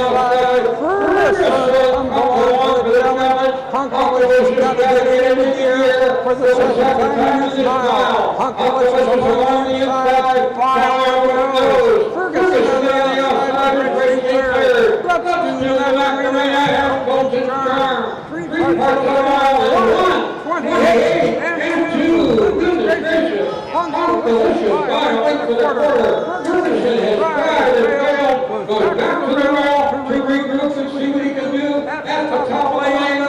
outside, Ferguson comes along for the challenge. Hunkalicious got to get in the gear for the second time in this mile. Hunkalicious along the inside, fire goes. Ferguson on the outside, racing third. Let's do that Marina. Open Charm. 3 parts of the mile, 28 and 2. Goodness gracious. Hunkalicious, 5 1/4. Ferguson has tried and failed. Goes back to the wall to regroup and see what he can do. At the top lane,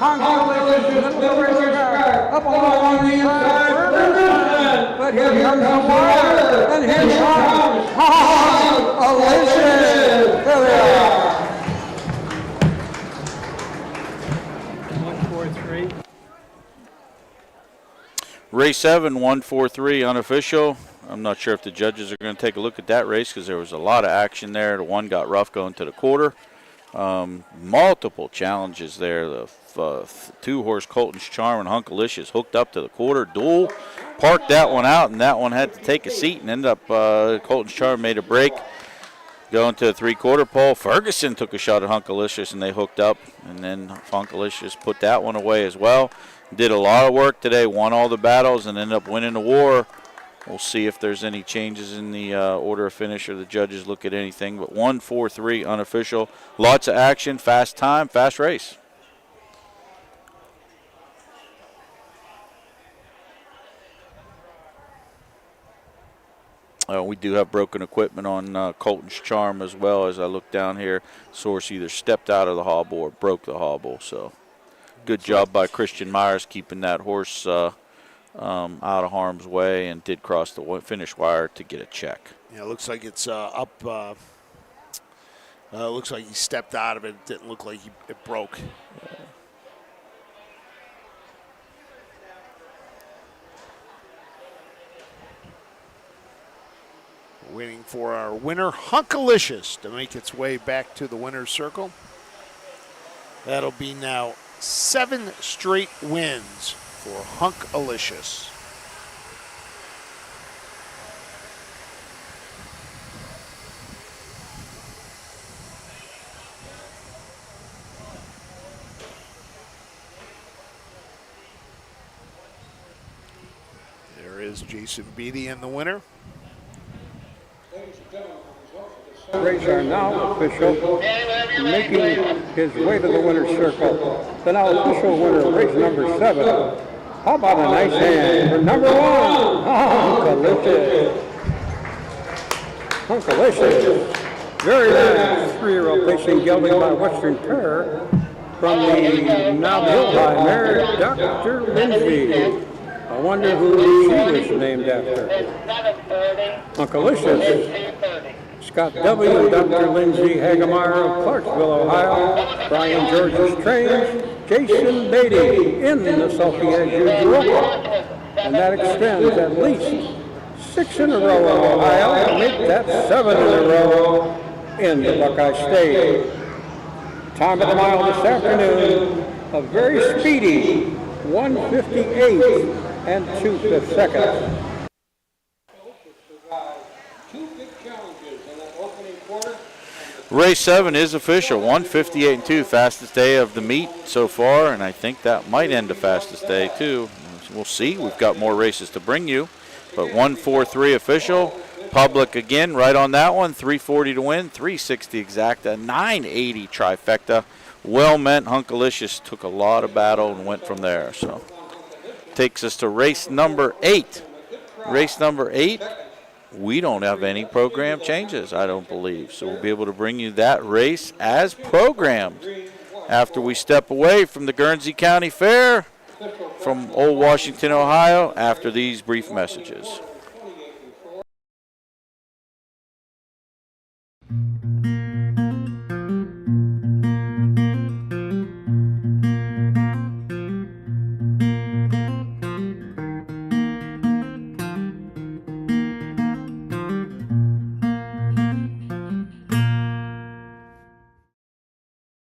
Hunkalicious, little racetrack, up along the inside, Ferguson. But here comes the water, and here comes Hunkalicious. There they are. 1-4-3. Race 7, 1-4-3 unofficial. I'm not sure if the judges are going to take a look at that race because there was a lot of action there. The one got rough going to the quarter. Multiple challenges there. The 2-horse Colton's Charm and Hunkalicious hooked up to the quarter duel, parked that one out, and that one had to take a seat and ended up Colton's Charm made a break going to the 3/4 pole. Ferguson took a shot at Hunkalicious and they hooked up, and then Hunkalicious put that one away as well. Did a lot of work today, won all the battles, and ended up winning the war. We'll see if there's any changes in the order of finish or the judges look at anything. But 1-4-3 unofficial. Lots of action, fast time, fast race. We do have broken equipment on Colton's Charm as well. As I look down here, Source either stepped out of the hobble or broke the hobble. So good job by Christian Myers keeping that horse out of harm's way, and did cross the finish wire to get a check. Yeah, it looks like it's up. Looks like he stepped out of it. It didn't look like it broke. Waiting for our winner, Hunkalicious, to make its way back to the winner's circle. That'll be now 7 straight wins for Hunkalicious. There is Jason Beatty in the winner. Race are now official, making his way to the winner's circle. The now official winner, race number 7. How about a nice hand for number 1, Hunkalicious. Hunkalicious. Very nice 3-year-old facing gelding by Western Pair from the now built by mare, Dr. Lindsay. I wonder who she was named after. Hunkalicious. Scott W. and Dr. Lindsay Hagemeyer of Clarksville, Ohio. Brian George's trains. Jason Beatty in the sulky as usual. And that extends at least 6 in a row in Ohio to make that 7 in a row in the Buckeye State. Time of the mile this afternoon, a very speedy 1:58 and 2/5 seconds. Two big challenges in that opening quarter. Race 7 is official, 1:58 and 2, fastest day of the meet so far, and I think that might end the fastest day too. We'll see. We've got more races to bring you, but 1:43 official. Public again, right on that one. 340 to win, 360 exacta, 980 trifecta. Well meant. Hunkalicious took a lot of battle and went from there. So takes us to race number 8. Race number 8. We don't have any program changes, I don't believe. So we'll be able to bring you that race as programmed after we step away from the Guernsey County Fair from Old Washington, Ohio, after these brief messages.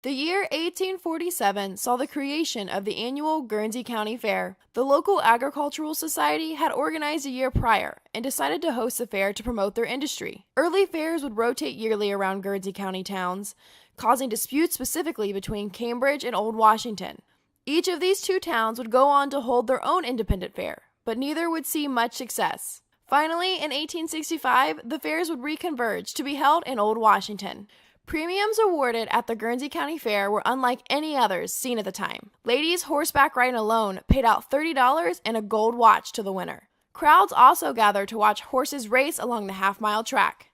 The year 1847 saw the creation of the annual Guernsey County Fair. The local agricultural society had organized a year prior and decided to host the fair to promote their industry. Early fairs would rotate yearly around Guernsey County towns, causing disputes specifically between Cambridge and Old Washington. Each of these two towns would go on to hold their own independent fair, but neither would see much success. Finally, in 1865, the fairs would reconverge to be held in Old Washington. Premiums awarded at the Guernsey County Fair were unlike any others seen at the time. Ladies horseback riding alone paid out $30 and a gold watch to the winner. Crowds also gathered to watch horses race along the half-mile track.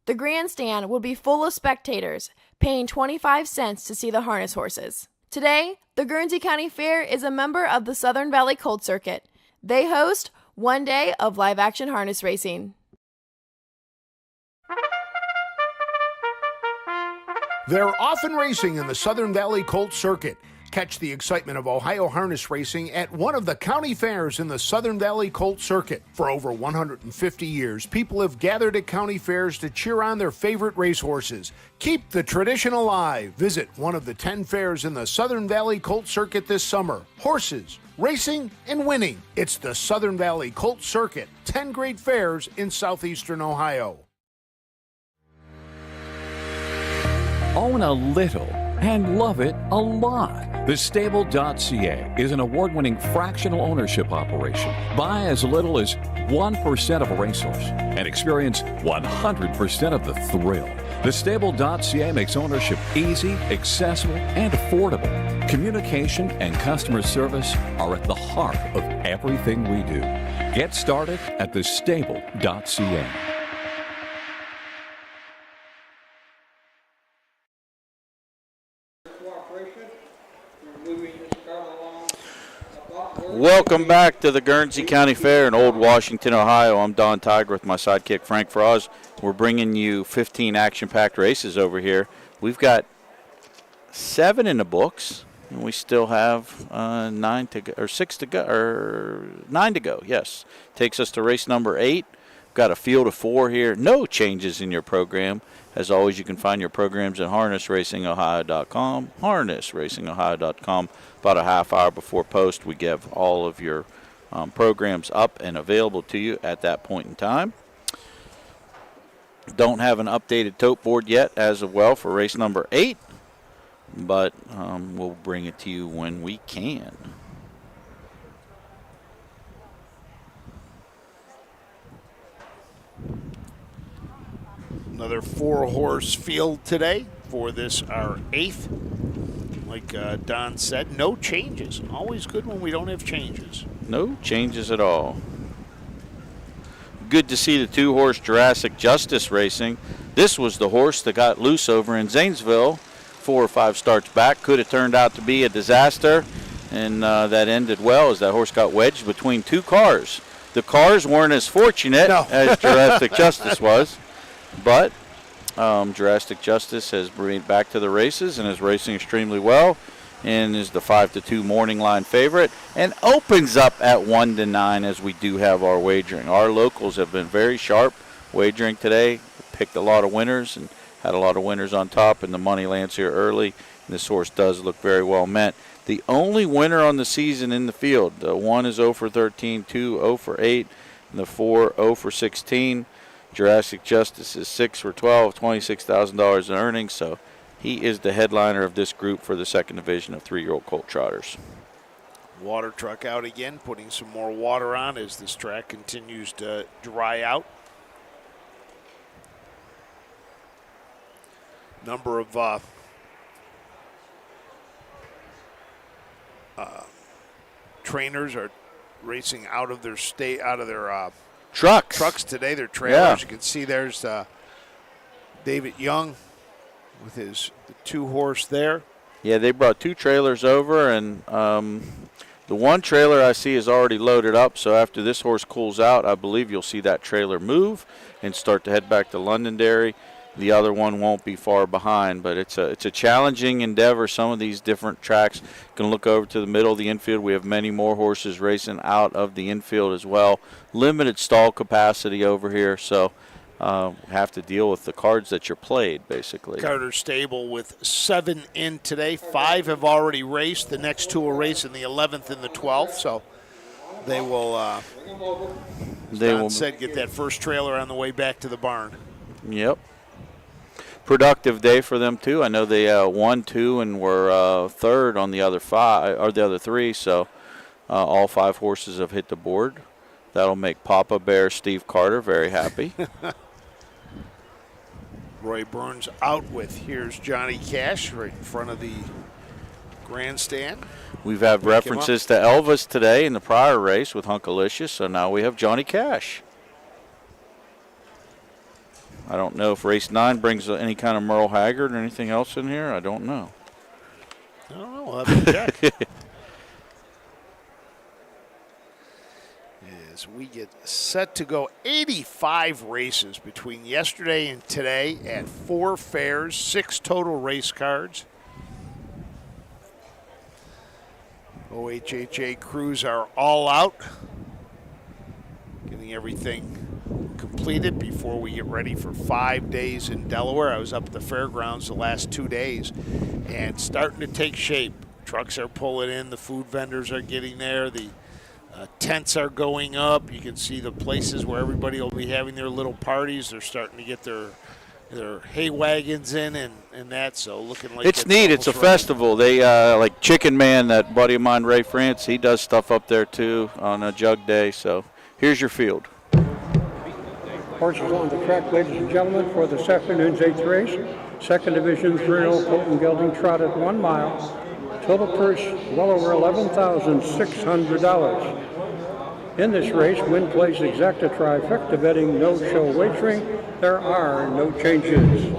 The grandstand would be full of spectators, paying 25 cents to see the harness horses. Today, the Guernsey County Fair is a member of the Southern Valley Colt Circuit. They host one day of live-action harness racing. They're often racing in the Southern Valley Colt Circuit. Catch the excitement of Ohio harness racing at one of the county fairs in the Southern Valley Colt Circuit. For over 150 years, people have gathered at county fairs to cheer on their favorite racehorses. Keep the tradition alive. Visit one of the 10 fairs in the Southern Valley Colt Circuit this summer. Horses, racing, and winning. It's the Southern Valley Colt Circuit. 10 great fairs in southeastern Ohio. Own a little and love it a lot. The Stable.ca is an award-winning fractional ownership operation. Buy as little as 1% of a racehorse and experience 100% of the thrill. The Stable.ca makes ownership easy, accessible, and affordable. Communication and customer service are at the heart of everything we do. Get started at thestable.ca. Welcome back to the Guernsey County Fair in Old Washington, Ohio. I'm Don Tiger with my sidekick Frank Froz. We're bringing you 15 action-packed races over here. We've got 7 in the books, and we still have 9 to go, or 6 to go, or 9 to go. Yes, takes us to race number 8. We've got a field of 4 here. No changes in your program. As always, you can find your programs at harnessracingohio.com, harnessracingohio.com. About a half hour before post, we give all of your programs up and available to you at that point in time. Don't have an updated tote board yet as of well for race number 8, but we'll bring it to you when we can. Another 4-horse field today for this, our 8th. Like Don said, no changes. Always good when we don't have changes. No changes at all. Good to see the 2-horse Jurassic Justice racing. This was the horse that got loose over in Zanesville 4 or 5 starts back. Could have turned out to be a disaster, and that ended well as that horse got wedged between 2 cars. The cars weren't as fortunate as Jurassic Justice was. But Jurassic Justice has been back to the races and is racing extremely well. and is the 5-2 morning line favorite, and opens up at 1-9 as we do have our wagering. Our locals have been very sharp wagering today. Picked a lot of winners and had a lot of winners on top, and the money lands here early. And this horse does look very well met. The only winner on the season in the field, the 1 is 0 for 13, 2 0 for 8, and the 4 0 for 16. Jurassic Justice is 6 for 12, $26,000 in earnings, so he is the headliner of this group for the second division of 3-year-old colt trotters. Water truck out again, putting some more water on as this track continues to dry out. Number of trainers are racing out of their trucks today. Their trailers. Yeah. You can see there's David Young with his 2-horse there. Yeah, they brought 2 trailers over, and the one trailer I see is already loaded up, so after this horse cools out, I believe you'll see that trailer move and start to head back to Londonderry. The other one won't be far behind, but it's a challenging endeavor. Some of these different tracks can look over to the middle of the infield. We have many more horses racing out of the infield as well. Limited stall capacity over here, so have to deal with the cards that you're played, basically. Carter Stable with 7 in today. 5 have already raced. The next 2 will race in the 11th and the 12th, so they will, as Don said, get that first trailer on the way back to the barn. Yep. Productive day for them too. I know they won 2 and were third on the other 5 or the other 3. So all 5 horses have hit the board. That'll make Papa Bear Steve Carter very happy. Roy Burns out with here's Johnny Cash right in front of the grandstand. We've had references to Elvis today in the prior race with Hunkalicious, so now we have Johnny Cash. I don't know if race 9 brings any kind of Merle Haggard or anything else in here. I don't know. I don't know. We'll have to check. As we get set to go 85 races between yesterday and today at 4 fairs, 6 total race cards. OHHA crews are all out, getting everything completed before we get ready for 5 days in Delaware. I was up at the fairgrounds the last 2 days and starting to take shape. Trucks are pulling in, the food vendors are getting there, the tents are going up. You can see the places where everybody will be having their little parties. They're starting to get their hay wagons in and that, so looking like it's neat. It's a festival. They like Chicken Man, that buddy of mine, Ray France, he does stuff up there too on a jug day. So here's your field. Horses on the track, ladies and gentlemen, for this afternoon's 8th race. Second division, 3-year-old colt and gelding trot at 1 mile. Total purse well over $11,600. In this race, win plays exacta trifecta betting, no show wagering. There are no changes.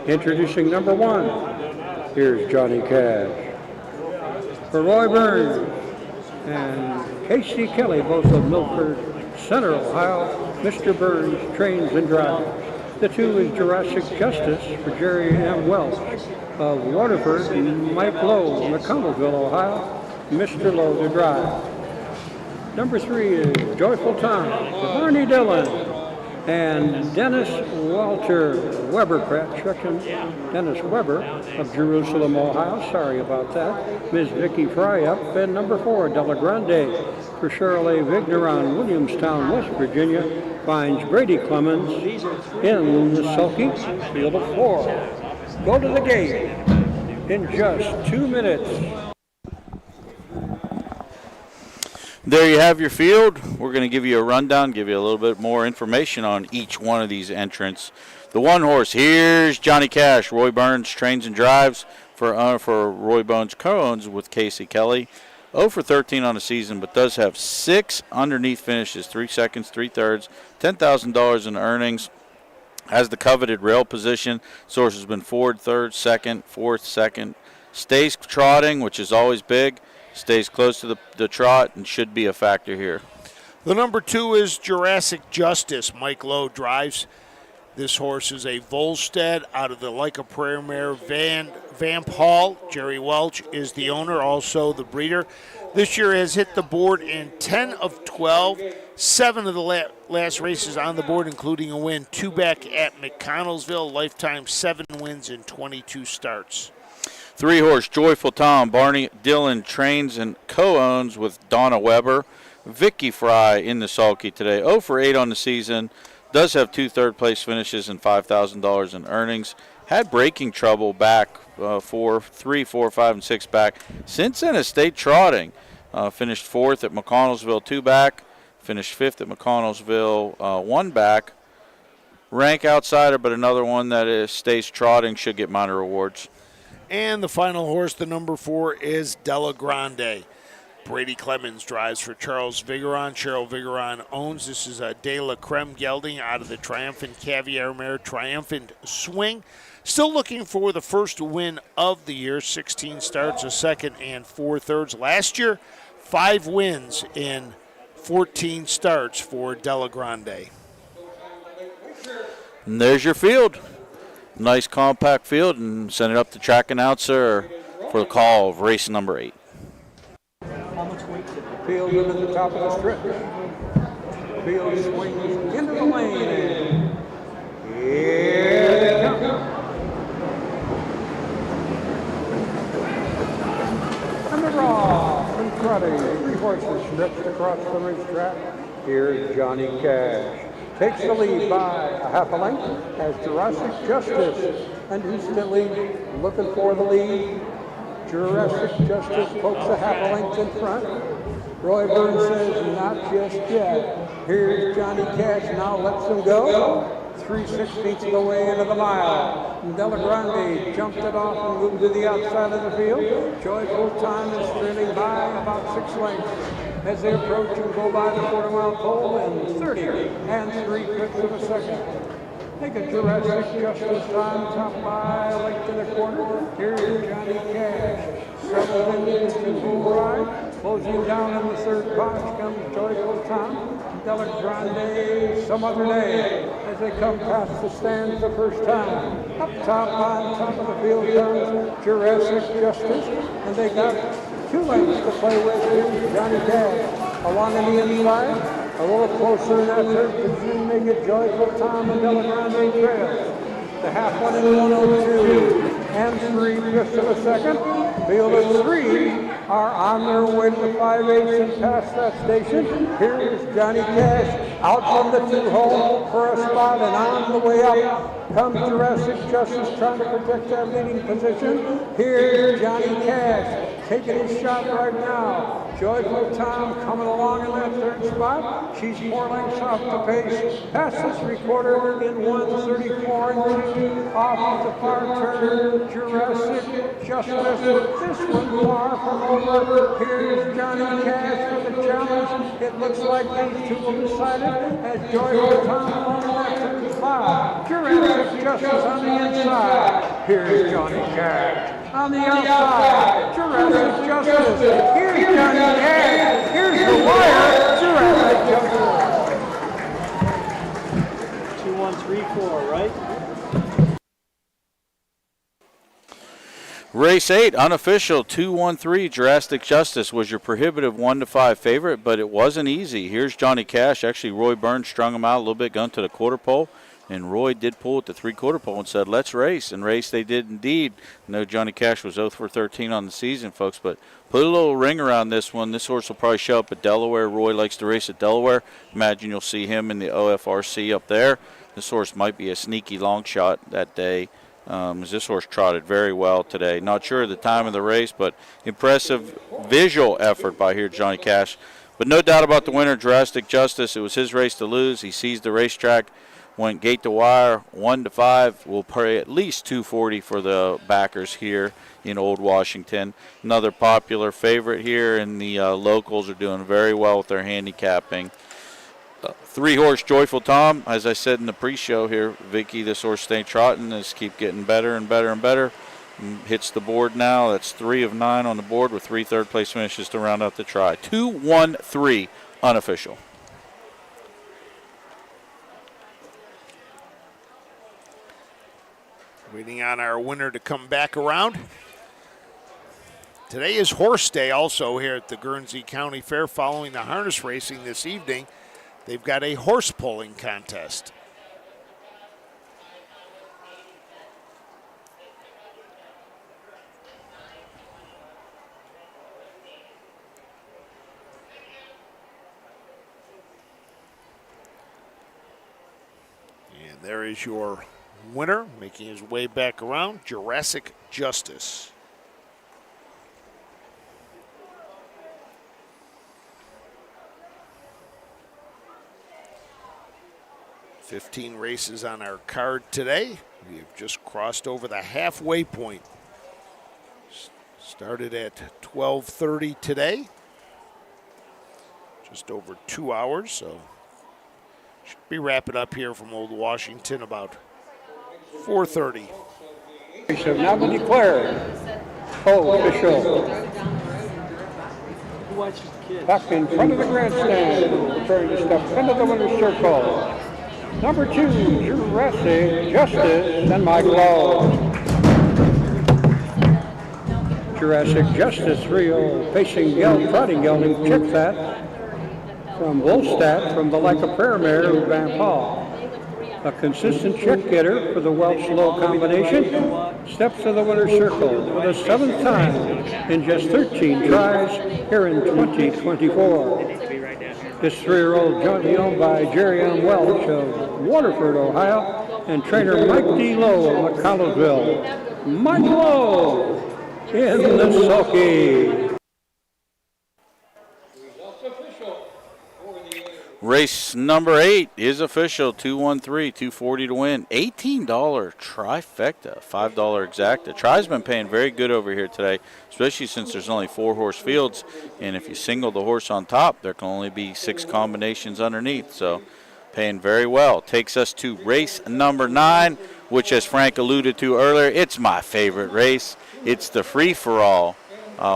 Introducing number 1, here's Johnny Cash. For Roy Burns and Casey Kelly, both of Milford Center, Ohio, Mr. Burns trains and drives. The 2 is Jurassic Justice for Jerry M. Welch of Waterford, and Mike Lowe, McConnellville, Ohio, Mr. Lowe to drive. Number 3 is Joyful Time for Barney Dillon and Dennis Walter Weber, Dennis Weber of Jerusalem, Ohio. Sorry about that. Ms. Vicky Fry up, and number 4, Della Grande for Shirley Vigneron, Williamstown, West Virginia, finds Brady Clemens in the sulky field of 4. Go to the gate in just 2 minutes. There you have your field. We're going to give you a rundown, give you a little bit more information on each one of these entrants. The 1 horse, here's Johnny Cash. Roy Burns trains and drives for Roy Burns co-owns with Casey Kelly. 0 for 13 on the season, but does have 6 underneath finishes, 3 seconds, 3 thirds, $10,000 in earnings. Has the coveted rail position. Source has been forward, third, second, fourth, second. Stays trotting, which is always big. Stays close to the trot and should be a factor here. The number 2 is Jurassic Justice. Mike Lowe drives. This horse is a Volstead out of the Like a Prayer mare Vamp Hall. Jerry Welch is the owner, also the breeder. This year has hit the board in 10 of 12. 7 of the last races on the board, including a win. 2 back at McConnellsville. Lifetime 7 wins in 22 starts. 3-horse Joyful Tom. Barney Dillon trains and co-owns with Donna Weber. Vicky Fry in the sulky today. 0 for 8 on the season. Does have 2 third-place finishes and $5,000 in earnings. Had breaking trouble back 3, 4, 5, and 6 back. Since then, has stayed trotting. Finished 4th at McConnellsville, 2 back. Finished 5th at McConnellsville, 1 back. Rank outsider, but another one that stays trotting, should get minor awards. And the final horse, the number 4, is Della Grande. Brady Clemens drives for Charles Vigeron. Cheryl Vigeron owns. This is a De La Creme gelding out of the Triumphant Caviar mare, Triumphant Swing. Still looking for the first win of the year. 16 starts, a second and 4 thirds. Last year, 5 wins in 14 starts for Della Grande. And there's your field. Nice compact field, and send it up to track announcer for the call of race number 8. Field in at the top of the strip. Field swings into the lane, and here they come. And the raw and cruddy, 3 horses stretched across the racetrack. Here's Johnny Cash. Takes the lead by a half a length as Jurassic Justice, and he's still looking for the lead. Jurassic Justice pokes a half a length in front. Roy Burns says, not just yet. Here's Johnny Cash, now lets him go. 3/16 of the way into the mile. Della Grande jumped it off and moved to the outside of the field. Joyful Time is trailing by about 6 lengths as they approach and go by the quarter-mile pole in 30 and 3/5 of a second. Take a Jurassic Justice Time, top by a length and a quarter. Here's Johnny Cash. Settled into the full ride. Closing down in the third box comes Joyful Tom. Della Grande some other day as they come past the stand the first time. Up top on top of the field comes Jurassic Justice, and they got 2 lengths to play with. Here's Johnny Cash along on the inside. A little closer in that third position, they get Joyful Tom and Della Grande trails. The half one in 102 and 3/5 of a second. Field of 3 are on their way to the 5/8 and past that station. Here is Johnny Cash out from the 2 hole for a spot, and on the way up comes Jurassic Justice trying to protect that leading position. Here's Johnny Cash taking his shot right now. Joyful Tom coming along in that 3rd spot. She's 4 lengths off the pace. Past the 3/4 in 1:34 and 2. Off the far turn, Jurassic Justice. This one far from over. Here's Johnny Cash for the challenge. It looks like these 2 will decide it as Joyful Tom along in that 3rd spot. Jurassic Justice on the inside. Here's Johnny Cash. On the outside, Jurassic Justice. Here's Johnny Cash. Here's the wire, Jurassic Justice. 2, 1, 3, 4, right? Race 8, unofficial, 2-1-3. Jurassic Justice was your prohibitive 1-5 favorite, but it wasn't easy. Here's Johnny Cash. Actually, Roy Burns strung him out a little bit, going to the quarter pole. And Roy did pull at the 3/4 pole and said, let's race. And race they did indeed. I know Johnny Cash was 0 for 13 on the season, folks, but put a little ring around this one. This horse will probably show up at Delaware. Roy likes to race at Delaware. Imagine you'll see him in the OFRC up there. This horse might be a sneaky long shot that day. As this horse trotted very well today. Not sure of the time of the race, but impressive visual effort by here Johnny Cash. But no doubt about the winner, Jurassic Justice. It was his race to lose. He seized the racetrack. Went gate to wire, 1-5. We'll pay at least $240 for the backers here in Old Washington. Another popular favorite here, and the locals are doing very well with their handicapping. 3-horse Joyful Tom, as I said in the pre-show here, Vicky, this horse staying trotting, is keep getting better and better and better. And hits the board now. That's 3 of 9 on the board with 3 third-place finishes to round out the try. 2-1-3 unofficial. Waiting on our winner to come back around. Today is Horse Day also here at the Guernsey County Fair. Following the harness racing this evening, they've got a horse pulling contest. And there is your winner, making his way back around, Jurassic Justice. $15 races on our card today. We have just crossed over the halfway point. Started at 12:30 today. Just over 2 hours, so should be wrapping up here from Old Washington about 4:30. So now been declared. Official. Back in front of the grandstand, preparing to step into the winner's circle. Number 2, Jurassic Justice and Mike Lowe. Jurassic Justice 3-0, facing trotting gelding Chipsat from Volstead from the Like a Prayer mare Van Paul. A consistent check getter for the Welsh Low combination. Steps to the winner's circle for the 7th time in just 13 tries here in 2024. This 3-year-old jointly owned by Jerry M. Welch of Waterford, Ohio, and trainer Mike D. Lowe of McConnellsville. Mike Lowe in the sulky. Race number 8 is official. 213, $240 to win. $18 trifecta, $5 exacta. Tri's been paying very good over here today, especially since there's only 4-horse fields. And if you single the horse on top, there can only be 6 combinations underneath. So paying very well. Takes us to race number 9, which, as Frank alluded to earlier, it's my favorite race. It's the free-for-all.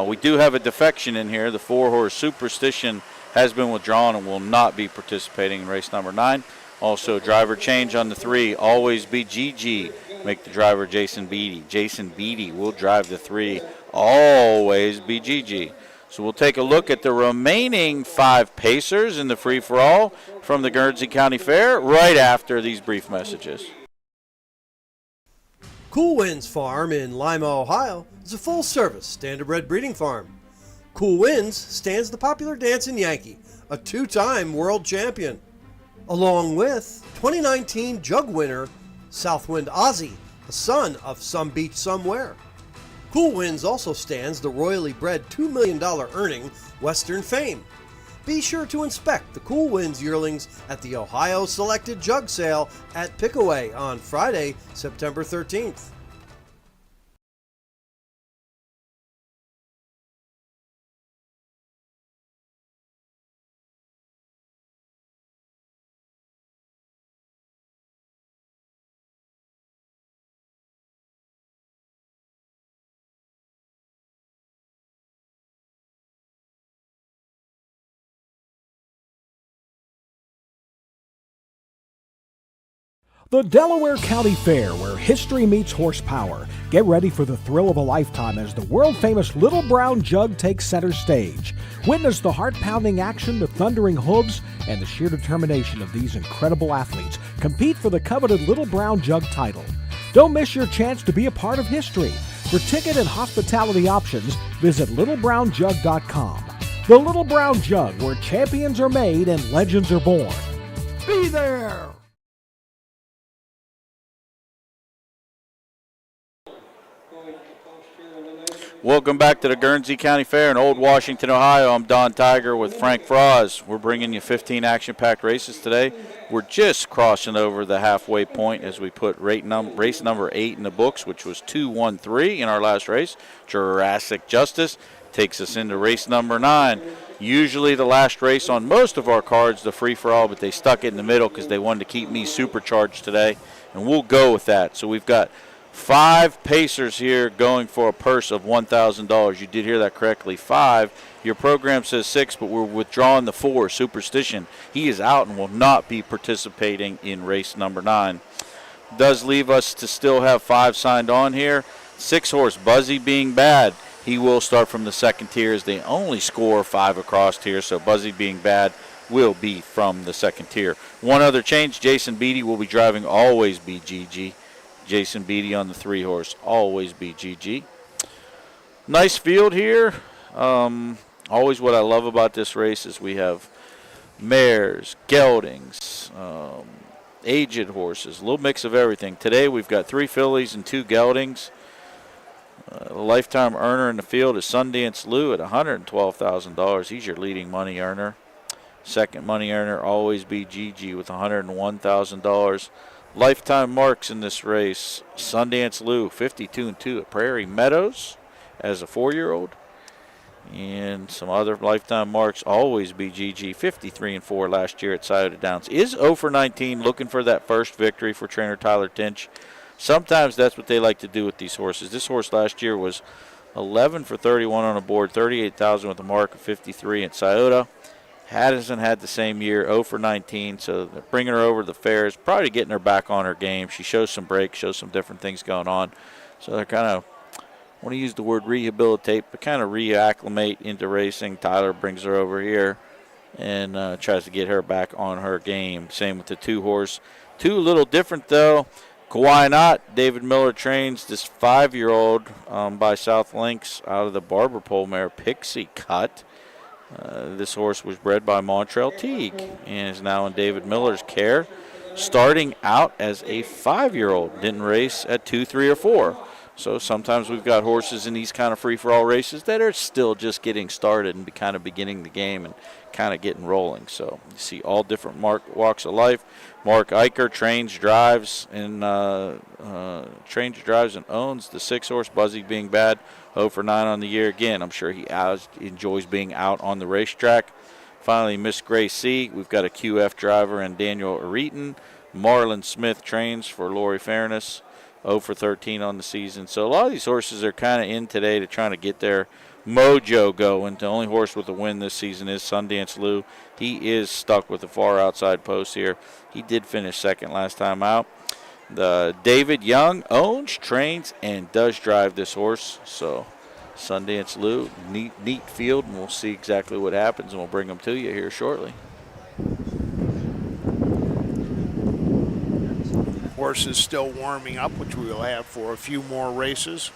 We do have a defection in here. The 4-horse Superstition has been withdrawn and will not be participating in race number 9. Also, driver change on the 3, always be GG. Make the driver Jason Beatty. Jason Beatty will drive the 3, always be GG. So we'll take a look at the remaining 5 pacers in the free-for-all from the Guernsey County Fair right after these brief messages. Cool Winds Farm in Lima, Ohio is a full-service standardbred breeding farm. Cool Winds stands the popular dancing Yankee, a 2-time world champion, along with 2019 jug winner Southwind Ozzy, the son of Some Beach Somewhere. Cool Winds also stands the royally bred $2 million earning Western Fame. Be sure to inspect the Cool Winds yearlings at the Ohio Selected Jug Sale at Pickaway on Friday, September 13th. The Delaware County Fair, where history meets horsepower. Get ready for the thrill of a lifetime as the world-famous Little Brown Jug takes center stage. Witness the heart-pounding action, the thundering hooves, and the sheer determination of these incredible athletes compete for the coveted Little Brown Jug title. Don't miss your chance to be a part of history. For ticket and hospitality options, visit littlebrownjug.com. The Little Brown Jug, where champions are made and legends are born. Be there! Welcome back to the Guernsey County Fair in Old Washington, Ohio. I'm Don Tiger with Frank Froz. We're bringing you 15 action-packed races today. We're just crossing over the halfway point as we put race number 8 in the books, which was 2-1-3 in our last race. Jurassic Justice takes us into race number 9. Usually the last race on most of our cards, the free-for-all, but they stuck it in the middle because they wanted to keep me supercharged today, and we'll go with that. So we've got 5 pacers here going for a purse of $1,000. You did hear that correctly, 5. Your program says 6, but we're withdrawing the 4, Superstition. He is out and will not be participating in race number 9. does leave us to still have 5 signed on here. 6-horse Buzzy Being Bad, he will start from the second tier as they only score 5 across here, so Buzzy Being Bad will be from the second tier. One other change, Jason Beatty will be driving Always Be GG. Jason Beatty on the 3-horse, Always Be GG. Nice field here. Always what I love about this race is we have mares, geldings, aged horses, a little mix of everything. Today we've got 3 fillies and 2 geldings. The lifetime earner in the field is Sundance Lou at $112,000. He's your leading money earner. Second money earner, Always Be GG with $101,000. Lifetime marks in this race, Sundance Lou, 52-2 at Prairie Meadows as a 4-year-old. And some other lifetime marks, Always Be GG, 53-4 last year at Scioto Downs. Is 0-for-19, looking for that first victory for trainer Tyler Tinch. Sometimes that's what they like to do with these horses. This horse last year was 11-for-31 on the board, 38,000 with a mark of 53 at Scioto. Hasn't had the same year, 0-for-19, so they're bringing her over to the fairs, probably getting her back on her game. She shows some breaks, shows some different things going on. So they're kind of, I want to use the word rehabilitate, but kind of reacclimate into racing. Tyler brings her over here and tries to get her back on her game. Same with the 2-horse. 2 a little different, though. Kawhi Knott, David Miller trains this 5-year-old by South Links out of the Barber Pole mare Pixie Cut. This horse was bred by Montrell Teague and is now in David Miller's care. Starting out as a 5-year-old, didn't race at 2, 3, or 4. So sometimes we've got horses in these kind of free-for-all races that are still just getting started and kind of beginning the game and kind of getting rolling. So you see all different walks of life. Mark Eicher trains, drives, and owns the 6-horse Buzzy Being Bad. 0-for-9 on the year. Again, I'm sure he enjoys being out on the racetrack. Finally, Miss Grace C. We've got a QF driver and Daniel Areton. Marlon Smith trains for Lori Fairness. 0-for-13 on the season. So a lot of these horses are kind of in today to trying to get their mojo going. The only horse with a win this season is Sundance Lou. He is stuck with the far outside post here. He did finish second last time out. The David Young owns, trains, and does drive this horse. So Sundance Lou, neat field, and we'll see exactly what happens, and we'll bring them to you here shortly. Horse is still warming up, which we will have for a few more races.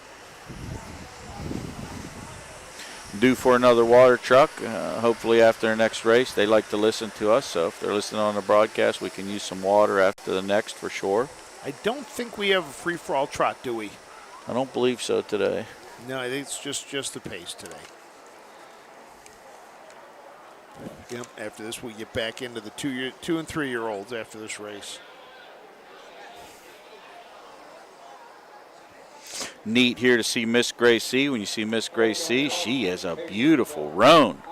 Due for another water truck, hopefully after the next race. They like to listen to us, so if they're listening on the broadcast, we can use some water after the next for sure. I don't think we have a free-for-all trot, do we? I don't believe so today. No, I think it's just the pace today. Yep, after this we get back into the 2 and 3-year-olds after this race. Neat here to see Miss Grace C. When you see Miss Grace C, she is a beautiful roan.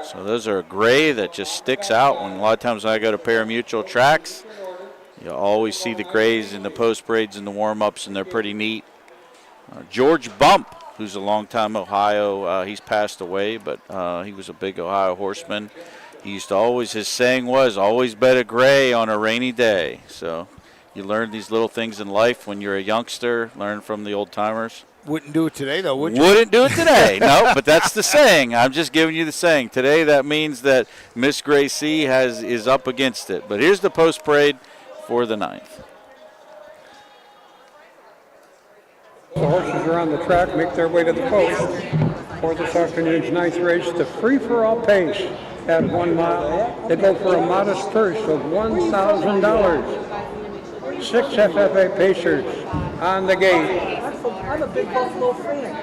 So those are a gray that just sticks out. When a lot of times when I go to parimutuel tracks, you always see the grays in the post parades and the warm-ups, and they're pretty neat. George Bump, who's a longtime Ohio, he's passed away, but he was a big Ohio horseman. He used to always, his saying was, always bet a gray on a rainy day. So you learn these little things in life when you're a youngster, learn from the old timers. Wouldn't do it today, though, would you? Wouldn't do it today, no, but that's the saying. I'm just giving you the saying. Today, that means that Miss Grace C is up against it. But here's the post parade for the 9th. The horses are on the track, make their way to the post for this afternoon's 9th race. The free-for-all pace at 1 mile. They go for a modest purse of $1,000. 6 FFA Pacers on the gate. I'm a big Buffalo fan.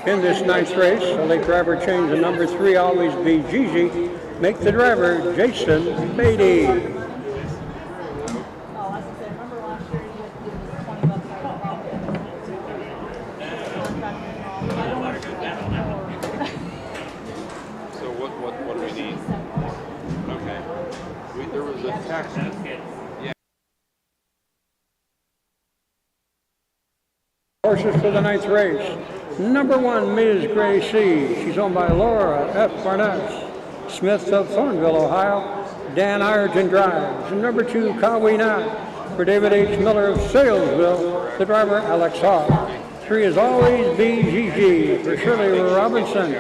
In this 9th race, the late driver change of number 3, Always Be Gigi. Make the driver Jason Beatty. So what do we need? Okay. There was a text. Yeah. Horses for the 9th race. Number 1, Ms. Gracie. She's owned by Laura F. Barnett Smith of Thornville, Ohio. Dan Ireton drives. And number 2, Cowway Knot. For David H. Miller of Salesville, the driver Alex Hawk. 3 is Always BGG for Shirley Robinson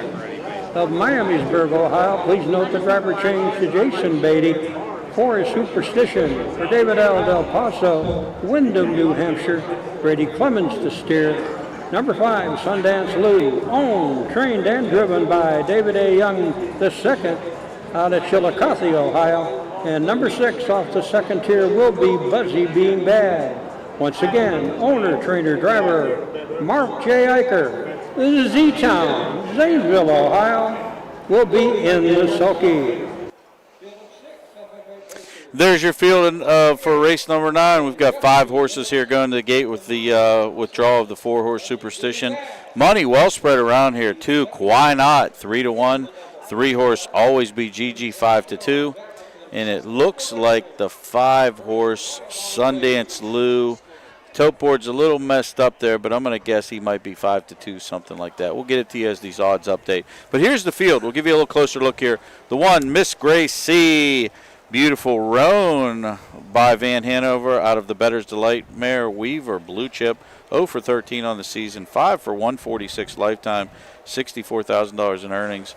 of Miamisburg, Ohio. Please note the driver changed to Jason Beatty. 4 is Superstition for David L. Del Paso, Wyndham, New Hampshire. Brady Clemens to steer. Number 5, Sundance Lou, owned, trained, and driven by David A. Young II out of Chillicothe, Ohio. And number 6 off the second tier will be Buzzy Being Bad. Once again, owner, trainer, driver, Mark J. Eicher, Z-Town, Zanesville, Ohio, will be in the sulky. There's your field for race number 9. We've got 5 horses here going to the gate with the withdrawal of the 4-horse Superstition. Money well spread around here, too. Why not? 3-1. 3-horse Always Be GG 5-2. And it looks like the 5-horse Sundance Lou. Tote board's a little messed up there, but I'm going to guess he might be 5-2, something like that. We'll get it to you as these odds update. But here's the field. We'll give you a little closer look here. The 1, Miss Grace C. Beautiful Roan by Van Hanover out of the Better's Delight mare Weaver Blue Chip. 0 for 13 on the season, 5 for 146 lifetime, $64,000 in earnings.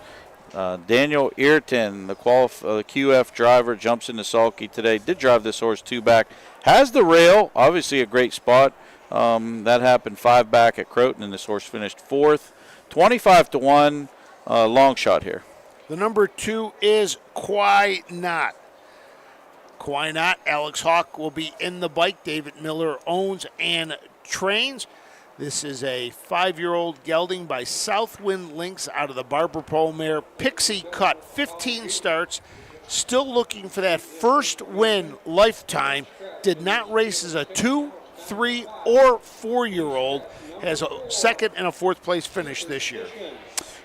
Daniel Earton, the QF driver, jumps in the sulky today. Did drive this horse 2 back. Has the rail, obviously a great spot. That happened 5 back at Croton, and this horse finished 4th. 25-1, long shot here. The number 2 is Why Not. Why Not? Alex Hawk will be in the bike. David Miller owns and trains. This is a 5-year-old gelding by Southwind Lynx out of the Barber Pole mare Pixie Cut. 15 starts. Still looking for that first win lifetime. Did not race as a 2, 3, or 4-year-old. Has a 2nd and a 4th place finish this year.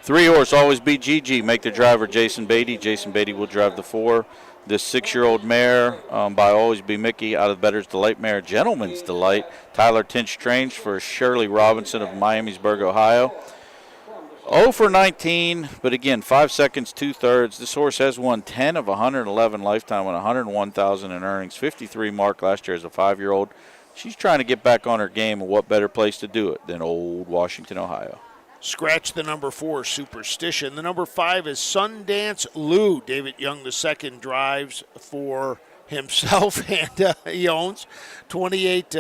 3-horse Always Be GG. Make the driver Jason Beatty. Jason Beatty will drive the 4. This 6-year-old mare by Always Be Mickey out of Better's Delight mare Gentleman's Delight. Tyler Tinch trains for Shirley Robinson of Miamisburg, Ohio. 0 for 19, but again, 5 seconds, 2/3. This horse has won 10 of 111 lifetime with $101,000 in earnings. 53 mark last year as a 5-year-old. She's trying to get back on her game, and what better place to do it than old Washington, Ohio. Scratch the number 4, Superstition. The number 5 is Sundance Lou. David Young II drives for himself, and he owns 28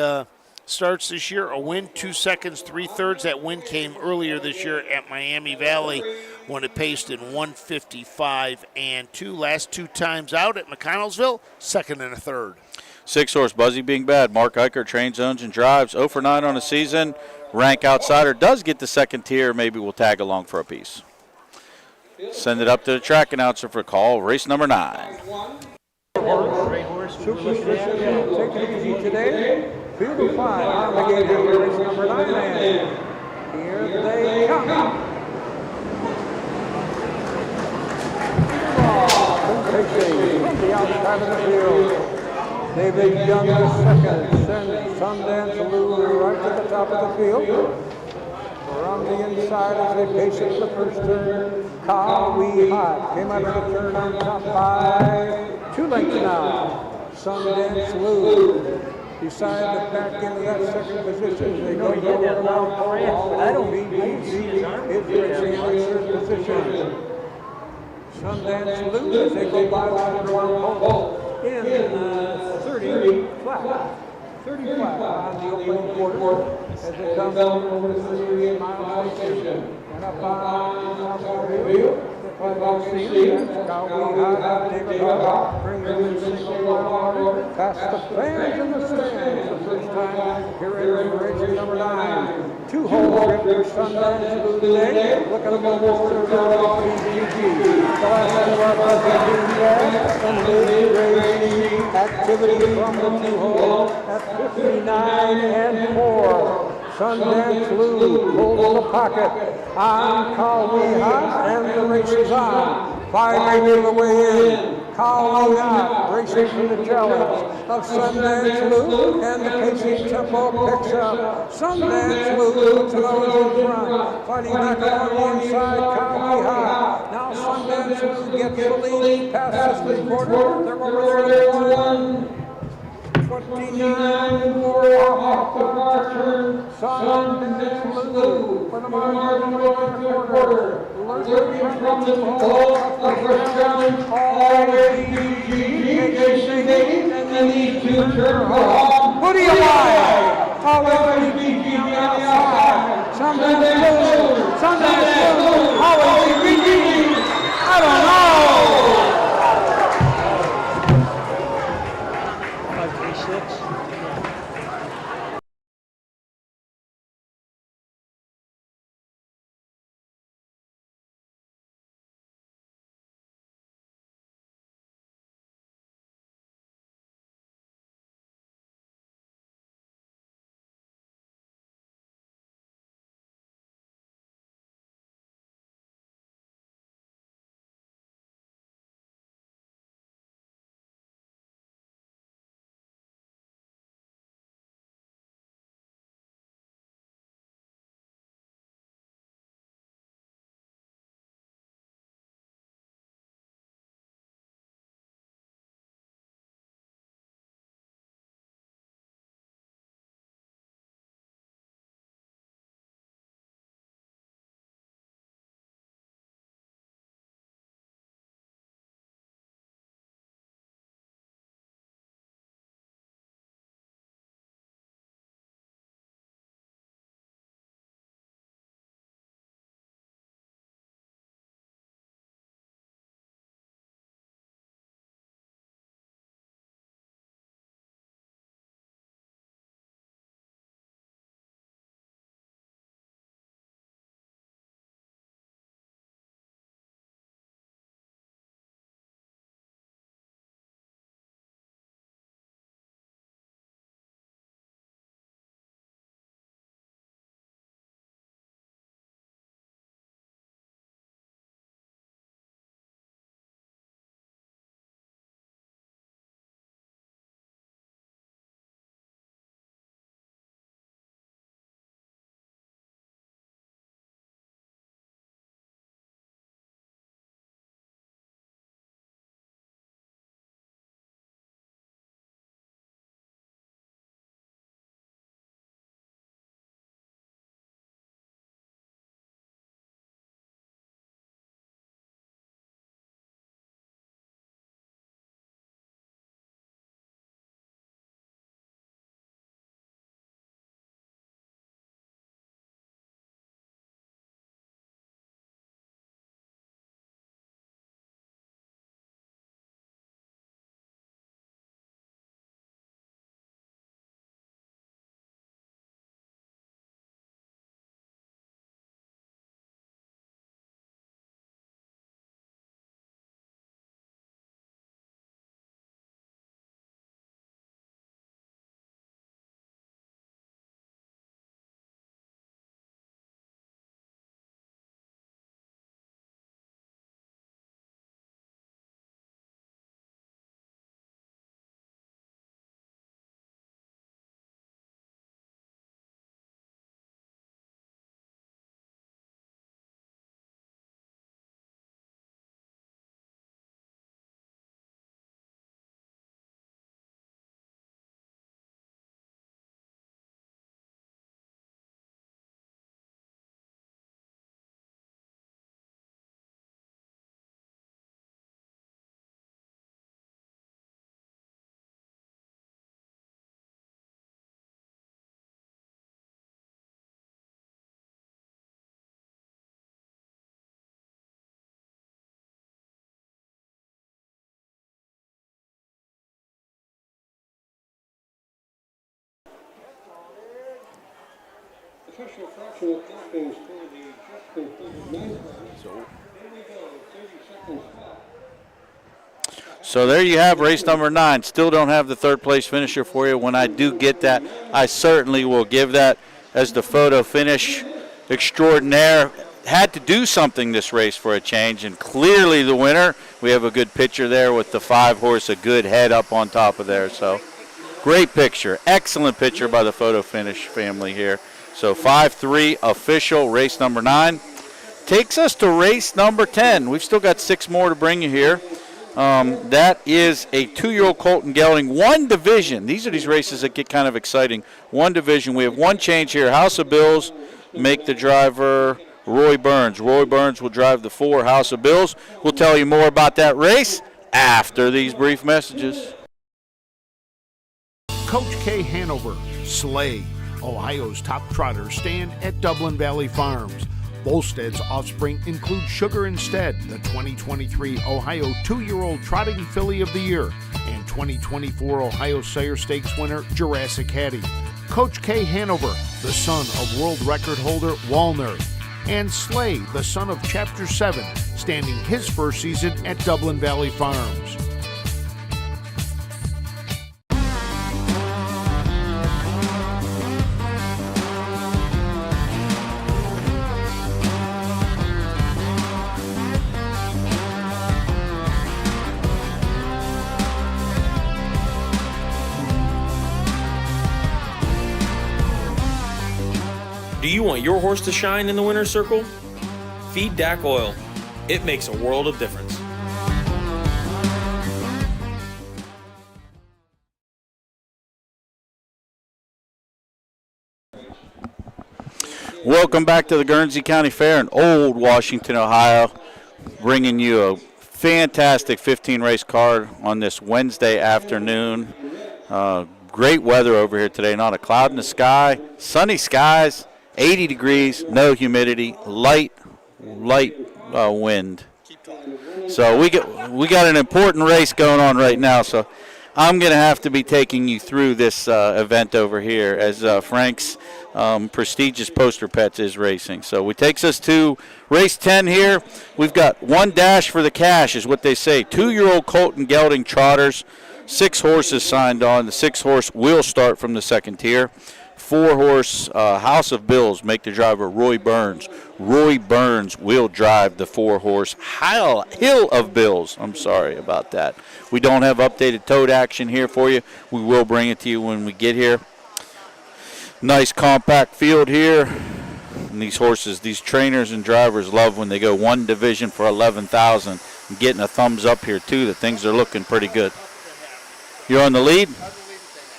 starts this year. A win, 2 seconds, 3/3. That win came earlier this year at Miami Valley when it paced in 155 and 2. Last 2 times out at McConnellsville, 2nd and a 3rd. 6-horse Buzzy Being Bad. Mark Eicher trains, owns, and drives. 0 for 9 on the season. Rank outsider does get the 2nd tier. Maybe we'll tag along for a piece. Send it up to the track announcer for call. Race number 9. Superstition, take it easy today. Field of 5 on the gate here, race number 9. Here they come. From the outside of the field. David Young II sends Sundance Lou right to the top of the field. From the inside as they pace it to the first turn, Cowie Hot came out of the turn on top by 2 lengths now. Sundance Lou decide to back into that 2nd position. They go around Paul. I don't mean easy. It's racing in the 3rd position. Sundance Lou as they go by around Paul. In 30 flat. 30 flat on the opening quarter as they come over the 38-mile station. And up on top of the field, the 5-seat, that's Cowie Hot, David Hawk, brings them in 6-mile order, past the fans in the stands. The first time here in race number 9. 2 holes for Sundance Lou today. Look at the mobile server off BGG. The last of our Buzzy and Lou racing activity from the 2 hole at 59 and 4. Sundance Lou pulls the pocket on Cowie Hot, and the race is on. 5 maybe the way in. Cowie Hot racing from the challenge of Sundance Lou, and the pacing tempo picks up. Sundance Lou puts those in front, fighting back on the inside. Cowie Hot now Sundance gets the lead past the quarter. They're over there 29 for off the far turn. Sundance Blue for the margin of the quarter. Lurking from the pole up the first round. Always BG, and then these two turn off. Who do you buy? Always BG on the outside. Sundance Blue. Sundance Blue. Always BG. I don't know. 536. Official fractional tappings for the just completed men's race. Here we go, 30 seconds left. So there you have race number 9. Still don't have the third place finisher for you. When I do get that, I certainly will give that as the photo finish extraordinaire. Had to do something this race for a change, and clearly the winner. We have a good picture there with the 5 horse, a good head up on top of there. So great picture, excellent picture by the photo finish family here. So 5-3 official race number 9. takes us to race number 10. We've still got 6 more to bring you here. That is a 2-year-old Colton Gelding, 1 division. These are these races that get kind of exciting. 1 division. We have 1 change here. House of Bills make the driver Roy Burns. Roy Burns will drive the 4. House of Bills. We'll tell you more about that race after these brief messages. Coach K. Hanover, Slay, Ohio's top trotters stand at Dublin Valley Farms. Volstead's offspring include Sugar Instead, the 2023 Ohio 2-year-old Trotting Filly of the Year, and 2024 Ohio Sire Stakes winner Jurassic Hattie. Coach K. Hanover, the son of world record holder Walner, and Slay, the son of Chapter 7, standing his first season at Dublin Valley Farms. Do you want your horse to shine in the winner's circle? Feed DAC Oil. It makes a world of difference. Welcome back to the Guernsey County Fair in Old Washington, Ohio, bringing you a fantastic 15-race card on this Wednesday afternoon. Great weather over here today, not a cloud in the sky, sunny skies, 80 degrees, no humidity, light wind. So we got an important race going on right now, so I'm going to have to be taking you through this event over here as Frank's prestigious Poster Pets is racing. So it takes us to race 10 here. We've got 1 dash for the cash is what they say. 2-year-old Colton Gelding trotters, 6 horses signed on. The 6 horse will start from the second tier. 4 horse House of Bills make the driver Roy Burns. Roy Burns will drive the 4 horse Hill of Bills. I'm sorry about that. We don't have updated tote action here for you. We will bring it to you when we get here. Nice compact field here. And these horses, these trainers and drivers love when they go 1 division for 11,000. I'm getting a thumbs up here too that things are looking pretty good. You're on the lead?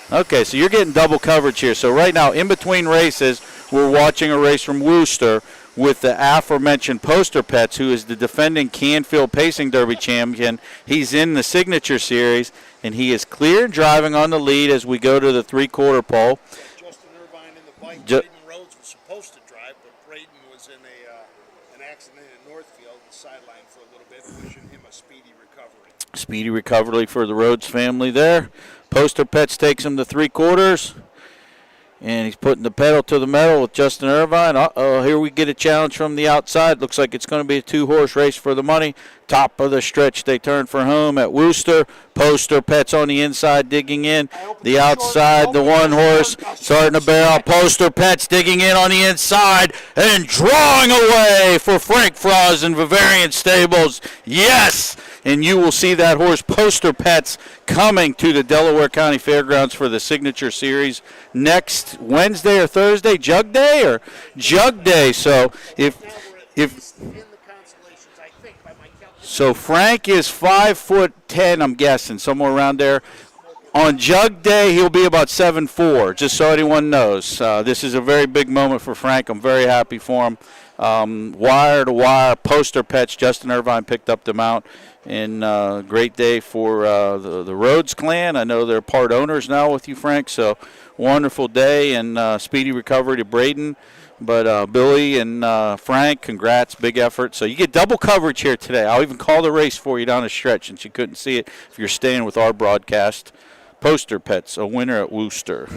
Okay, so you're getting double coverage here. So right now, in between races, we're watching a race from Worcester with the aforementioned Poster Pets, who is the defending Canfield Pacing Derby champion. He's in the Signature Series, and he is clear driving on the lead as we go to the 3/4 pole. Justin Irvine in the bike. Braden Rhodes was supposed to drive, but Braden was in an accident in Northfield and sidelined for a little bit, wishing him a speedy recovery. Speedy recovery for the Rhodes family there. Poster Pets takes him to 3/4, and he's putting the pedal to the metal with Justin Irvine. Here we get a challenge from the outside. Looks like it's going to be a 2-horse race for the money. Top of the stretch, they turn for home at Worcester. Poster Pets on the inside digging in. The outside, the 1 horse starting to barrel. Poster Pets digging in on the inside and drawing away for Frank Froz and Bavarian Stables. Yes! And you will see that horse, Poster Pets, coming to the Delaware County Fairgrounds for the Signature Series next Wednesday or Thursday, Jug Day or Jug Day. So so Frank is 5'10", I'm guessing, somewhere around there. On Jug Day, he'll be about 7'4", just so anyone knows. This is a very big moment for Frank. I'm very happy for him. Wire to wire, Poster Pets, Justin Irvine picked up the mount. And great day for the Rhodes clan. I know they're part owners now with you, Frank, so wonderful day and speedy recovery to Braden. But Billy and Frank, congrats, big effort. So you get double coverage here today. I'll even call the race for you down the stretch since you couldn't see it if you're staying with our broadcast. Poster Pets, a winner at Worcester.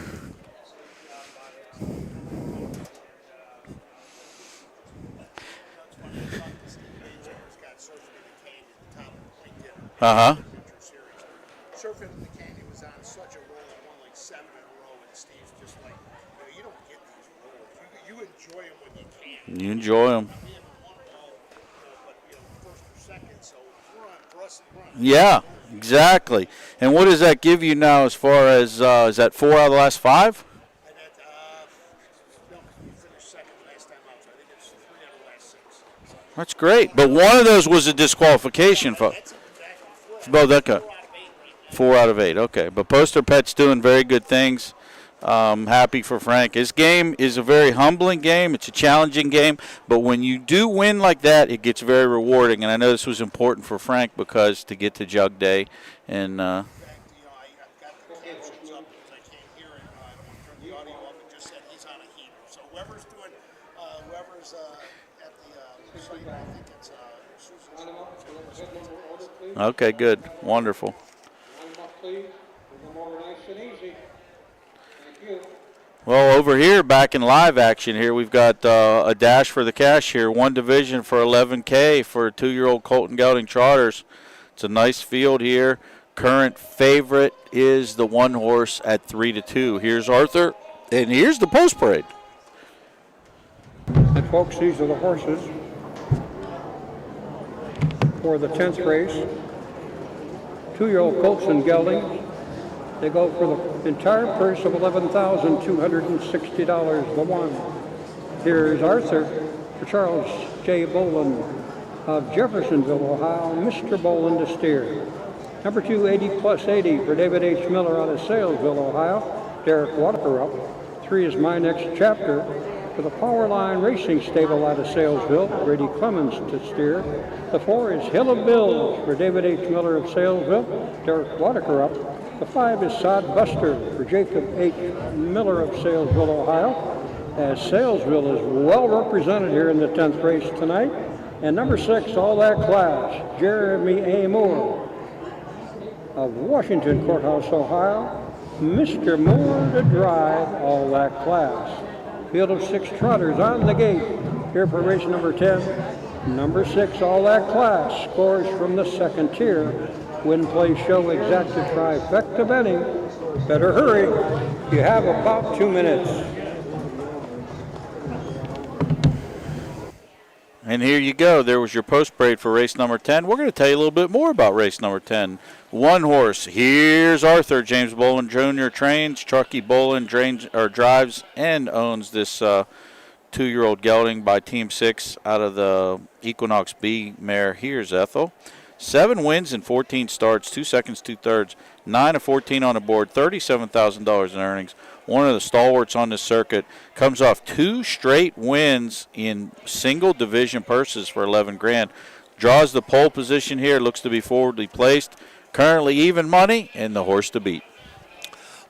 Uh-huh. Surfing in the Canyon was on such a roll. I won like 7 in a row, and Steve's just like, you don't get these rolls. You enjoy them when you can. You enjoy them. Yeah, exactly. And what does that give you now as far as, is that 4 out of the last 5? That's great. But one of those was a disqualification for Bodeka. 4 out of 8. Okay. But Poster Pet's doing very good things. Happy for Frank. His game is a very humbling game. It's a challenging game. But when you do win like that, it gets very rewarding. And I know this was important for Frank because to get to Jug Day. And okay, good. Wonderful. Well, over here, back in live action here, we've got a dash for the cash here. One division for $11K for 2-year-old Colton Gelding Trotters. It's a nice field here. Current favorite is the 1 horse at 3-2. Here's Arthur, and here's the post parade. And folks, these are the horses for the 10th race. 2-year-old Colton Gelding. They go for the entire purse of $11,260, the 1. Here's Arthur for Charles J. Boland of Jeffersonville, Ohio. Mr. Boland to steer. Number 2, 80+80 for David H. Miller out of Salesville, Ohio. Derek Walker up. 3 is My Next Chapter for the Powerline Racing Stable out of Salesville. Brady Clemens to steer. The 4 is Hill of Bills for David H. Miller of Salesville. Derek Walker up. The 5 is Sod Buster for Jacob H. Miller of Salesville, Ohio, as Salesville is well represented here in the 10th race tonight. And number 6, All That Class, Jeremy A. Moore of Washington Courthouse, Ohio. Mr. Moore to drive All That Class. Field of 6 trotters on the gate here for race number 10. Number 6, All That Class, scores from the 2nd tier. Win, play, show, exacta, trifecta betting. Better hurry. You have about 2 minutes. And here you go. There was your post parade for race number 10. We're going to tell you a little bit more about race number 10. 1 horse. Here's Arthur. James Boland Jr. trains. Truckee Boland drives and owns this 2-year-old gelding by Team 6 out of the Equinox B mare. Here's Ethel. 7 wins in 14 starts, 2 seconds, 2 thirds, 9 of 14 on the board, $37,000 in earnings. One of the stalwarts on this circuit, comes off 2 straight wins in single division purses for $11,000. Draws the pole position here, looks to be forwardly placed. Currently even money, and the horse to beat.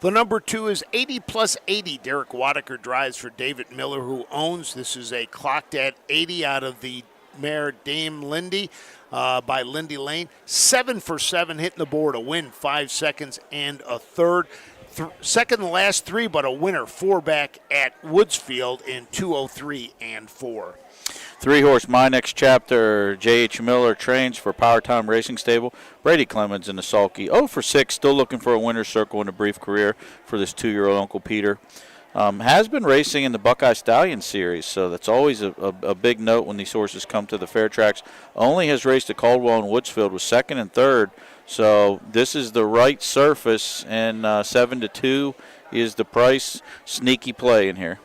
The number 2 is 80+80. Derek Wadaker drives for David Miller, who owns. This is a clocked at 80 out of the mare Dame Lindy. By Lindy Lane. 7 for 7 hitting the board, a win, 5 seconds and a third. Second in the last 3, but a winner, 4 back at Woodsfield in 2:03 and 4. 3 horse My Next Chapter. J.H. Miller trains for Power Time Racing Stable. Brady Clemens in the sulky. 0 for 6, still looking for a winner's circle in a brief career for this 2-year-old Uncle Peter. Has been racing in the Buckeye Stallion Series, so that's always a big note when these horses come to the fair tracks. Only has raced at Caldwell and Woodsfield, was 2nd and 3rd, so this is the right surface, and 7-2 is the price. Sneaky play in here.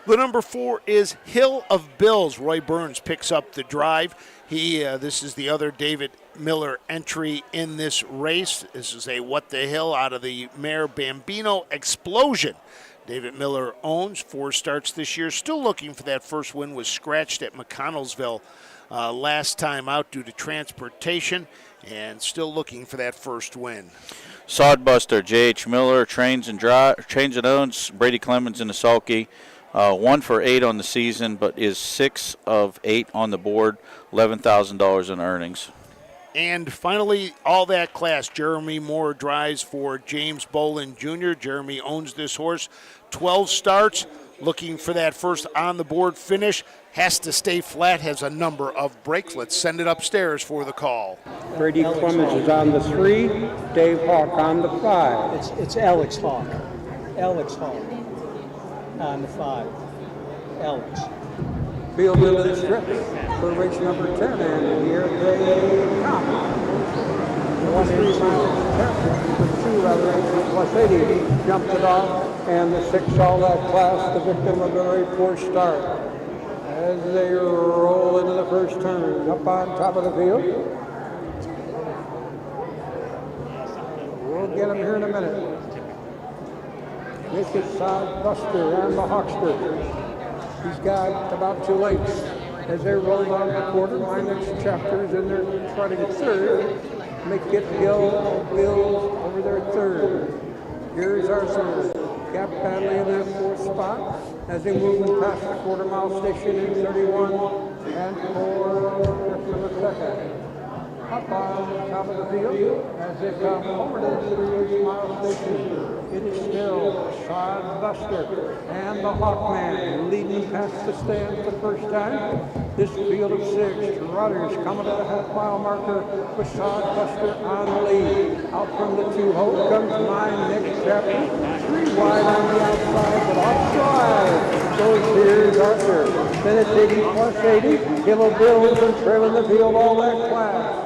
The number 4 is Hill of Bills. Roy Burns picks up the drive. This is the other David Miller entry in this race. This is a What the Hill out of the mare Bambino Explosion. David Miller owns 4 starts this year. Still looking for that first win. Was scratched at McConnellsville last time out due to transportation. And still looking for that first win. Sodbuster, J.H. Miller trains and owns. Brady Clemens in the sulky. 1 for 8 on the season, but is 6 of 8 on the board. $11,000 in earnings. And finally, All That Class. Jeremy Moore drives for James Boland Jr. Jeremy owns this horse. 12 starts, looking for that first on-the-board finish. Has to stay flat, has a number of breaks. Let's send it upstairs for the call. Brady Clemens is on the 3, Dave Hawk on the 5. It's Alex Hawk. Alex Hawk on the 5. Alex. Field of the strip for race number 10, and here they come. 1 3 +80, jumped it off, and the 6 All That Class, the victim of the very poor start. as they roll into the first turn. Up on top of the field. We'll get him here in a minute. Make it Sod Buster and the Hawkster. He's got about 2 lengths. As they roll down the quarter, my next chapter is in there trotting at third. Make it Bills over their third. Here's our third. Gap Badly in that 4th spot as they move past the quarter-mile station in 31 and 4 for the second. Up on top of the field as they come over to the 38-mile station. It is still Sod Buster and the Hawkman leading past the stands the first time. This field of 6 runners coming to the half-mile marker with Sod Buster on the lead. Out from the 2-hole comes my next chapter. 3 wide on the outside, but offside goes here's Arthur. Then it's 80 plus 80. Kilo Bills and trailing the field all that class.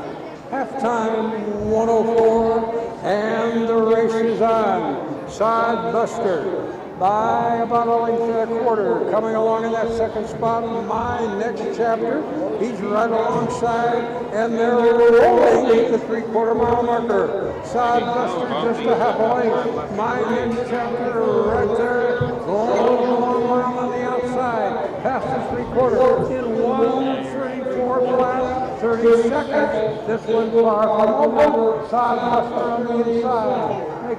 Halftime 104, and the race is on. Sod Buster by about a length and a quarter. Coming along in that second spot, my next chapter. He's right alongside, and they're rolling the 3/4 mile marker. Sod Buster just a half a length. My next chapter right there, going along on the outside. Past the 3/4 in 1:34 flat, 30 seconds. This one's far from over. Sod Buster on the inside. My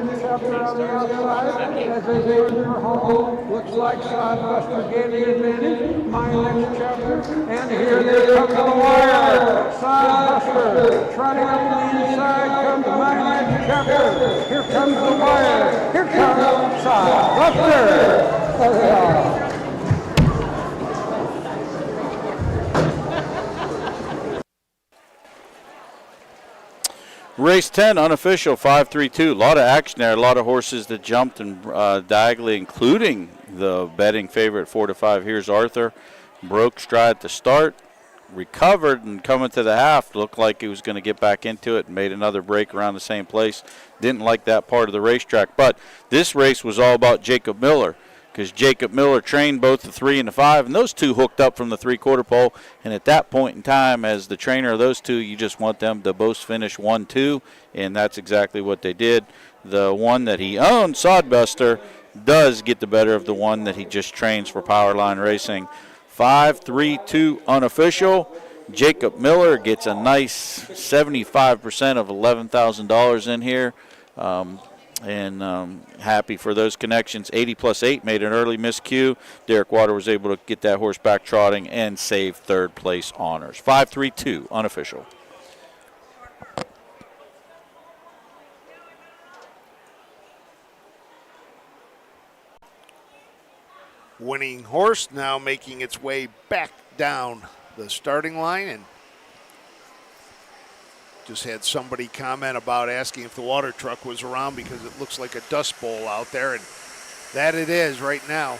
next chapter on the outside. As they go to their home, looks like Sod Buster gained the advantage. My next chapter, and here they come to the wire. Sod Buster trotting up the inside comes my next chapter. Here comes the wire. Here comes Sod Buster. There they are. Race 10, unofficial, 5-3-2. A lot of action there. A lot of horses that jumped and diagonally, including the betting favorite 4-5. Here's Arthur. Broke stride at the start. Recovered and coming to the half. Looked like he was going to get back into it and made another break around the same place. Didn't like that part of the racetrack. But this race was all about Jacob Miller, because Jacob Miller trained both the 3 and the 5, and those two hooked up from the 3/4 pole. And at that point in time, as the trainer of those two, you just want them to both finish 1-2, and that's exactly what they did. The one that he owned, Sod Buster, does get the better of the one that he just trains for Powerline Racing. 5-3-2 unofficial. Jacob Miller gets a nice 75% of $11,000 in here. And happy for those connections. 80 plus 8 made an early miscue. Derek Water was able to get that horse back trotting and save third place honors. 5-3-2 unofficial. Winning horse now making its way back down the starting line, and just had somebody comment about asking if the water truck was around because it looks like a dust bowl out there, and that it is right now.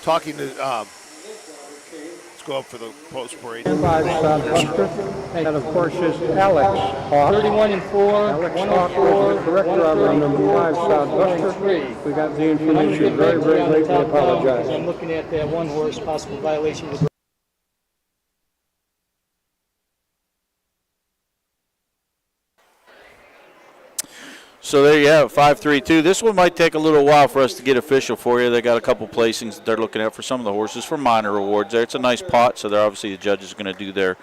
Talking to, let's go up for the post parade. 5 Sod Buster, and of course is Alex Hawk. 31 and 4, Alex Hawk was the corrector on number 5 Sod Buster. We got the information very, very late. We apologize. I'm looking at that one horse possible violation of the So there you have it, 5-3-2. This one might take a little while for us to get official for you. They got a couple placings that they're looking at for some of the horses for minor awards there. It's a nice pot, so they're obviously the judges are going to do their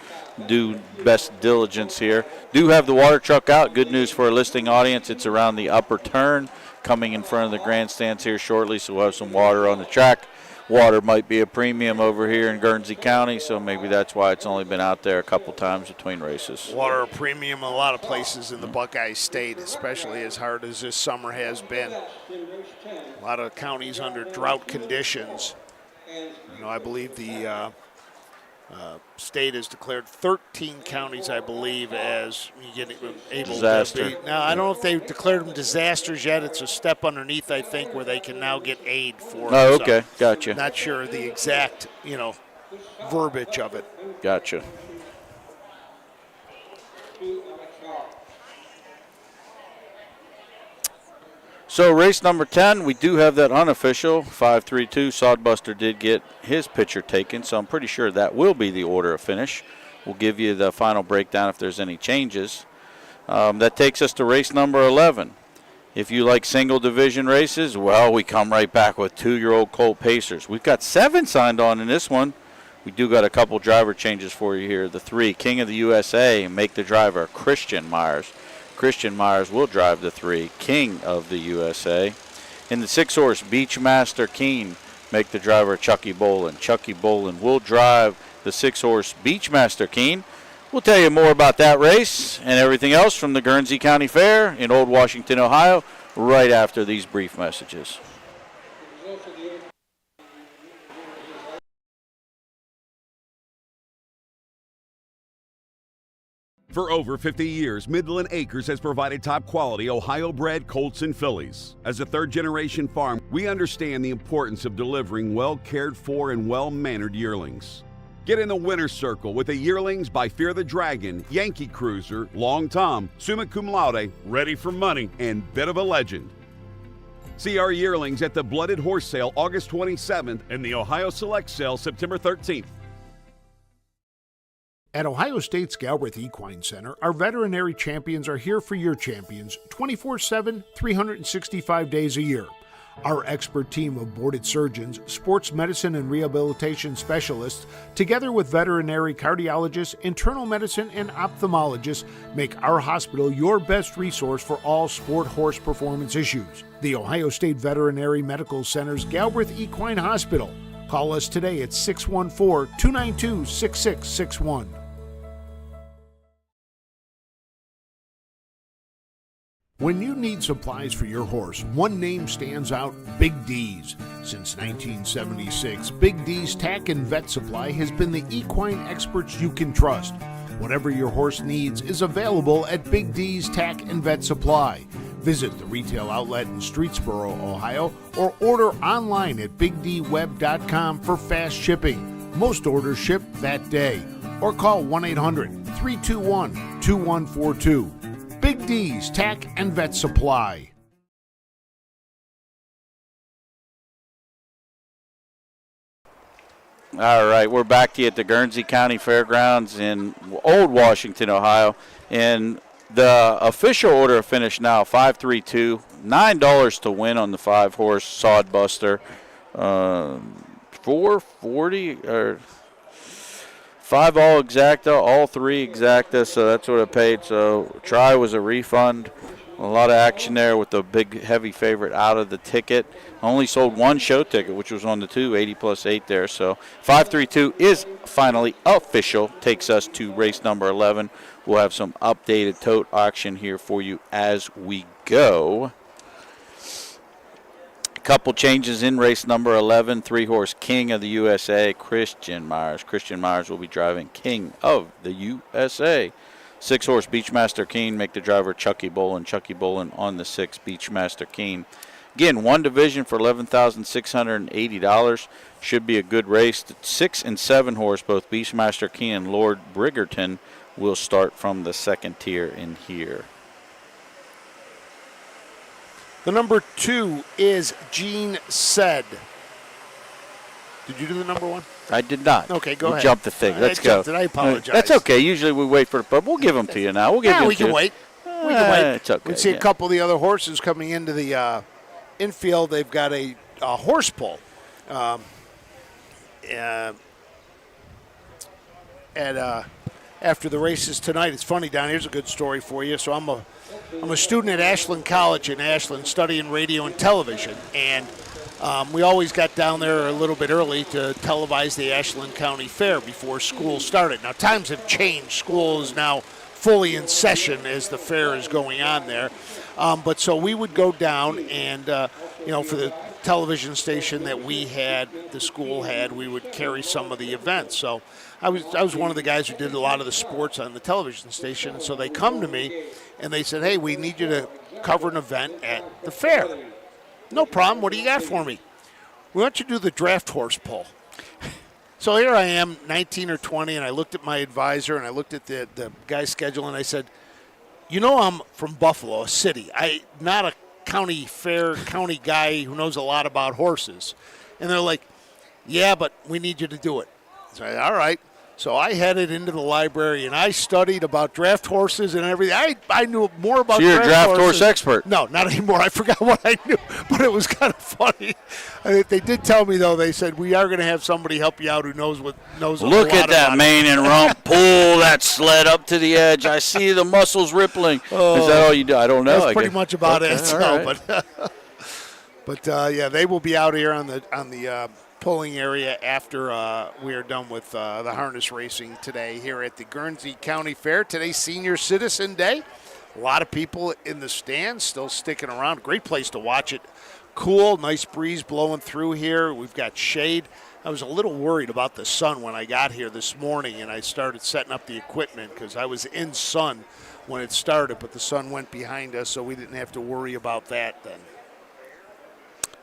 best diligence here. Do have the water truck out. Good news for a listening audience. It's around the upper turn, coming in front of the grandstands here shortly, so we'll have some water on the track. Water might be a premium over here in Guernsey County, so maybe that's why it's only been out there a couple times between races. Water a premium in a lot of places in the Buckeye State, especially as hard as this summer has been. A lot of counties under drought conditions. You know, I believe the state has declared 13 counties, I believe, as able disaster. to be. Now, I don't know if they've declared them disasters yet. It's a step underneath, I think, where they can now get aid for. Oh, okay, gotcha. Not sure the exact, verbiage of it. Gotcha. So race number 10, we do have that unofficial 5-3-2. Sodbuster did get his picture taken, so I'm pretty sure that will be the order of finish. We'll give you the final breakdown if there's any changes. That takes us to race number 11. If you like single division races, well, we come right back with 2-year-old Colt Pacers. We've got 7 signed on in this one. We do got a couple driver changes for you here. The 3, King of the USA, make the driver Christian Myers. Christian Myers will drive the 3, King of the USA. In the 6-horse, Beachmaster Keen, make the driver Chucky Bolin. Chucky Bolin will drive the 6-horse Beachmaster Keen. We'll tell you more about that race and everything else from the Guernsey County Fair in Old Washington, Ohio, right after these brief messages. For over 50 years, Midland Acres has provided top-quality Ohio-bred colts and fillies. As a third-generation farm, we understand the importance of delivering well-cared-for and well-mannered yearlings. Get in the winner's circle with the yearlings by Fear the Dragon, Yankee Cruiser, Long Tom, Summa Cum Laude, Ready for Money, and Bit of a Legend. See our yearlings at the Blooded Horse Sale August 27th and the Ohio Select Sale September 13th. At Ohio State's Galbraith Equine Center, our veterinary champions are here for your champions 24/7, 365 days a year. Our expert team of boarded surgeons, sports medicine and rehabilitation specialists, together with veterinary cardiologists, internal medicine, and ophthalmologists, make our hospital your best resource for all sport horse performance issues. The Ohio State Veterinary Medical Center's Galbraith Equine Hospital. Call us today at 614-292-6661. When you need supplies for your horse, one name stands out, Big D's. Since 1976, Big D's Tack and Vet Supply has been the equine experts you can trust. Whatever your horse needs is available at Big D's Tack and Vet Supply. Visit the retail outlet in Streetsboro, Ohio, or order online at bigdweb.com for fast shipping. Most orders ship that day. Or call 1-800-321-2142. Big D's Tack and Vet Supply. All right, we're back to you at the Guernsey County Fairgrounds in Old Washington, Ohio. And the official order of finish now, 5-3-2, $9 to win on the 5-horse Sodbuster. $440 or 5 all exacta, all 3 exacta, so that's what I paid. So try was a refund. A lot of action there with the big heavy favorite out of the ticket. Only sold 1 show ticket, which was on the 2, 80 plus 8 there. So 5-3-2 is finally official. Takes us to race number 11. We'll have some updated tote auction here for you as we go. Couple changes in race number 11. 3-horse King of the USA, Christian Myers. Christian Myers will be driving King of the USA. 6-horse Beachmaster Keen, make the driver Chucky Bolin. Chucky Bolin on the 6 Beachmaster Keen. Again, 1 division for $11,680. Should be a good race. The 6 and 7-horse, both Beachmaster Keen and Lord Briggerton, will start from the 2nd tier in here. The number 2 is Gene Said. Did you do the number 1? I did not. Okay, go ahead. Jump the thing. Let's go. I apologize. That's okay. Usually we wait for it, but we'll give them to you now. We'll give yeah, you we can wait. We can wait. It's okay. We see a couple of the other horses coming into the infield. They've got a horse pull. After the races tonight, it's funny, Don. Here's a good story for you. So I'm a student at Ashland College in Ashland, studying radio and television, and we always got down there a little bit early to televise the Ashland County Fair before school started. Now times have changed. School is now fully in session as the fair is going on there. But so we would go down and, for the television station that we had, the school had, we would carry some of the events. So I was one of the guys who did a lot of the sports on the television station. And so they come to me and they said, hey, we need you to cover an event at the fair. No problem. What do you got for me? We want you to do the draft horse pull. So here I am, 19 or 20, and I looked at my advisor and I looked at the guy's schedule and I said, I'm from Buffalo, a city. Not a county fair county guy who knows a lot about horses. And they're like, yeah, but we need you to do it. So I said, all right. So I headed into the library, and I studied about draft horses and everything. I knew more about So you're a draft horses. horse expert. No, not anymore. I forgot what I knew, but it was kind of funny. They did tell me, though, they said, we are going to have somebody help you out who knows a Look lot at that about it. mane and rump. Pull that sled up to the edge. I see the muscles rippling. Is that all you do? I don't know. That's pretty much about it. So, all right. But yeah, they will be out here on the pulling area after we are done with the harness racing today here at the Guernsey County Fair. Today's Senior Citizen Day. A lot of people in the stands still sticking around. Great place to watch it. Cool, nice breeze blowing through here. We've got shade. I was a little worried about the sun when I got here this morning and I started setting up the equipment because I was in sun when it started, but the sun went behind us, so we didn't have to worry about that then.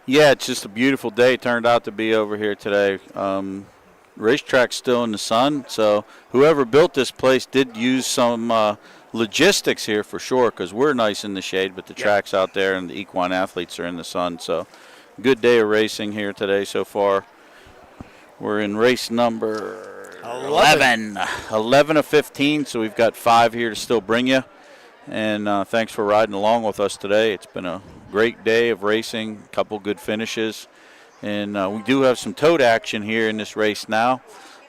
Yeah, it's just a beautiful day. Turned out to be over here today. Racetrack's still in the sun, so whoever built this place did use some logistics here for sure, because we're nice in the shade, but the track's out there and the equine athletes are in the sun. So good day of racing here today so far. We're in race number 11 of 15, so we've got 5 here to still bring you. And thanks for riding along with us today. It's been a great day of racing, a couple good finishes. And we do have some tote action here in this race now.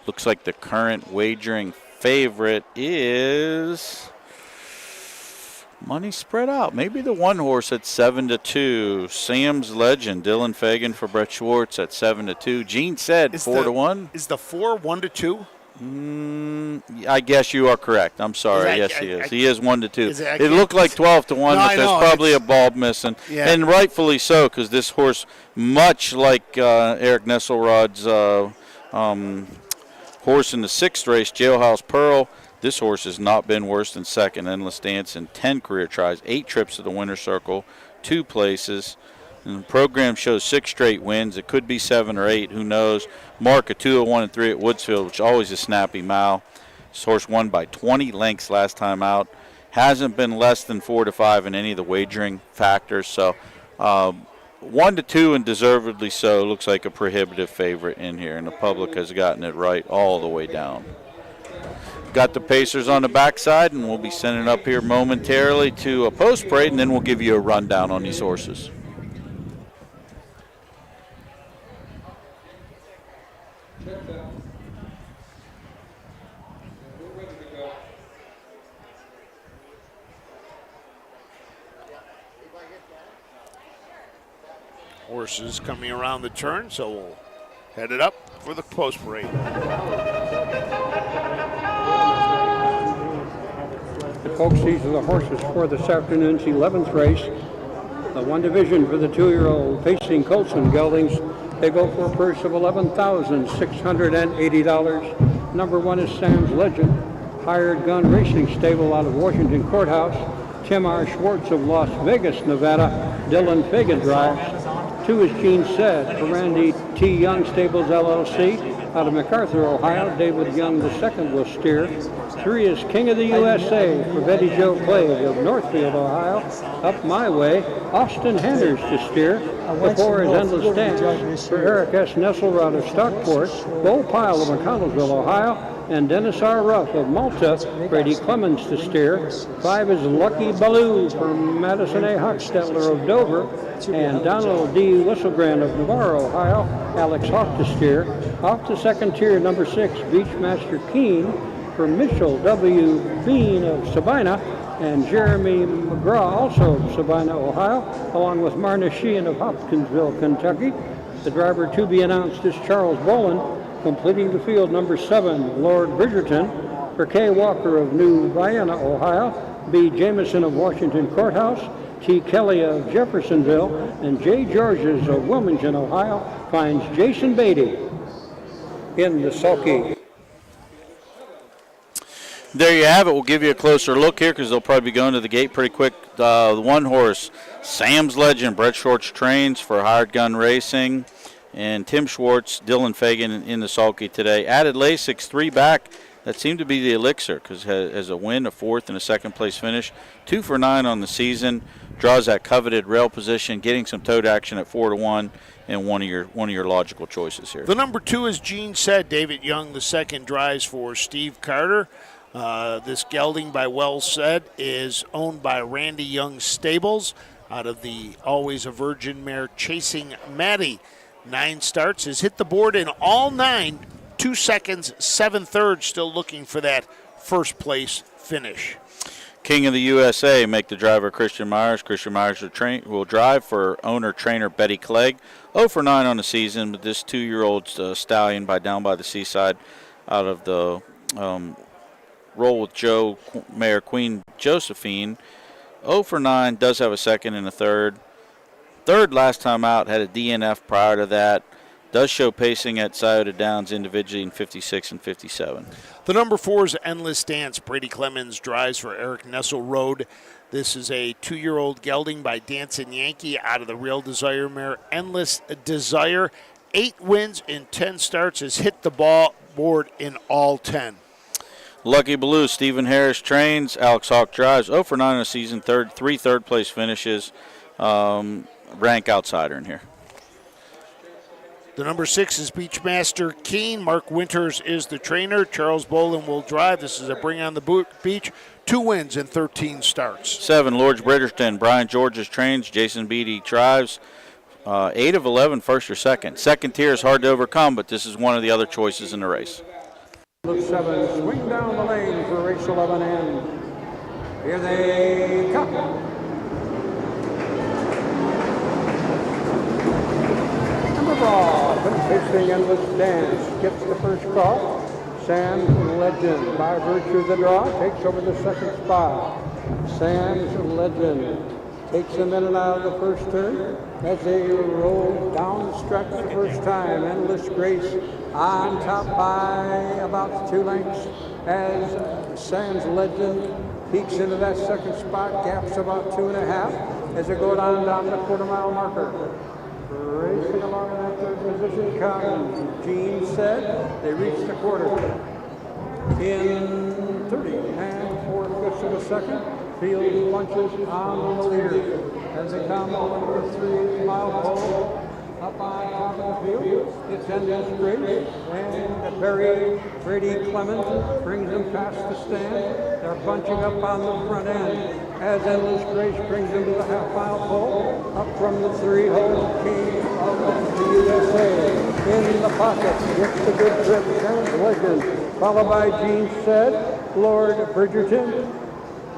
Looks like the current wagering favorite is money spread out. Maybe the one horse at 7-2. Sam's Legend, Dylan Fagan for Brett Schwartz at 7-2. Gene said 4-1. Is the 4 1-2? I guess you are correct. I'm sorry. Yes, he is. He is 1-2. It looked like 12-1, but there's probably a bulb missing, and rightfully so, because this horse, much like Eric Nesselrod's horse in the 6th race, Jailhouse Pearl, this horse has not been worse than second. Endless Dance in 10 career tries, 8 trips to the winner's circle, 2 places. And the program shows 6 straight wins. It could be 7 or 8. Who knows? Mark a 2-1-3 at Woodsfield, which is always a snappy mile. This horse won by 20 lengths last time out. Hasn't been less than 4-5 in any of the wagering factors. So 1-2 and deservedly so. Looks like a prohibitive favorite in here, and the public has gotten it right all the way down. Got the Pacers on the backside, and we'll be sending up here momentarily to a post parade, and then we'll give you a rundown on these horses. Horses coming around the turn, so we'll head it up for the post parade. Folks, these are the horses for this afternoon's 11th race. The one division for the 2-year-old Pacing Colts and Geldings. They go for a purse of $11,680. Number 1 is Sam's Legend, Hired Gun Racing Stable out of Washington Courthouse. Tim R. Schwartz of Las Vegas, Nevada. Dylan Fagan drives. 2 is Gene Said for Randy T. Young Stables LLC out of MacArthur, Ohio. David Young II will steer. 3 is King of the USA for Betty Jo Clay of Northfield, Ohio. Up my way, Austin Henders to steer. The 4 is Endless Dance for Eric S. Nesselrod of Stockport. Bull Pile of McConnellsville, Ohio. And Dennis R. Ruff of Malta, Brady Clemens to steer. 5 is Lucky Baloo from Madison A. Hochstetler of Dover. And Donald D. Whistlebrand of Navarre, Ohio. Alex Hoff to steer. Off to second tier, number 6, Beachmaster Keen for Mitchell W. Bean of Sabina. And Jeremy McGraw, also of Sabina, Ohio, along with Marna Sheehan of Hopkinsville, Kentucky. The driver to be announced is Charles Boland. Completing the field, number 7, Lord Bridgerton, for Kay Walker of New Vienna, Ohio, B. Jameson of Washington Courthouse, T. Kelly of Jeffersonville, and J. Georges of Wilmington, Ohio, finds Jason Beatty in the sulky. There you have it. We'll give you a closer look here because they'll probably be going to the gate pretty quick. The one horse, Sam's Legend, Brett Schwartz trains for Hired Gun Racing. And Tim Schwartz, Dylan Fagan in the sulky today. Added Lasix 3 back. that seemed to be the elixir, because has a win, a fourth, and a second-place finish. 2 for 9 on the season. Draws that coveted rail position, getting some tote action at 4-1, and one of your logical choices here. The number 2, as Gene said, David Young, the second, drives for Steve Carter. This gelding, by Well Said, is owned by Randy Young Stables out of the Always a Virgin mare Chasing Maddie. 9 starts, has hit the board in all 9, 2 seconds, 7 thirds, still looking for that first place finish. King of the USA, make the driver Christian Myers. Christian Myers will drive for owner-trainer Betty Clegg. 0 for 9 on the season, but this 2-year-old stallion down by the seaside out of the Roll with Joe mare Queen Josephine. 0 for 9, does have a second and a third. Third last time out, had a DNF prior to that. Does show pacing at Scioto Downs individually in 56 and 57. The number 4 is Endless Dance. Brady Clemens drives for Eric Nesselrode. This is a 2-year-old gelding by Dancing Yankee out of the Real Desire mare Endless Desire. 8 wins in 10 starts, has hit the board in all 10. Lucky Blue, Stephen Harris trains. Alex Hawk drives. 0 for 9 in the season. 3 third-place finishes. Rank outsider in here. The number 6 is Beachmaster Keen. Mark Winters is the trainer. Charles Boland will drive. This is a bring on the beach. 2 wins in 13 starts. 7, Lord Bridgerton. Brian Georges trains. Jason Beatty drives. 8 of 11, first or second. Second tier is hard to overcome, but this is one of the other choices in the race. Look 7, swing down the lane for race 11N. Here they come. Brawl, facing Endless Dance, gets the first call. Sam's Legend, by virtue of the draw, takes over the second spot. Sam's Legend takes them in and out of the first turn as they roll down the stretch the first time. Endless Grace on top by about 2 lengths as Sam's Legend peeks into that second spot, gaps about 2.5 as they go down the quarter-mile marker. Racing along in that third position comes Gene said. They reach the quarter in 30 and 4/5 of a second. Field punches on the leader as they come over the 3-mile pole. Up on top of the field, it's Endless Grace and Brady Clemens brings them past the stand. They're bunching up on the front end as Endless Grace brings them to the half-mile pole. Up from the 3-hole, King of the USA in the pocket. Gets the good grip, Sam's Legend, followed by Gene Said, Lord Bridgerton,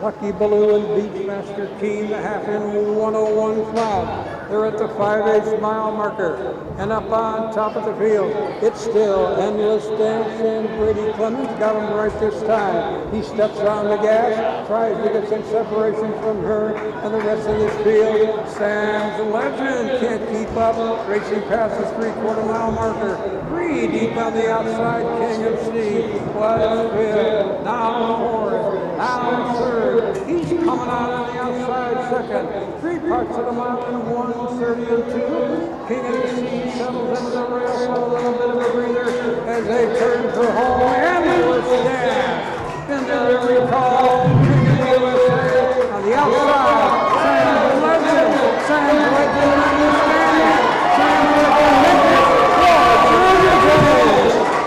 Lucky Baloo and Beachmaster Keen, the half-in 101 flag. They're at the 5/8 mile marker. And up on top of the field, it's still Endless Dance and Brady Clemens got him right this time. He steps on the gas, tries to get some separation from her and the rest of this field. Sam's Legend can't keep up, racing past the 3/4 mile marker. 3 deep on the outside, King of Sea was fifth, now fourth, now third. He's coming out on the outside second. 3 parts of the mile in 1:30 and 2. King of the Sea settles into the rail for a little bit of a breather as they turn for home. Endless Dance into the recall. King of the USA on the outside. Sam's Legend. Sam's Legend understands. Sam's Legend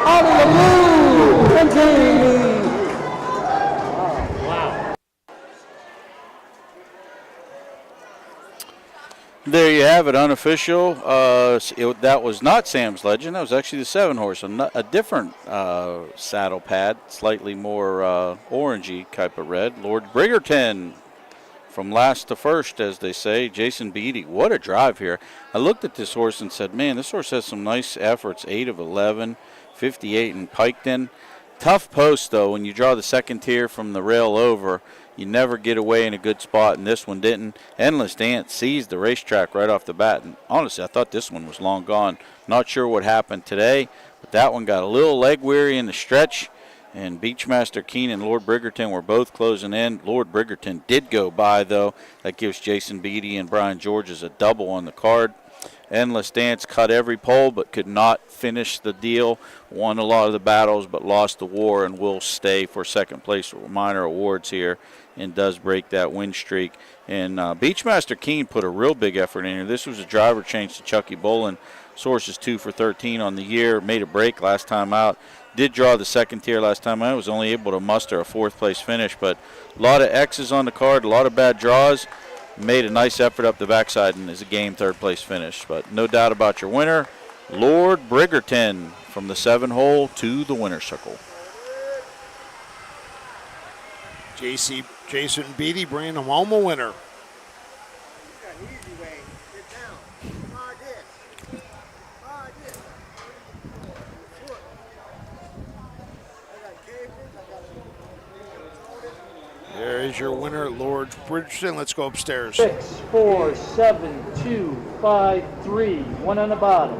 out of the blue. And Jamie. There you have it, unofficial. That was not Sam's Legend. That was actually the 7-horse, a different saddle pad, slightly more orangey type of red. Lord Bridgerton from last to first, as they say. Jason Beatty, what a drive here. I looked at this horse and said, man, this horse has some nice efforts. 8 of 11, 58 in Piketon. Tough post, though, when you draw the second tier from the rail over. You never get away in a good spot, and this one didn't. Endless Dance seized the racetrack right off the bat. And honestly, I thought this one was long gone. Not sure what happened today, but that one got a little leg weary in the stretch. And Beachmaster Keen and Lord Bridgerton were both closing in. Lord Bridgerton did go by, though. That gives Jason Beatty and Brian Georges a double on the card. Endless Dance cut every pole but could not finish the deal. Won a lot of the battles but lost the war and will stay for second place minor awards here and does break that win streak. And Beachmaster Keene put a real big effort in here. This was a driver change to Chucky Bolin. Sources 2 for 13 on the year. Made a break last time out. Did draw the second tier last time out. Was only able to muster a fourth place finish, but a lot of X's on the card, a lot of bad draws. Made a nice effort up the backside and is a game third place finish. But no doubt about your winner, Lord Bridgerton, from the 7-hole to the winner's circle. Jason Beatty bringing him home a winner. There is your winner, Lord Bridgerton. Let's go upstairs. 6, 4, 7, 2, 5, 3. One on the bottom.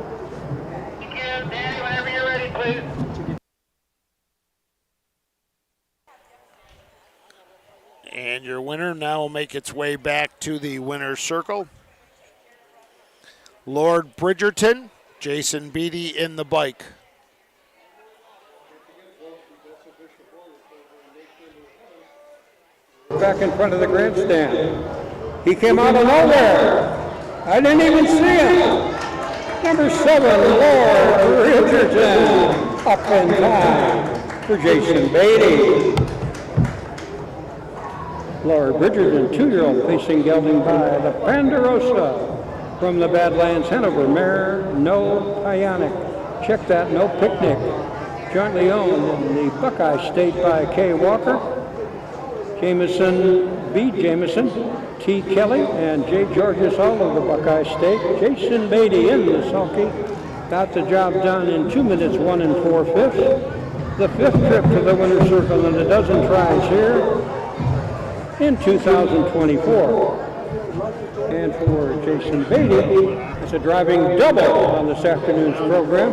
Whenever you're ready, please. And your winner now will make its way back to the winner's circle. Lord Bridgerton, Jason Beatty in the bike. Back in front of the grandstand. He came out of nowhere. I didn't even see him. Number 7, Lord Bridgerton, up in time for Jason Beatty. Lord Bridgerton, 2-year-old, facing gelding by the Ponderosa from the Badlands, Hanover mare, No Pionic. Check that, No Picnic. Jointly owned in the Buckeye State by Kay Walker, Jameson, B. Jameson, T. Kelly, and J. Georges, all of the Buckeye State. Jason Beatty in the sulky. Got the job done in 2 minutes, 1 4/5. The 5th trip to the winner's circle and a dozen tries here in 2024. And for Jason Beatty, it's a driving double on this afternoon's program.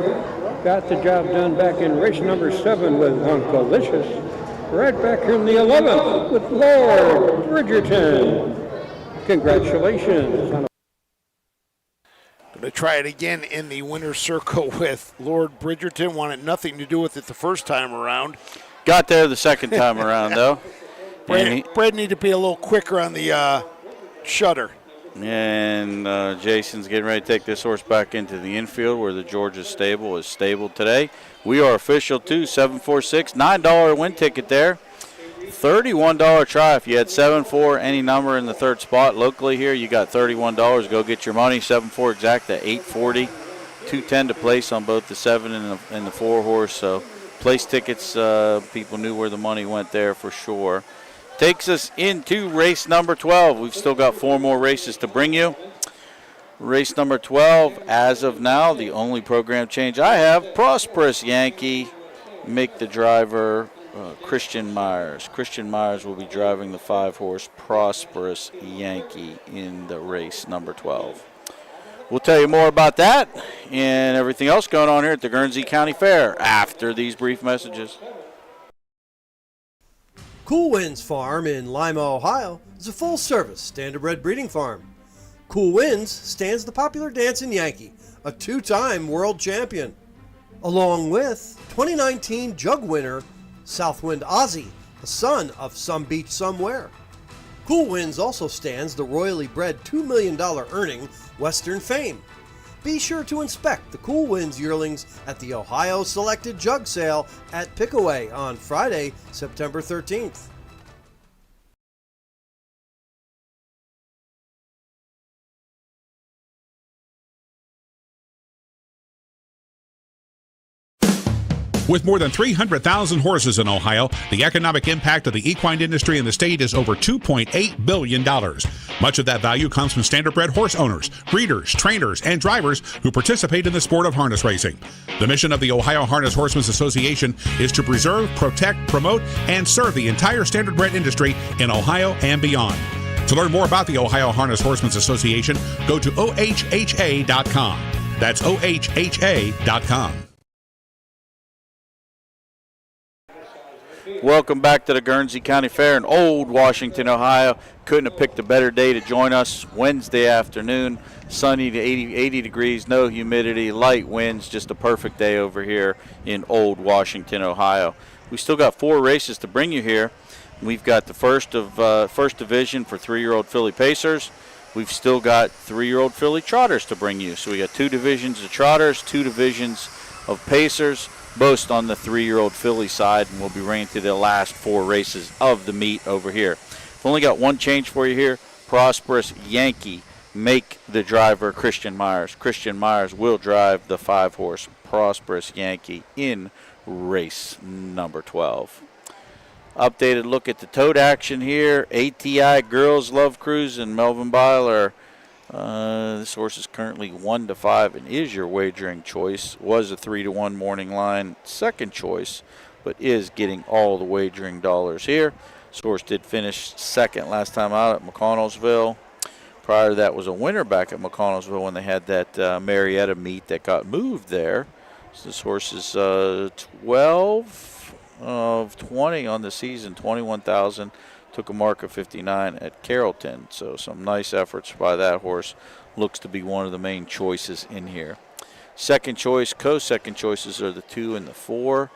Got the job done back in race number 7 with Uncolicious. Right back here in the 11th with Lord Bridgerton. Congratulations. Going to try it again in the winner's circle with Lord Bridgerton. Wanted nothing to do with it the first time around. Got there the second time around, though. Brad needed to be a little quicker on the shutter. And Jason's getting ready to take this horse back into the infield where the Georgia stable is stabled today. We are official too, 746, $9 win ticket there. $31 try. If you had 7-4, any number in the third spot locally here, you got $31. Go get your money. 7-4 exact at $840. $210 to place on both the 7 and the 4 horse. So place tickets, people knew where the money went there for sure. Takes us into race number 12. We've still got 4 more races to bring you. Race number 12, as of now, the only program change I have, Prosperous Yankee, make the driver Christian Myers. Christian Myers will be driving the 5-horse Prosperous Yankee in the race number 12. We'll tell you more about that and everything else going on here at the Guernsey County Fair after these brief messages. Cool Winds Farm in Lima, Ohio is a full-service standardbred breeding farm. Cool Winds stands the popular dancing Yankee, a 2-time world champion, along with 2019 jug winner Southwind Ozzy, the son of Some Beach Somewhere. Cool Winds also stands the royally bred $2 million earning Western Fame. Be sure to inspect the Cool Winds yearlings at the Ohio Selected Jug Sale at Pickaway on Friday, September 13th. With more than 300,000 horses in Ohio, the economic impact of the equine industry in the state is over $2.8 billion. Much of that value comes from standardbred horse owners, breeders, trainers, and drivers who participate in the sport of harness racing. The mission of the Ohio Harness Horsemen's Association is to preserve, protect, promote, and serve the entire standardbred industry in Ohio and beyond. To learn more about the Ohio Harness Horsemen's Association, go to ohha.com. That's ohha.com. Welcome back to the Guernsey County Fair in Old Washington, Ohio. Couldn't have picked a better day to join us. Wednesday afternoon, sunny to 80 degrees, no humidity, light winds, just a perfect day over here in Old Washington, Ohio. We still got 4 races to bring you here. We've got the first division for 3-year-old filly pacers. We've still got 3-year-old filly trotters to bring you. So we got 2 divisions of trotters, 2 divisions of pacers, both on the 3-year-old filly side, and we'll be running through the last 4 races of the meet over here. We've only got one change for you here. Prosperous Yankee, make the driver Christian Myers. Christian Myers will drive the 5-horse Prosperous Yankee in race number 12. Updated look at the tote action here. ATI Girls Love Cruise and Melvin Byler. This horse is currently 1-5 and is your wagering choice. Was a 3-1 morning line, second choice, but is getting all the wagering dollars here. This horse did finish second last time out at McConnellsville. Prior to that was a winner back at McConnellsville when they had that Marietta meet that got moved there. So this horse is 12 of 20 on the season, 21,000. Took a mark of 59 at Carrollton. So some nice efforts by that horse. Looks to be one of the main choices in here. Second choice, co-second choices are the 2 and the 4.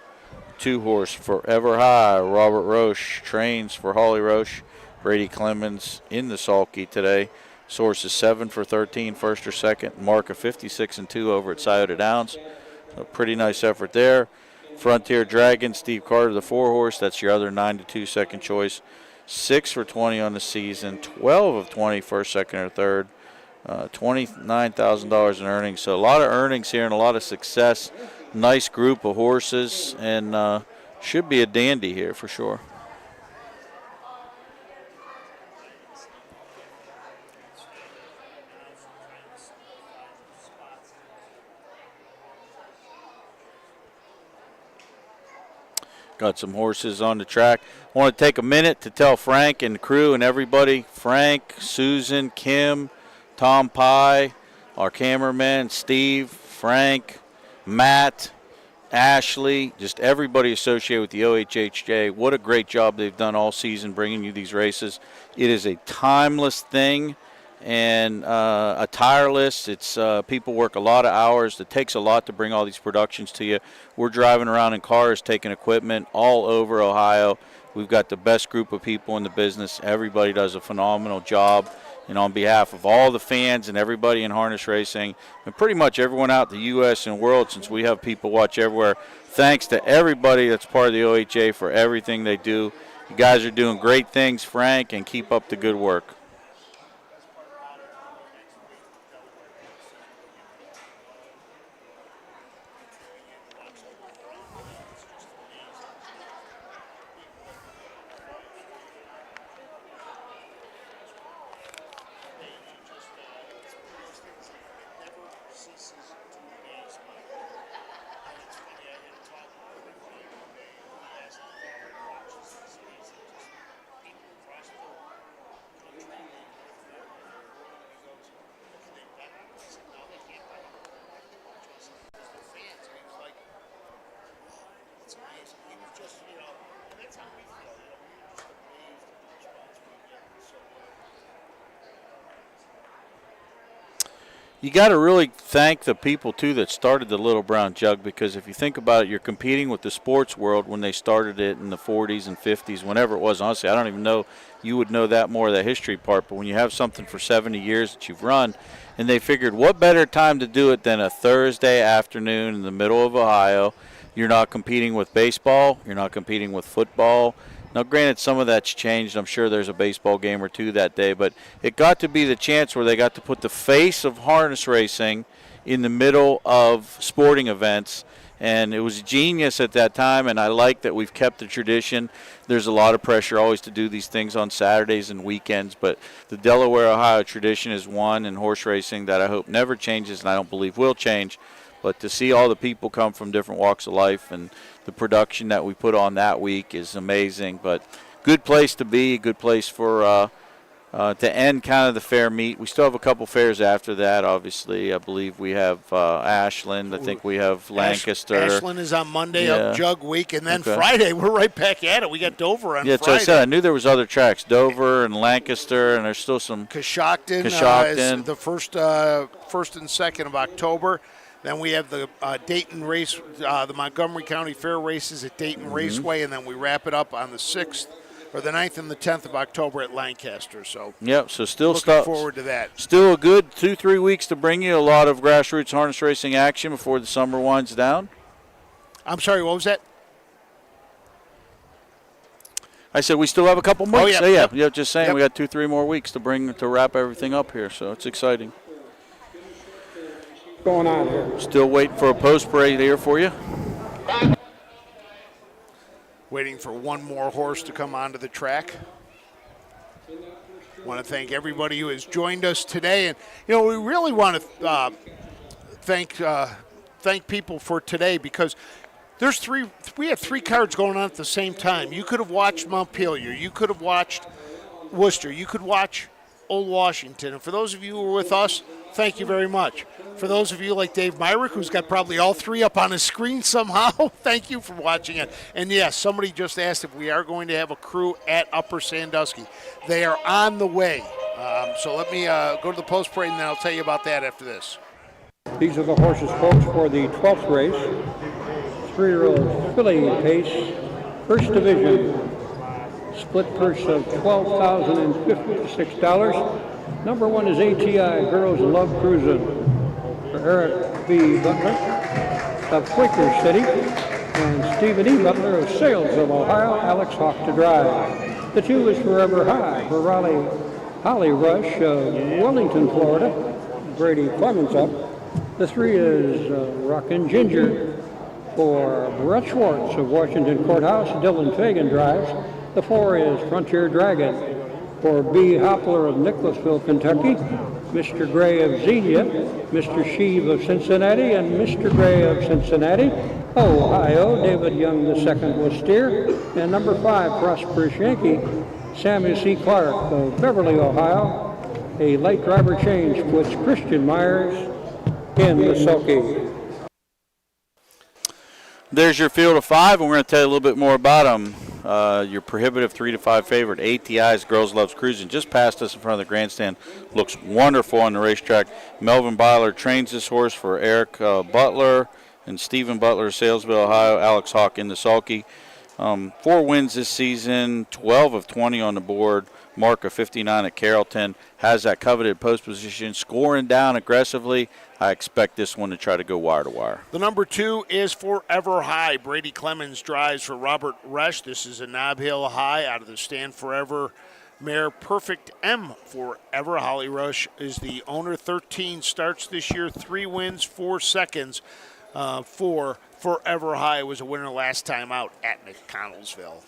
2-horse Forever High. Robert Roche trains for Holly Roche. Brady Clemens in the sulky today. This horse is 7 for 13, first or second. Mark of 56-2 over at Scioto Downs. A pretty nice effort there. Frontier Dragon, Steve Carter, the 4-horse. That's your other 9-2 second choice. 6 for 20 on the season. 12 of 20 first, second, or third. $29,000 in earnings. So a lot of earnings here and a lot of success. Nice group of horses, and should be a dandy here for sure. Got some horses on the track. I want to take a minute to tell Frank and the crew and everybody, Frank, Susan, Kim, Tom Pye, our cameraman, Steve, Frank, Matt, Ashley, just everybody associated with the OHHJ. What a great job they've done all season bringing you these races. It is a timeless thing and a tireless. It's people work a lot of hours. It takes a lot to bring all these productions to you. We're driving around in cars, taking equipment all over Ohio. We've got the best group of people in the business. Everybody does a phenomenal job. And on behalf of all the fans and everybody in harness racing, and pretty much everyone out in the U.S. and world, since we have people watch everywhere, thanks to everybody that's part of the OHA for everything they do. You guys are doing great things, Frank, and keep up the good work. You got to really thank the people, too, that started the Little Brown Jug, because if you think about it, you're competing with the sports world when they started it in the 40s and 50s, whenever it was. Honestly, I don't even know. You would know that more of the history part, but when you have something for 70 years that you've run, and they figured what better time to do it than a Thursday afternoon in the middle of Ohio. You're not competing with baseball. You're not competing with football. Now, granted, some of that's changed. I'm sure there's a baseball game or two that day, but it got to be the chance where they got to put the face of harness racing in the middle of sporting events, and it was genius at that time, and I like that we've kept the tradition. There's a lot of pressure always to do these things on Saturdays and weekends, but the Delaware, Ohio tradition is one in horse racing that I hope never changes, and I don't believe will change. But to see all the people come from different walks of life and the production that we put on that week is amazing. But good place to be, good place for to end kind of the fair meet. We still have a couple fairs after that, obviously. I believe we have Ashland. I think we have Lancaster. Ashland is on Monday, Yeah. up Jug Week, and then Okay. Friday we're right back at it. We got Dover on Yeah, Friday. so I said I knew there was other tracks, Dover and Lancaster, and there's still some Coshocton, Coshocton. is the first and 2nd of October. Then we have the Dayton race, the Montgomery County Fair races at Dayton Raceway, and then we wrap it up on the 6th, or the 9th and the 10th of October at Lancaster. So Yep, so still looking forward to that. Still a good 2-3 weeks to bring you a lot of grassroots harness racing action before the summer winds down. I'm sorry, what was that? I said we still have a couple more. Oh, weeks. yeah, So, just saying Yep. we got 2-3 more weeks to wrap everything up here, so it's exciting. What's going on here? Still waiting for a post parade here for you. Waiting for one more horse to come onto the track. Want to thank everybody who has joined us today, and we really want to thank people for today, because we have 3 cards going on at the same time. You could have watched Montpelier, you could have watched Worcester, you could watch Old Washington, and for those of you who are with us, thank you very much. For those of you like Dave Myrick, who's got probably all 3 up on his screen somehow, thank you for watching it. And yes, somebody just asked if we are going to have a crew at Upper Sandusky. They are on the way. So let me go to the post parade, and then I'll tell you about that after this. These are the horses, folks, for the 12th race. 3-year-old filly pace, first division. Split purse of $12,056. Number 1 is ATI, Girls Love Cruisin', for Eric B. Butler of Quaker City, and Stephen E. Butler of Sales of Ohio, Alex Hawk to drive. The 2 is Forever High for Holly Rush of Wellington, Florida, Brady Clements up. The 3 is Rockin' Ginger for Brett Schwartz of Washington Courthouse, Dylan Fagan drives. The 4 is Frontier Dragon for B. Hopler of Nicholasville, Kentucky, Mr. Gray of Xenia, Mr. Sheave of Cincinnati, and Mr. Gray of Cincinnati, Ohio. David Young II will steer. And number 5, Prosperous Yankee, Samuel C. Clark of Beverly, Ohio. A late driver change puts Christian Myers in the sulky. There's your field of 5, and we're going to tell you a little bit more about them. Your prohibitive 3-5 favorite, ATI's Girls Loves Cruising, just passed us in front of the grandstand. Looks wonderful on the racetrack. Melvin Byler trains this horse for Eric Butler and Stephen Butler of Salesville, Ohio. Alex Hawk in the sulky. 4 wins this season, 12 of 20 on the board. Mark of 59 at Carrollton. Has that coveted post position, scoring down aggressively. I expect this one to try to go wire to wire. The number 2 is Forever High. Brady Clemens drives for Robert Resch. This is a Knob Hill High out of the Stand Forever mare Perfect M Forever. Holly Rush is the owner. 13 starts this year, 3 wins, 4 seconds for Forever High. Was a winner last time out at McConnellsville.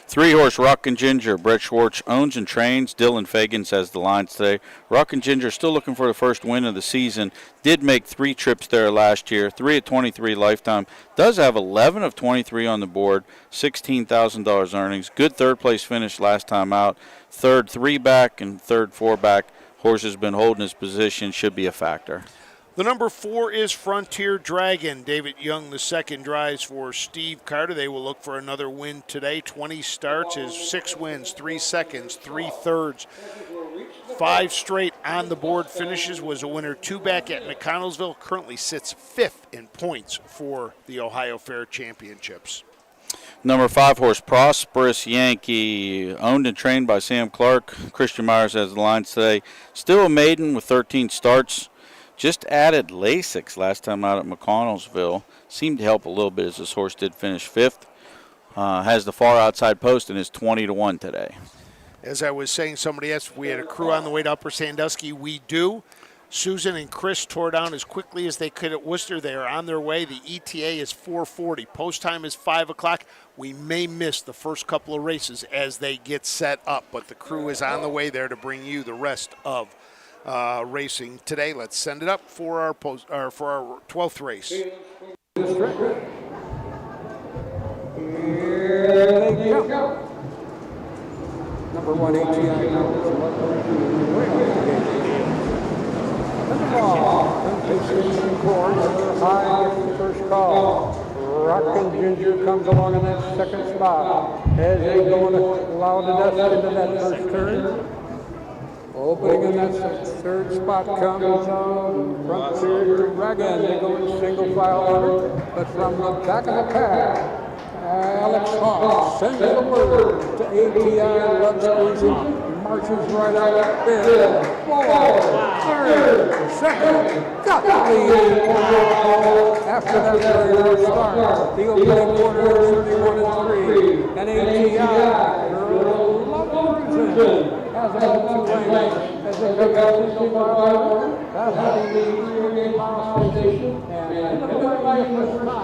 3-horse Rockin' Ginger. Brett Schwartz owns and trains. Dylan Fagan says the lines today. Rockin' Ginger still looking for the first win of the season. Did make 3 trips there last year. 3 at 23 lifetime. Does have 11 of 23 on the board. $16,000 earnings. Good third place finish last time out. Third 3 back and third 4 back. Horse has been holding his position. Should be a factor. The number 4 is Frontier Dragon. David Young II drives for Steve Carter. They will look for another win today. 20 starts is 6 wins, 3 seconds, 3 thirds. 5 straight on the board finishes. Was a winner 2 back at McConnellsville. Currently sits 5th in points for the Ohio Fair Championships. Number 5-horse Prosperous Yankee, owned and trained by Sam Clark. Christian Myers has the lines today. Still a maiden with 13 starts. Just added Lasix last time out at McConnellsville. Seemed to help a little bit as this horse did finish 5th. Has the far outside post and is 20-1 today. As I was saying, somebody asked if we had a crew on the way to Upper Sandusky. We do. Susan and Chris tore down as quickly as they could at Worcester. They are on their way. The ETA is 4:40. Post time is 5 o'clock. We may miss the first couple of races as they get set up, but the crew is on the way there to bring you the rest of racing today. Let's send it up for our 12th race. Here they go. Number Number 1, ATI Girls Love Cruising, way off the gate. And the ball, in court, high gets the first call. Rockin' Ginger comes along in that second spot as they go loud and dust into that first turn. Opening in that third spot comes Frontier Dragon. They go in single file order, but from the back of the pack, Alex Hawk sends a word to ATI Loves Cruising, marches right out there. Ball, third, second, got the lead. After that very last start, the opening quarter is 31-3, and ATI Girls Love Cruising has about 2 lanes as they pick up single file order. That's how the lead Loud Station, and in the first time,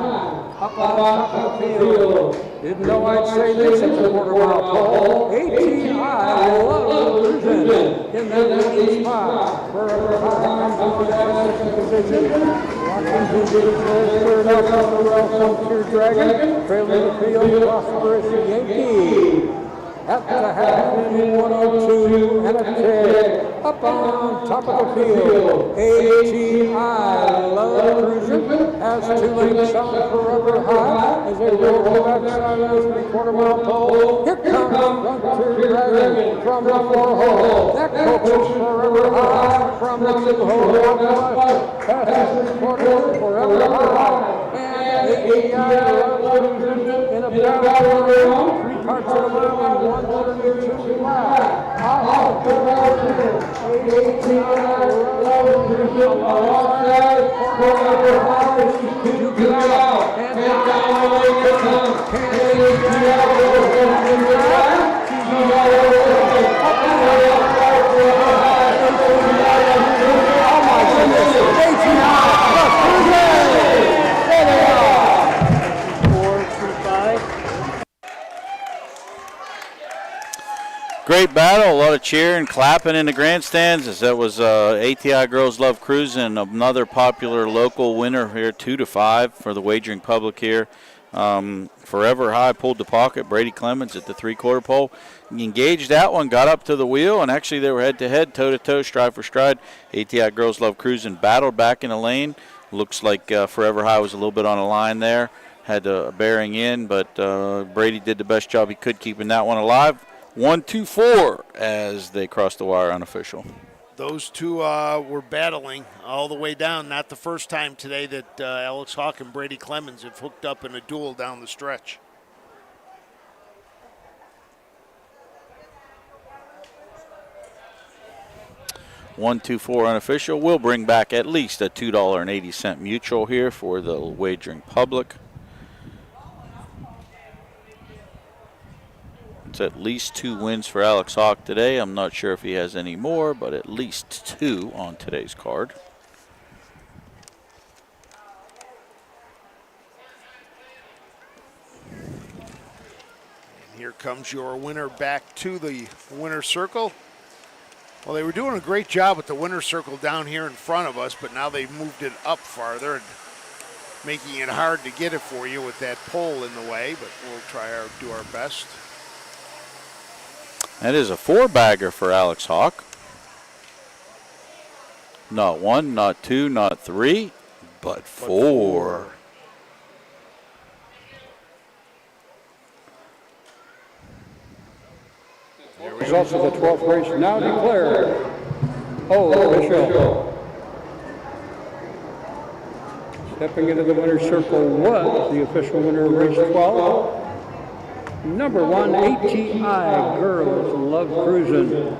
up on top of the field. Didn't know I'd say this at the quarter-mile pole. ATI Loves Cruising in that leading spot. Forever High comes into that second position. Washington Ginger third up on the rail, Frontier Dragon, trailing the field, Prosperous Yankee. At the half in 102 and a tick. Up on top of the field, ATI Love Cruising has 2 lanes on Forever High as they roll to the backside of the 3/4-mile pole. Here comes Frontier Dragon from the 4-hole. That coaches Forever High from the 2-hole. Passes 3/4 Forever High. And ATI Love Cruising in a battle around 3 parts of the mile and 132 flat. Off the road. ATI Love Cruising alongside Forever High. You get out and down they come. Can ATI oh my goodness! ATI Love Cruising! There they are. 4-2-5. Great battle, a lot of cheering, clapping in the grandstands as that was ATI Girls Love Cruising, another popular local winner here, 2-5 for the wagering public here. Forever High pulled the pocket. Brady Clemens at the 3/4 pole. He engaged that one, got up to the wheel, and actually they were head-to-head, toe-to-toe, stride for stride. ATI Girls Love Cruising battled back in the lane. Looks like Forever High was a little bit on the line there, had a bearing in, but Brady did the best job he could keeping that one alive. 1-2-4 as they crossed the wire unofficial. Those two were battling all the way down. Not the first time today that Alex Hawk and Brady Clemens have hooked up in a duel down the stretch. $1-2-4 unofficial. We'll bring back at least a $2.80 mutual here for the wagering public. It's at least 2 wins for Alex Hawk today. I'm not sure if he has any more, but at least 2 on today's card. And here comes your winner back to the winner's circle. Well, they were doing a great job with the winner's circle down here in front of us, but now they've moved it up farther and making it hard to get it for you with that pole in the way, but we'll try to do our best. That is a 4-bagger for Alex Hawk. Not 1, not 2, not 3, but 4. Results of the 12th race now declared. Official. Stepping into the winner's circle was the official winner of race 12. Number 1, ATI Girls Love Cruising.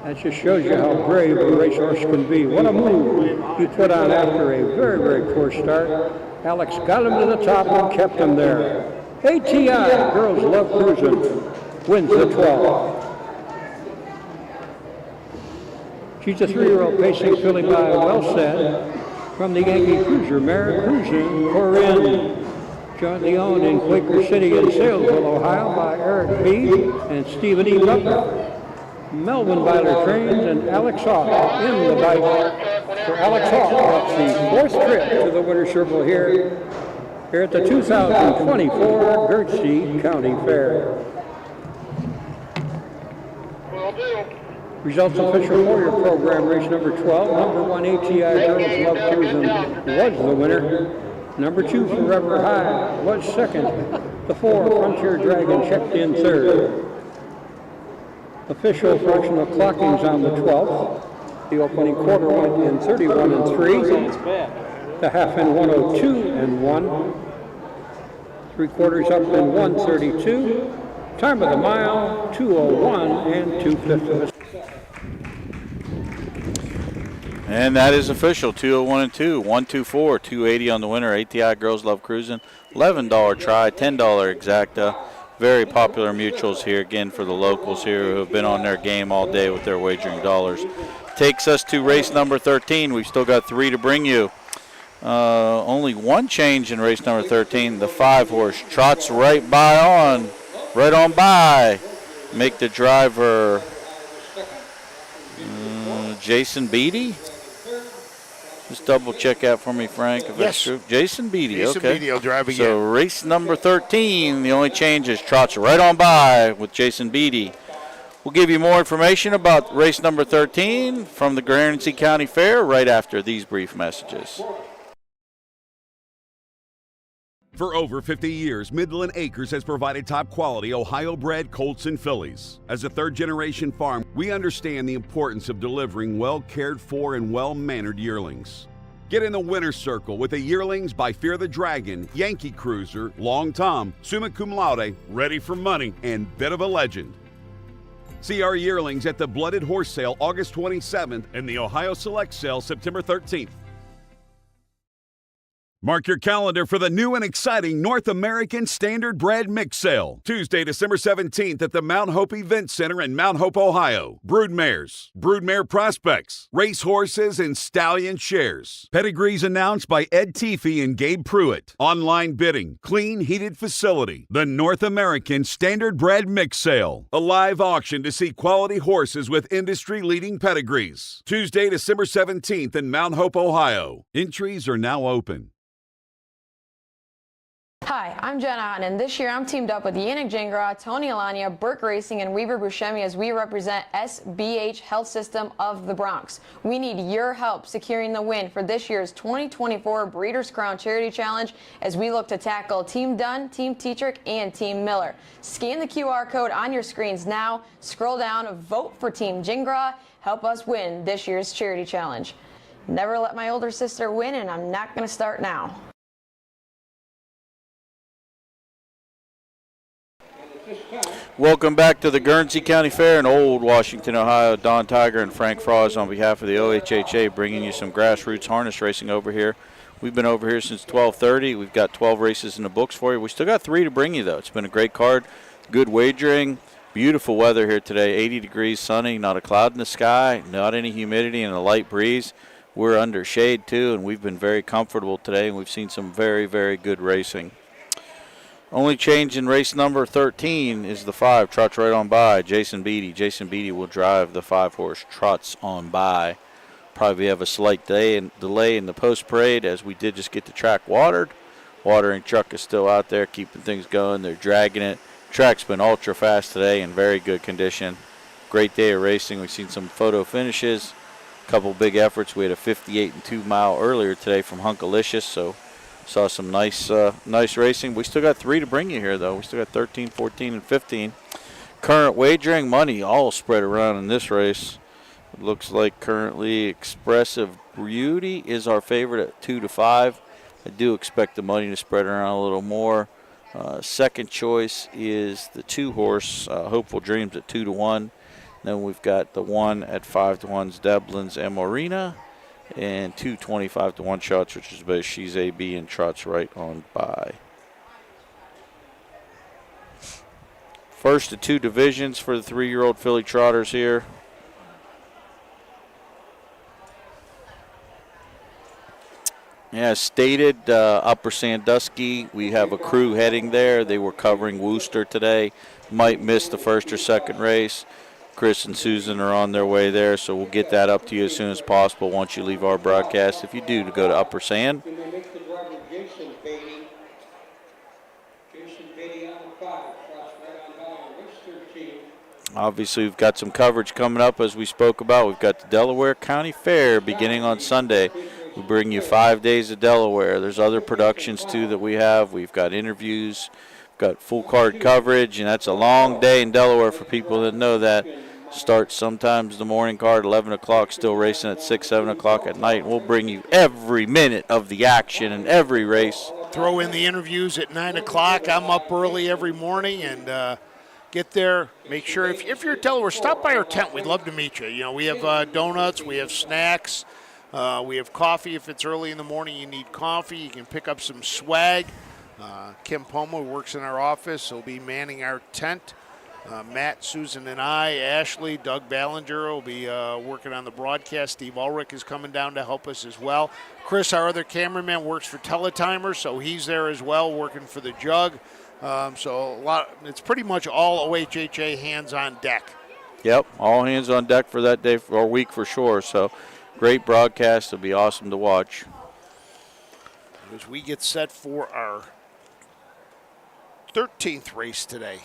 That just shows you how brave a racehorse can be. What a move he put on after a very, very poor start. Alex got him to the top and kept him there. ATI Girls Love Cruising wins the 12. She's a 3-year-old pacing filly by Wellstead from the Yankee Cruiser mare Cruising Corinne. Jointly owned in Quaker City and Salesville, Ohio by Eric B. and Stephen E. Butler. Melvin Byler trains and Alex Hawk in the bike for Alex Hawk. That's the 4th trip to the winner's circle here at the 2024 Guernsey County Fair. Results official for your program, race number 12. Number 1, ATI Girls Love Cruising was the winner. Number 2, Forever High was second. The 4, Frontier Dragon checked in third. Official fractional clockings on the 12th. The opening quarter went in 31 and 3. The half in 102 and 1. 3 quarters up in 132. Time of the mile 2:01 and 2/5. And that is official, 201 and 2, 124, 280 on the winner. ATI Girls Love Cruising, $11 try, $10 exacta. Very popular mutuals here, again, for the locals here who have been on their game all day with their wagering dollars. Takes us to race number 13. We've still got 3 to bring you. Only one change in race number 13. The 5 horse trots right on by. Make the driver Jason Beatty. Just double check out for me, Frank, if that's true. Jason Beatty, Jason Beatty will drive again. So race number 13, the only change is trots right on by with Jason Beatty. We'll give you more information about race number 13 from the Guernsey County Fair right after these brief messages. For over 50 years, Midland Acres has provided top-quality Ohio-bred colts and fillies. As a third-generation farm, we understand the importance of delivering well-cared-for and well-mannered yearlings. Get in the winner's circle with the yearlings by Fear the Dragon, Yankee Cruiser, Long Tom, Summa Cum Laude, Ready for Money, and Bit of a Legend. See our yearlings at the Blooded Horse Sale August 27th and the Ohio Select Sale September 13th. Mark your calendar for the new and exciting North American Standard Bred Mix Sale. Tuesday, December 17th at the Mount Hope Event Center in Mount Hope, Ohio. Broodmares, broodmare prospects, racehorses, and stallion shares. Pedigrees announced by Ed Teefee and Gabe Pruitt. Online bidding, clean, heated facility. The North American Standard Bred Mix Sale. A live auction to see quality horses with industry-leading pedigrees. Tuesday, December 17th in Mount Hope, Ohio. Entries are now open. Hi, I'm Jenna Houghton, and this year I'm teamed up with Yannick Gingras, Tony Alania, Burke Racing, and Weaver Buscemi as we represent SBH Health System of the Bronx. We need your help securing the win for this year's 2024 Breeders' Crown Charity Challenge as we look to tackle Team Dunn, Team Tetrick, and Team Miller. Scan the QR code on your screens now, scroll down, vote for Team Gingras, help us win this year's charity challenge. Never let my older sister win, and I'm not going to start now. Welcome back to the Guernsey County Fair in Old Washington, Ohio. Don Tiger and Frank Froz on behalf of the OHHA bringing you some grassroots harness racing over here. We've been over here since 12:30. We've got 12 races in the books for you. We still got 3 to bring you, though. It's been a great card, good wagering, beautiful weather here today. 80 degrees, sunny, not a cloud in the sky, not any humidity, and a light breeze. We're under shade, too, and we've been very comfortable today, and we've seen some very, very good racing. Only change in race number 13 is the 5, trots right on by, Jason Beatty. Jason Beatty will drive the 5 horse, trots on by. Probably have a slight delay in the post parade as we did just get the track watered. Watering truck is still out there keeping things going. They're dragging it. Track's been ultra fast today in very good condition. Great day of racing. We've seen some photo finishes, a couple big efforts. We had a 58 and 2 mile earlier today from Hunkalicious, so saw some nice racing. We still got 3 to bring you here, though. We still got 13, 14, and 15. Current wagering money all spread around in this race. It looks like currently Expressive Beauty is our favorite at 2 to 5. I do expect the money to spread around a little more. Second choice is the 2 horse Hopeful Dreams at 2 to 1. Then we've got the 1 at 5 to 1's Deblin's Amorina. And 2 25 to 1 shots, which is by She's AB and trots right on by. First of 2 divisions for the 3-year-old filly trotters here. As stated, Upper Sandusky, we have a crew heading there. They were covering Worcester today. Might miss the first or second race. Chris and Susan are on their way there, so we'll get that up to you as soon as possible once you leave our broadcast. If you do, to go to Upper Sand. Jason Beatty on the 5, trots right on by, race 13. Obviously, we've got some coverage coming up as we spoke about. We've got the Delaware County Fair beginning on Sunday. We bring you 5 days of Delaware. There's other productions, too, that we have. We've got interviews, got full card coverage, and that's a long day in Delaware for people that know that. Starts sometimes the morning card, 11 o'clock, still racing at 6, 7 o'clock at night. We'll bring you every minute of the action in every race. Throw in the interviews at 9 o'clock. I'm up early every morning and get there. Make sure, if you're at Delaware, stop by our tent. We'd love to meet you. You know, we have donuts, we have snacks, we have coffee. If it's early in the morning, you need coffee. You can pick up some swag. Kim Poma, who works in our office, will be manning our tent. Matt, Susan, and I, Ashley, Doug Ballinger will be working on the broadcast. Steve Ulrich is coming down to help us as well. Chris, our other cameraman, works for Teletimer, so he's there as well, working for the Jug. It's pretty much all OHHA hands on deck. Yep, all hands on deck for that day or week for sure. So great broadcast. It'll be awesome to watch. As we get set for our 13th race today.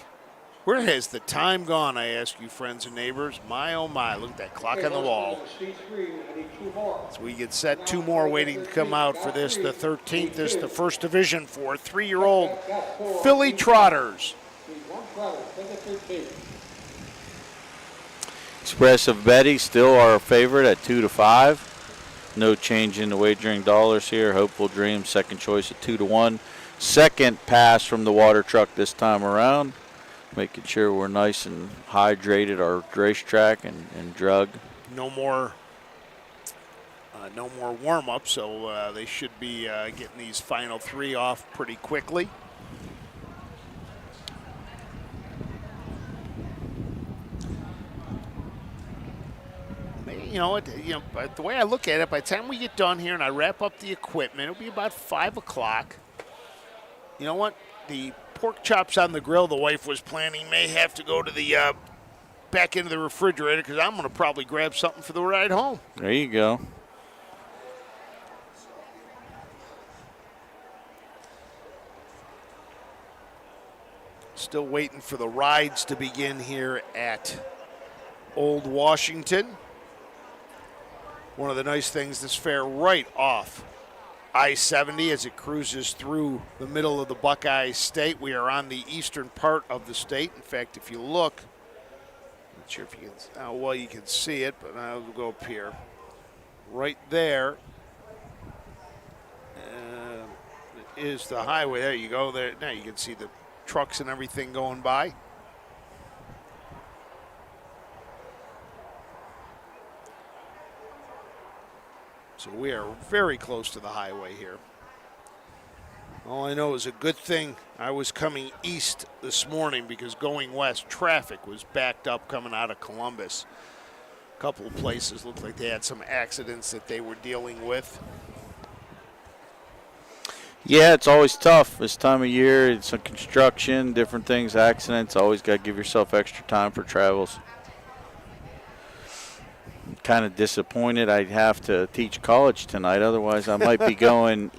Where has the time gone, I ask you, friends and neighbors? My, oh my, look at that clock on the wall. As we get set, 2 more waiting to come out for this, the 13th. This is the first division for 3-year-old filly trotters. Expressive Betty still our favorite at 2-5. No change in the wagering dollars here. Hopeful Dream, second choice at 2-1. Second pass from the water truck this time around. Making sure we're nice and hydrated, our racetrack and drug. No more warm-up, so they should be getting these final 3 off pretty quickly. You know what? You know, the way I look at it, by the time we get done here and I wrap up the equipment, it'll be about 5 o'clock. You know what? The pork chops on the grill the wife was planning may have to go to the back into the refrigerator because I'm going to probably grab something for the ride home. There you go. Still waiting for the rides to begin here at Old Washington. One of the nice things, this fair right off I-70 as it cruises through the middle of the Buckeye State. We are on the eastern part of the state. In fact, if you look, not sure if you can, how well you can see it, but I'll go up here. Right there is the highway. There you go. There now you can see the trucks and everything going by. So we are very close to the highway here. All I know is a good thing I was coming east this morning because going west, traffic was backed up coming out of Columbus. A couple of places looked like they had some accidents that they were dealing with. Yeah, it's always tough this time of year. It's some construction, different things, accidents. Always got to give yourself extra time for travels. Kind of disappointed I'd have to teach college tonight. Otherwise, I might be going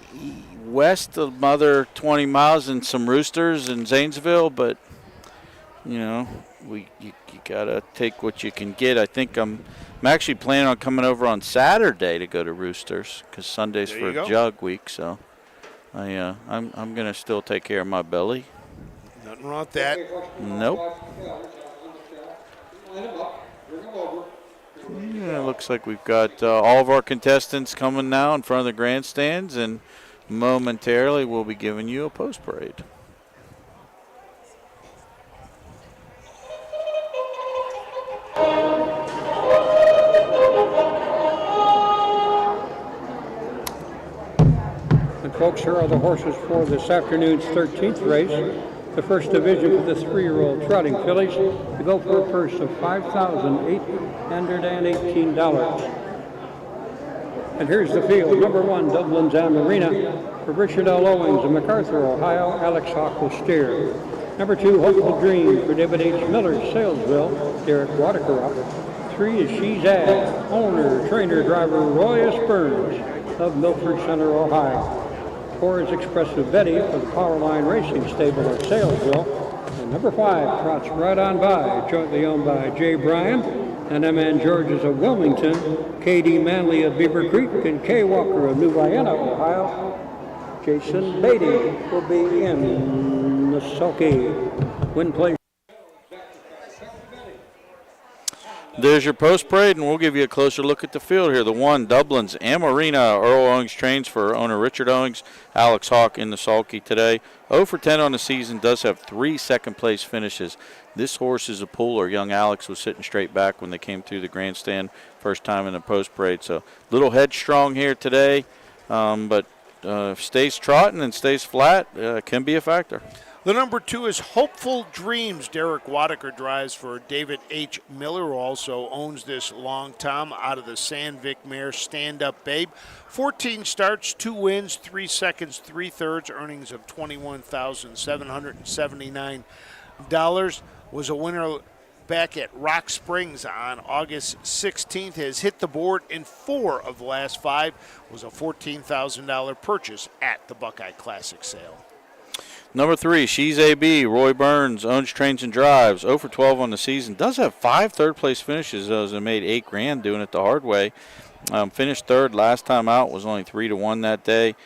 west of another 20 miles and some roosters in Zanesville. But, you know, you got to take what you can get. I think I'm actually planning on coming over on Saturday to go to Roosters because Sunday's for Jug Week. So I'm going to still take care of my belly. Nothing wrong with that. Nope. Yeah, it looks like we've got all of our contestants coming now in front of the grandstands, and momentarily we'll be giving you a post parade. And folks, here are the horses for this afternoon's 13th race. The first division for the 3-year-old trotting fillies to go for a purse of $5,818. And here's the field. Number 1, Dublin's Amarina for Richard L. Owings of MacArthur, Ohio. Alex Hawk will steer. Number 2, Hopeful Dream for David H. Miller, Salesville. Derek Watercroft. 3 is She's Ag. Owner, trainer, driver Royus Burns of Milford Center, Ohio. 4 is Expressive Betty for the Powerline Racing Stable at Salesville. And number 5 trots right on by, jointly owned by Jay Bryan and M.N. Georges of Wilmington, K.D. Manley of Beaver Creek, and Kay Walker of New Vienna, Ohio. Jason Beatty will be in the sulky win place. There's your post parade, and we'll give you a closer look at the field here. The 1, Dublin's Amarina. Earl Owings trains for owner Richard Owings. Alex Hawk in the sulky today. 0 for 10 on the season, does have 3 second-place finishes. This horse is a puller. Young Alex was sitting straight back when they came through the grandstand first time in the post parade. So a little headstrong here today, but stays trotting and stays flat, can be a factor. The number 2 is Hopeful Dreams. Derek Wadaker drives for David H. Miller, who also owns this long tom out of the Sandvik mare Stand Up Babe. 14 starts, 2 wins, 3 seconds, 3 thirds, earnings of $21,779. Was a winner back at Rock Springs on August 16th. Has hit the board in 4 of the last 5. Was a $14,000 purchase at the Buckeye Classic sale. Number 3, She's AB. Roy Burns owns, trains, and drives. 0 for 12 on the season. Does have 5 third-place finishes, though, as they made $8,000 doing it the hard way. Finished third last time out, was only 3-1 that day.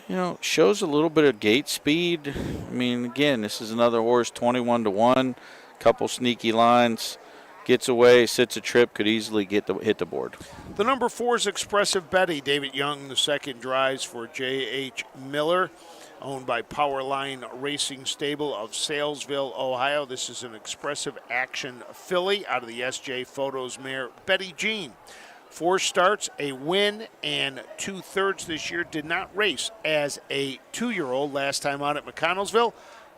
You know, shows a little bit of gate speed. I mean, again, this is another horse, 21-1. Couple sneaky lines. Gets away, sits a trip, could easily hit the board. The number 4 is Expressive Betty. David Young, the second, drives for J.H. Miller, owned by Powerline Racing Stable of Salesville, Ohio. This is an Expressive Action filly out of the S.J. Photos mare Betty Jean. 4 starts, a win, and 2 thirds this year. Did not race as a 2-year-old last time out at McConnellsville.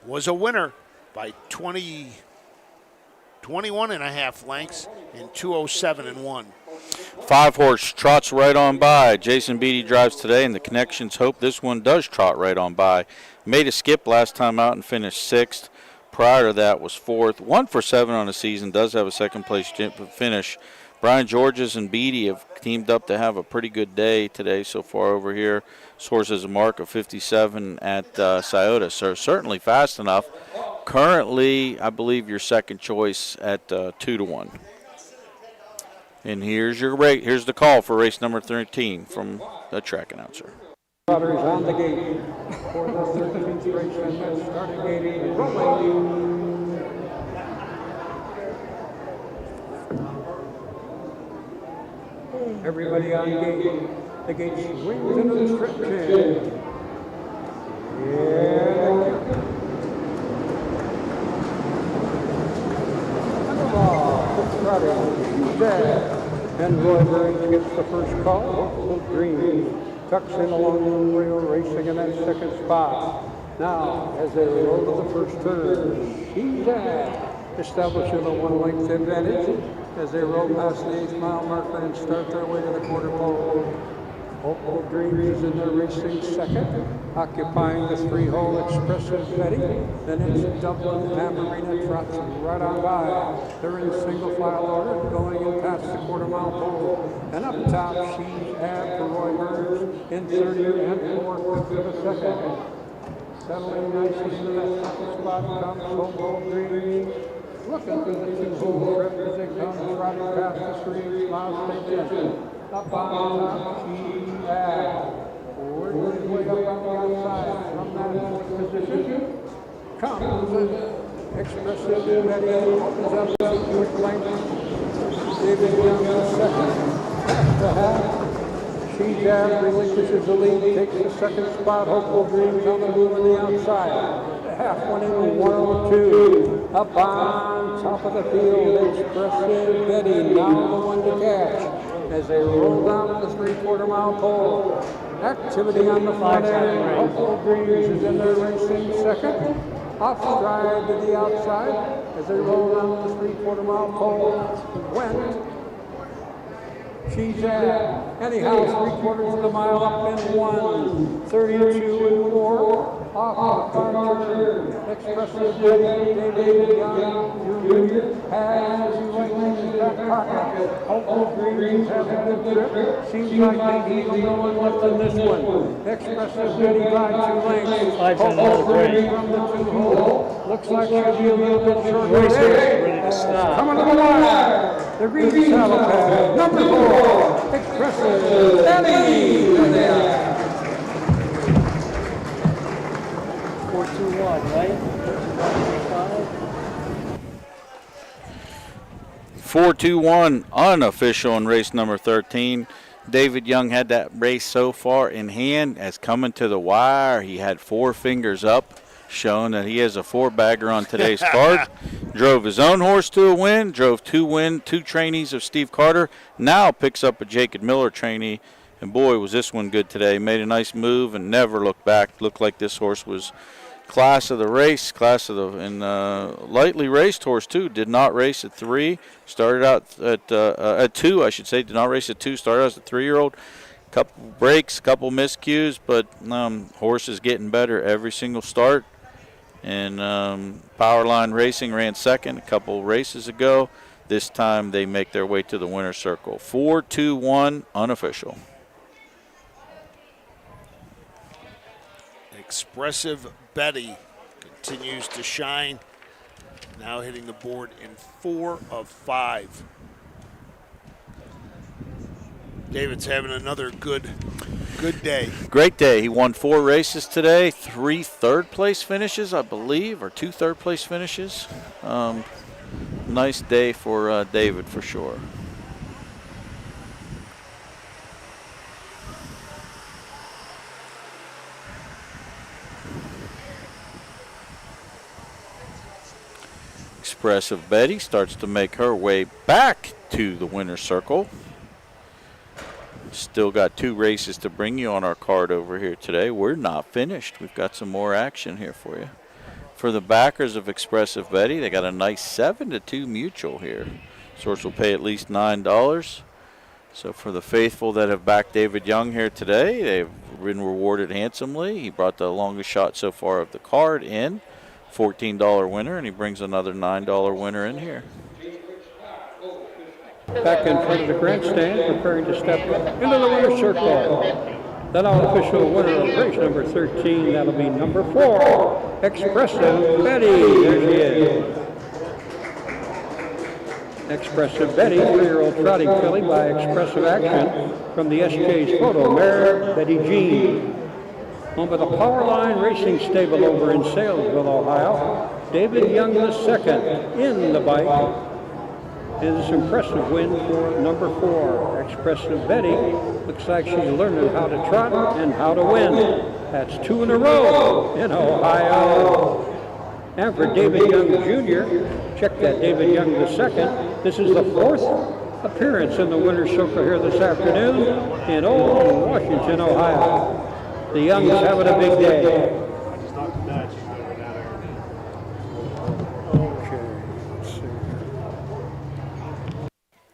Was a winner by 21.5 lengths and 2:07.1. 5 horse trots right on by. Jason Beatty drives today, and the connections hope this one does trot right on by. Made a skip last time out and finished 6th. Prior to that was 4th. 1 for 7 on the season, does have a second-place finish. Brian Georges and Beatty have teamed up to have a pretty good day today so far over here. This horse has a mark of 57 at Scioto, so certainly fast enough. Currently, I believe your second choice at 2-1. And here's the call for race number 13 from the track announcer. Trotters on the gate for the 13th race, and that starting gate is rolling. Everybody on gate. The gate swings into the stretch. And Roy Burns gets the first call. Hopeful Dreams tucks in along the rail, racing in that second spot. Now, as they roll to the first turn, she's establishing a 1-length advantage as they roll past the 8th mile marker and start their way to the quarter pole. Hopeful Dreams is in there racing second, occupying the 3-hole Expressive Betty. Then it's Dublin Amarina trots right on by. They're in single file order, going in past the quarter-mile pole. And up top, she's for Roy Burns in 30 and 4 for the second. Settling nicely into that second spot comes Hopeful Dreams. Looking for the 2-hole trip as they come trotting past the 3 mile station. Up on top, she's working way up on the outside from that position. Comes Expressive Betty, opens up the quick length. David Young in second, past the half. She's relinquishes the lead, takes the second spot. Hopeful Dreams on the move on the outside. The half went in 102. Up on top of the field, Expressive Betty, now the one to catch. As they roll down to the 3/4 mile pole. Activity on the front end. Hopeful Dreams is in there racing second. Off stride to the outside as they roll down to the 3/4 mile pole. Went. She's anyhow 3/4 of the mile up in 1:32.4. Off the archer, Expressive David Young Jr. has in his back pocket. Hopeful Dreams has a good trip. Seems like Big Eagle no one left in this one. Expressive Betty by 2 lengths. Hopeful Dreams from the 2-hole. Looks like she'll be a little bit short today. Ready to stop. Coming to the wire. The green saddle pad. Number 4. Expressive Betty. 4-2-1, right? 4-2-1 unofficial in race number 13. David Young had that race so far in hand as coming to the wire. He had 4 fingers up, showing that he has a 4-bagger on today's card. Drove his own horse to a win, drove 2 trainees of Steve Carter. Now picks up a Jacob Miller trainee, and boy, was this one good today. Made a nice move and never looked back. Looked like this horse was class of the race, lightly raced horse too. Did not race at 3. Started out at 2, I should say. Did not race at 2. Started out as a 3-year-old. Couple breaks, couple miscues, but horse is getting better every single start. And Powerline Racing ran second a couple races ago. This time they make their way to the winner's circle. 4-2-1 unofficial. Expressive Betty continues to shine. Now hitting the board in 4 of 5. David's having another good day. Great day. He won 4 races today, 3 third-place finishes, I believe, or 2 third-place finishes. Nice day for David for sure. Expressive Betty starts to make her way back to the winner's circle. Still got 2 races to bring you on our card over here today. We're not finished. We've got some more action here for you. For the backers of Expressive Betty, they got a nice 7-2 mutual here. Source will pay at least $9. So for the faithful that have backed David Young here today, they've been rewarded handsomely. He brought the longest shot so far of the card in. $14 winner, and he brings another $9 winner in here. Back in front of the grandstand, preparing to step into the winner's circle. That unofficial winner of race number 13, that'll be number 4, Expressive Betty. There she is. Expressive Betty, 3-year-old trotting filly by Expressive Action from the SJ's photo mare, Betty Jean. Home of the Powerline Racing Stable over in Salesville, Ohio. David Young II in the bike. And this impressive win for number 4, Expressive Betty. Looks like she's learning how to trot and how to win. That's 2 in a row in Ohio. And for David Young Jr., check that, David Young II. This is the 4th appearance in the winner's circle here this afternoon in Old Washington, Ohio. The Youngs having a big day.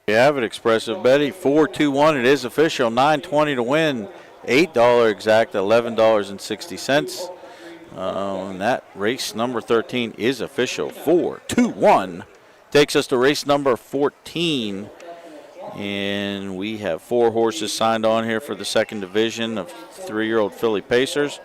You have it, Expressive Betty. 4-2-1. It is official. $9.20 to win. $8 exact. $11.60. And that race number 13 is official. 4-2-1 takes us to race number 14. And we have 4 horses signed on here for the second division of 3-year-old filly pacers.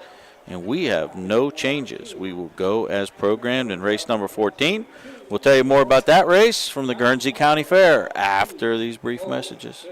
And we have no changes. We will go as programmed in race number 14. We'll tell you more about that race from the Guernsey County Fair after these brief messages.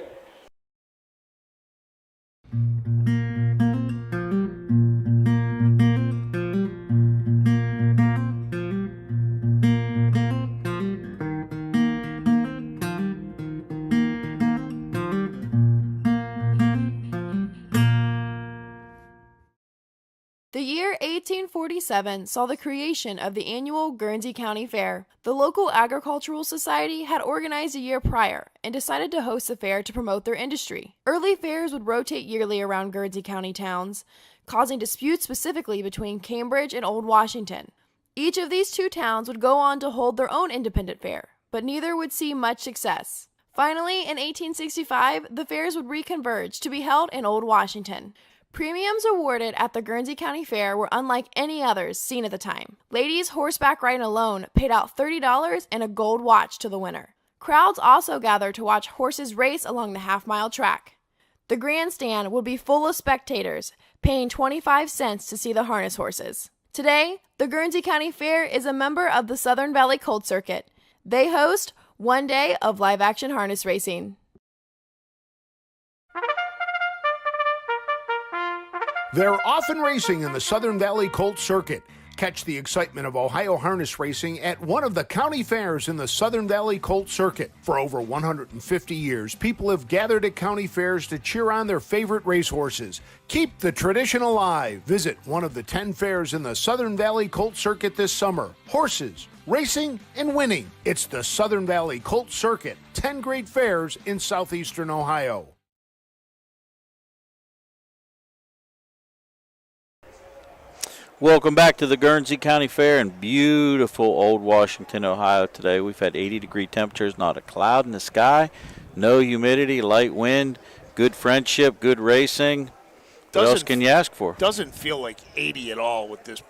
The year 1847 saw the creation of the annual Guernsey County Fair. The local agricultural society had organized a year prior and decided to host the fair to promote their industry. Early fairs would rotate yearly around Guernsey County towns, causing disputes specifically between Cambridge and Old Washington. Each of these 2 towns would go on to hold their own independent fair, but neither would see much success. Finally, in 1865, the fairs would reconverge to be held in Old Washington. Premiums awarded at the Guernsey County Fair were unlike any others seen at the time. Ladies horseback riding alone paid out $30 and a gold watch to the winner. Crowds also gathered to watch horses race along the half-mile track. The grandstand would be full of spectators, paying 25 cents to see the harness horses. Today, the Guernsey County Fair is a member of the Southern Valley Colt Circuit. They host one day of live-action harness racing. They're often racing in the Southern Valley Colt Circuit. Catch the excitement of Ohio harness racing at one of the county fairs in the Southern Valley Colt Circuit. For over 150 years, people have gathered at county fairs to cheer on their favorite racehorses. Keep the tradition alive. Visit one of the 10 fairs in the Southern Valley Colt Circuit this summer. Horses, racing, and winning. It's the Southern Valley Colt Circuit. 10 great fairs in southeastern Ohio. Welcome back to the Guernsey County Fair in beautiful Old Washington, Ohio today. We've had 80-degree temperatures, not a cloud in the sky, no humidity, light wind, good friendship, good racing. What else can you ask for? Doesn't feel like 80 at all with this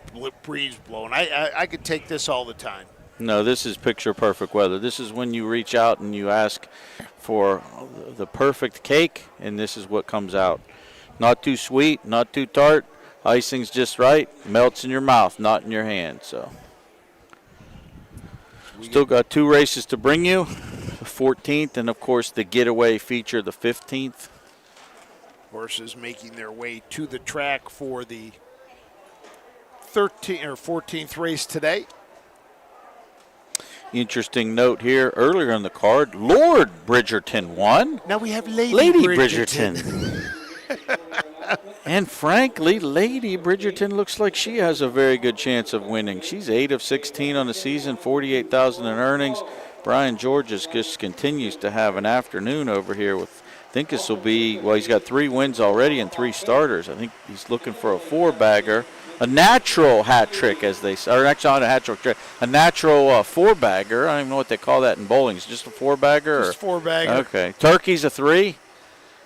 breeze blowing. I could take this all the time. No, this is picture-perfect weather. This is when you reach out and you ask for the perfect cake, and this is what comes out. Not too sweet, not too tart. Icing's just right, melts in your mouth, not in your hand. So, still got 2 races to bring you, the 14th and, of course, the getaway feature, the 15th. Horses making their way to the track for the 14th race today. Interesting note here, earlier in the card, Lord Bridgerton won. Now we have Lady Bridgerton. And frankly, Lady Bridgerton looks like she has a very good chance of winning. She's 8 of 16 on the season, $48,000 in earnings. Brian Georges just continues to have an afternoon over here with, I think this will be, well, he's got 3 wins already and 3 starters. I think he's looking for a 4-bagger, a natural hat trick, as they say, or actually not a hat trick, a natural 4-bagger. I don't even know what they call that in bowling. Is it just a 4-bagger? Just 4-bagger. Okay. Turkey's a 3?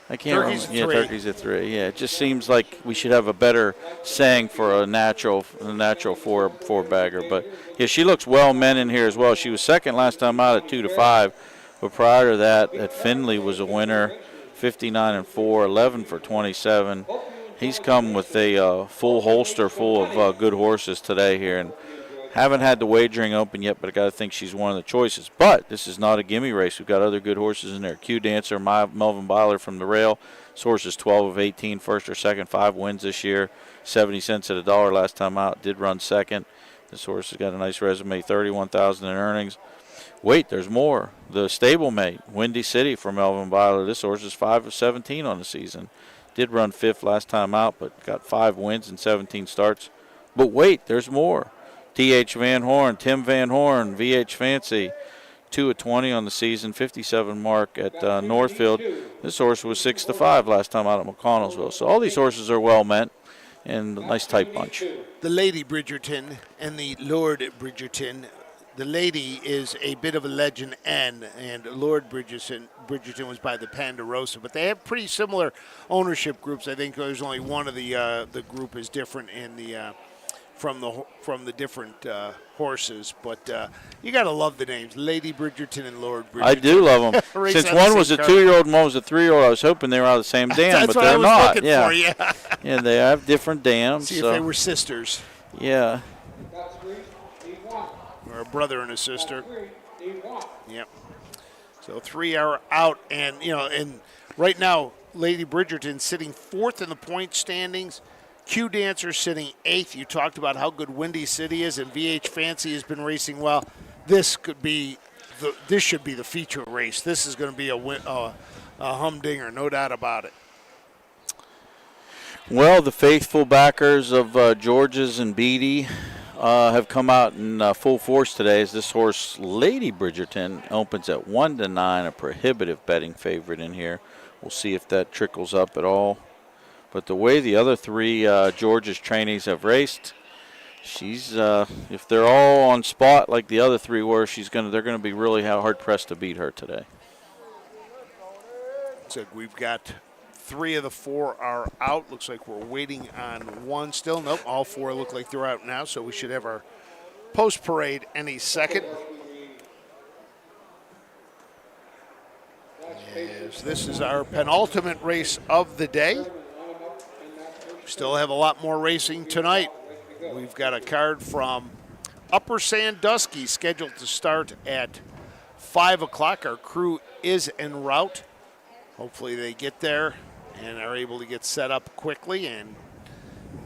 I can't Turkey's remember. a 3. Yeah, turkey's a 3. Yeah, it just seems like we should have a better saying for a natural 4-bagger. But yeah, she looks well men in here as well. She was second last time out at 2-5, but prior to that, at Findlay was a winner, 59-4, 11 for 27. He's come with a full holster full of good horses today here, and haven't had the wagering open yet, but I got to think she's one of the choices. But this is not a gimme race. We've got other good horses in there. Q Dancer, Melvin Byler from the rail. This horse is 12 of 18, first or second, 5 wins this year. 70 cents at $1 last time out. Did run second. This horse has got a nice resume, $31,000 in earnings. Wait, there's more. The stablemate, Windy City for Melvin Byler. This horse is 5 of 17 on the season. Did run 5th last time out, but got 5 wins and 17 starts. But wait, there's more. T.H. Van Horn, Tim Van Horn, V.H. Fancy, 2 of 20 on the season, 57 mark at Northfield. This horse was 6-5 last time out at McConnellsville. So all these horses are well meant and a nice tight bunch. The Lady Bridgerton and the Lord Bridgerton. The Lady is a bit of a legend, and Lord Bridgerton was by the Ponderosa, but they have pretty similar ownership groups. I think there's only one of the group is different in the from the different horses, but you got to love the names, Lady Bridgerton and Lord Bridgerton. I do love them. Since one was a 2-year-old and one was a 3-year-old, I was hoping they were out of the same dam, but they're not. Yeah. For, yeah. Yeah, they have different dams. See if they were sisters. Yeah. Or a brother and a sister. Yep. So 3 are out, and and right now Lady Bridgerton sitting 4th in the point standings. Q Dancer sitting 8th. You talked about how good Windy City is, and VH Fancy has been racing well. This should be the feature race. This is going to be a humdinger, no doubt about it. Well, the faithful backers of George's and Beatty have come out in full force today as this horse, Lady Bridgerton, opens at 1-9, a prohibitive betting favorite in here. We'll see if that trickles up at all. But the way the other 3 George's trainees have raced, she's if they're all on spot like the other 3 were, they're going to be really hard pressed to beat her today. So we've got 3 of the 4 are out. Looks like we're waiting on one still. Nope, all 4 look like they're out now, so we should have our post-parade any second. As this is our penultimate race of the day. Still have a lot more racing tonight. We've got a card from Upper Sandusky scheduled to start at 5 o'clock. Our crew is en route. Hopefully they get there and are able to get set up quickly and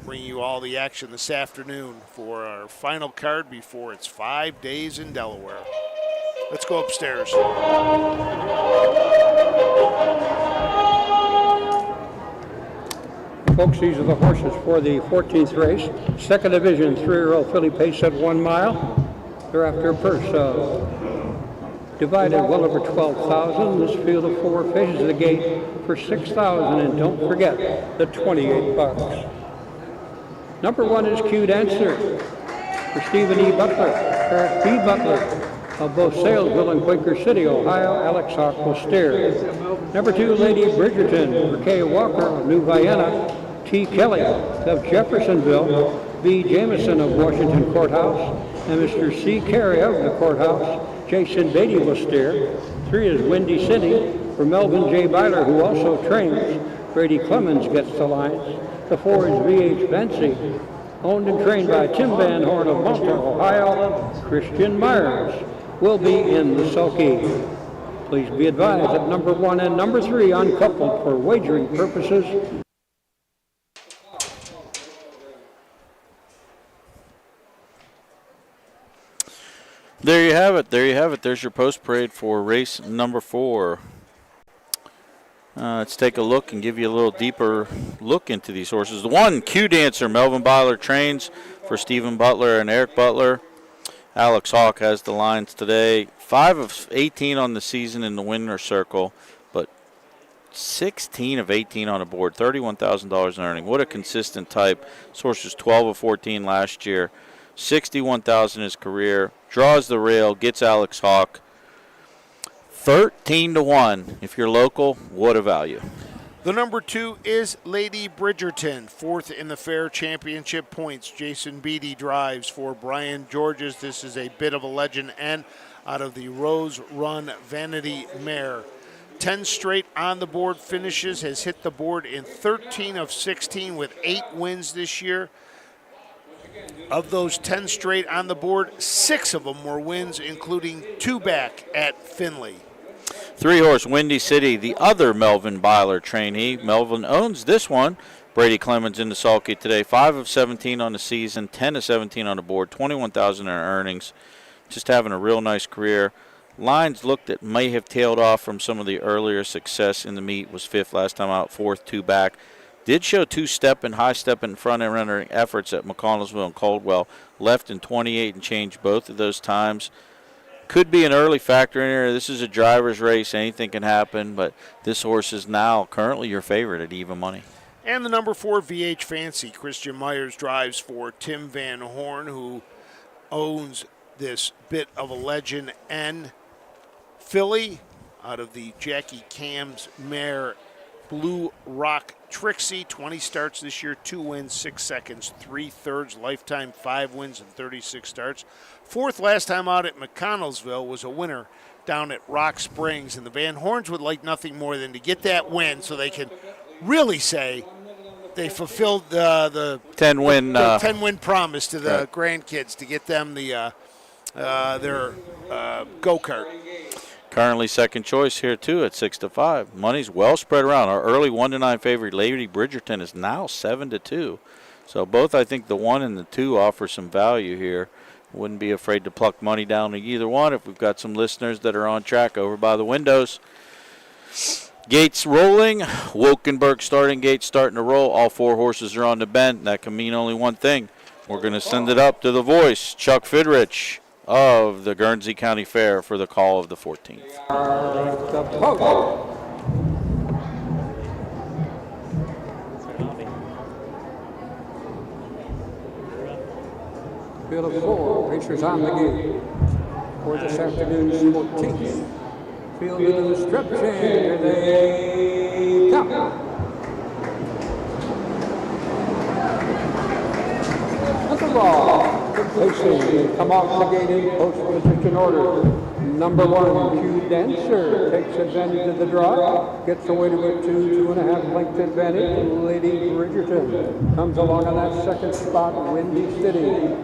bring you all the action this afternoon for our final card before it's 5 days in Delaware. Let's go upstairs. Folks, these are the horses for the 14th race. Second division, 3-year-old filly pace at 1 mile. They're after a purse divided well over 12,000. This field of 4 faces the gate for 6,000, and don't forget the 28 bucks. Number 1 is Q Dancer for Stephen E. Butler, Eric B. Butler of both Salesville and Quaker City, Ohio. Alex Hawk will steer. Number 2, Lady Bridgerton for Kay Walker of New Vienna. T. Kelly of Jeffersonville, B. Jameson of Washington Courthouse, and Mr. C. Carey of the Courthouse. Jason Beatty will steer. 3 is Windy City for Melvin J. Byler, who also trains. Brady Clemens gets the lines. The 4 is V.H. Fancy, owned and trained by Tim Van Horn of Malta, Ohio. Christian Myers will be in the sulky. Please be advised that number 1 and number 3 uncoupled for wagering purposes. There you have it. There you have it. There's your post parade for race number 4. Let's take a look and give you a little deeper look into these horses. The 1, Q Dancer, Melvin Byler trains for Stephen Butler and Eric Butler. Alex Hawk has the lines today. 5 of 18 on the season in the winner's circle, but 16 of 18 on the board, $31,000 in earning. What a consistent type. This horse was 12 of 14 last year. 61,000 his career, draws the rail, gets Alex Hawk. 13-1. If you're local, what a value. The number 2 is Lady Bridgerton, 4th in the Fair Championship points. Jason Beatty drives for Brian Georges. This is a bit of a legend and out of the Rose Run Vanity Mare. 10 straight on the board finishes, has hit the board in 13 of 16 with 8 wins this year. Of those 10 straight on the board, 6 of them were wins, including 2 back at Finley. 3-horse Windy City, the other Melvin Byler trainee. Melvin owns this one. Brady Clemens in the sulky today. 5 of 17 on the season, 10 of 17 on the board, $21,000 in earnings. Just having a real nice career. Lines looked at may have tailed off from some of the earlier success in the meet. Was 5th last time out, 4th, 2 back. Did show 2-stepping, high-stepping front-end efforts at McConnellsville and Caldwell. Left in 28 and changed both of those times. Could be an early factor in here. This is a driver's race. Anything can happen, but this horse is now currently your favorite at even money. And the number 4, VH Fancy. Christian Myers drives for Tim Van Horn, who owns this bit of a legend and filly out of the Jackie Cam's mare Blue Rock Trixie. 20 starts this year, 2 wins, 6 seconds, 3/3 lifetime, 5 wins and 36 starts. 4th last time out at McConnellsville, was a winner down at Rock Springs, and the Van Horns would like nothing more than to get that win so they can really say they fulfilled the 10-win promise to the grandkids to get them the their go-kart. Currently second choice here, too, at 6-5. Money's well spread around. Our early 1-9 favorite, Lady Bridgerton, is now 7-2. So both, I think, the 1 and the 2 offer some value here. Wouldn't be afraid to pluck money down to either one if we've got some listeners that are on track over by the windows. Gates rolling. Wokenberg starting gate starting to roll. All 4 horses are on the bend. That can mean only one thing. We're going to send it up to the voice, Chuck Fidrich of the Guernsey County Fair, for the call of the 14th. Field of 4, racers on the gate for this afternoon's 14th. Field of the strip chain, here they come. pacing. Come off the gate in post position order. Number 1, Q Dancer, takes advantage of the draw, gets away to a 2.5 length advantage. Lady Bridgerton comes along on that second spot. Windy City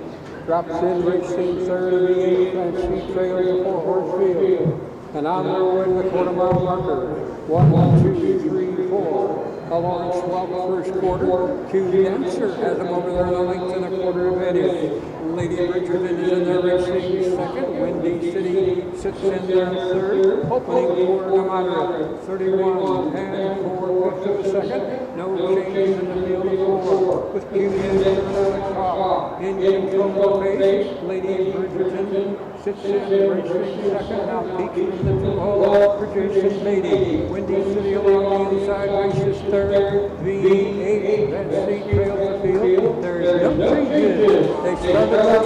drops in, racing third of the 8th, and she trails the 4-horse field. And on their way to the quarter-mile marker, 1, 2, 3, 4. Along swell first quarter, Q Dancer has them over there in a length and a quarter advantage. Lady Bridgerton is in there racing second. Windy City sits in there third. Opening for the moderate, 31 and 4 fifths of a second. No change in the field of 4. With Q Dancer and Alex Hawk in control of the pace. Lady Bridgerton sits in racing second. Now peeking from the 2-hole for Jason Beatty. Windy City along the inside races third. V8 Guernsey trails the field. There's no changes. They started out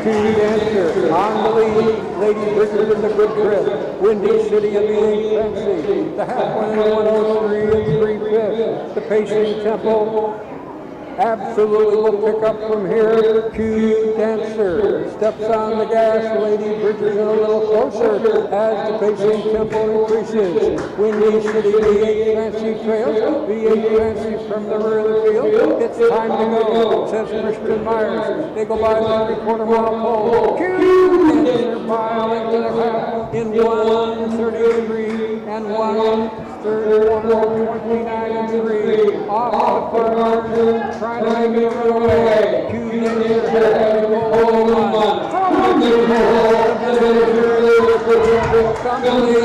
Q Dancer on the lead. Lady Bridgerton a good trip. Windy City and V8 Guernsey. The half went in 103 and 3/5. The pacing tempo absolutely will pick up from here. Q Dancer steps on the gas. Lady Bridgerton a little closer as the pacing tempo increases. Windy City, V8 Fancy trails. V8 Fancy from the rear of the field. It's time to go, says Christian Myers. They go by the 3/4 mile pole. Q Dancer by a length and a half in 1:33 and 1:31, 29 and 3. Off the far margin, trying to make it run away. Q Dancer has to go all on. From the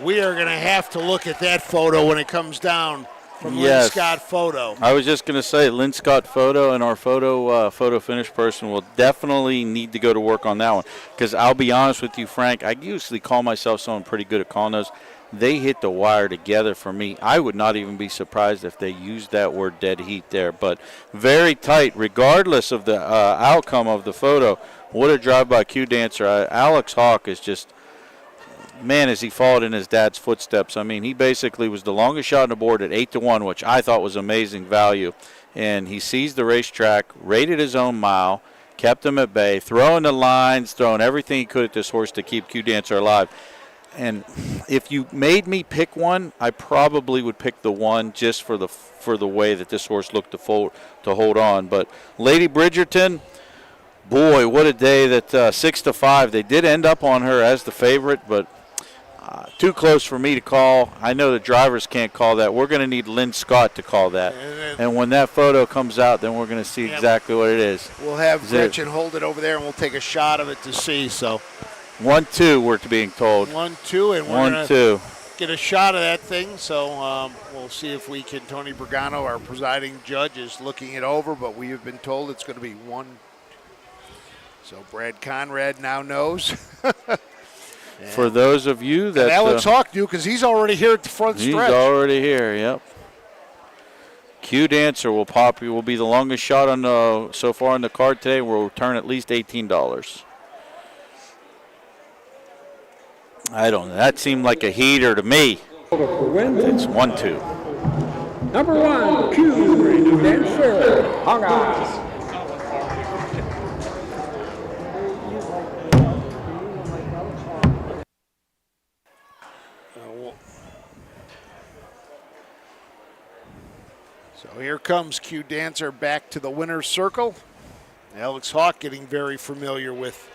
We are going to have to look at that photo when it comes down from Yes. Lynn Scott Photo. I was just going to say, Lynn Scott Photo and our photo finish person will definitely need to go to work on that one. Because I'll be honest with you, Frank, I usually call myself someone pretty good at calling those. They hit the wire together for me. I would not even be surprised if they used that word dead heat there. But very tight, regardless of the outcome of the photo. What a drive by Q Dancer. Alex Hawk is just, man, has he followed in his dad's footsteps. I mean, he basically was the longest shot on the board at 8-1, which I thought was amazing value. And he sees the racetrack, rated his own mile, kept him at bay, throwing the lines, throwing everything he could at this horse to keep Q Dancer alive. And if you made me pick one, I probably would pick the one just for the way that this horse looked to hold on. But Lady Bridgerton, boy, what a day that 6-5. They did end up on her as the favorite, but too close for me to call. I know the drivers can't call that. We're going to need Lynn Scott to call that. And when that photo comes out, then we're going to see exactly what it is. We'll have Gretchen hold it over there, and we'll take a shot of it to see. So 1-2, we're being told. 1-2, and we're going to get a shot of that thing. So we'll see if we can. Tony Bergano, our presiding judge, is looking it over, but we have been told it's going to be 1. So Brad Conrad now knows. For those of you that Alex Hawk knew, because he's already here at the front stretch. He's already here. Yep. Q Dancer will be the longest shot on so far on the card today. Will return at least $18. I don't know. That seemed like a heater to me. It's 1-2. Number 1, Q Dancer, hung on. So here comes Q Dancer back to the winner's circle. Alex Hawk getting very familiar with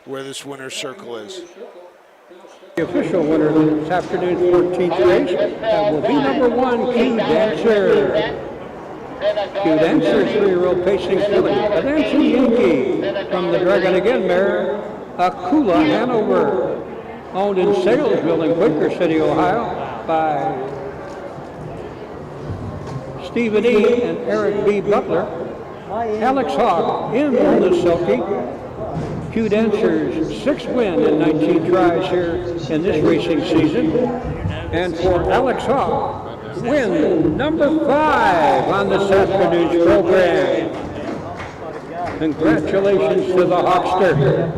where this winner's circle is. The official winner of this afternoon's 14th race will be number 1, Q Dancer. Q Dancer, 3-year-old pacing filly. A dancing Yankee from the Dragon Again mare, Akula Hanover. Owned in Salesville in Quaker City, Ohio by Stephen E. and Eric B. Butler. Alex Hawk in the sulky. Q Dancer's 6th win in 19 tries here in this racing season. And for Alex Hawk, win number 5 on this afternoon's program. Congratulations to the Hawkster.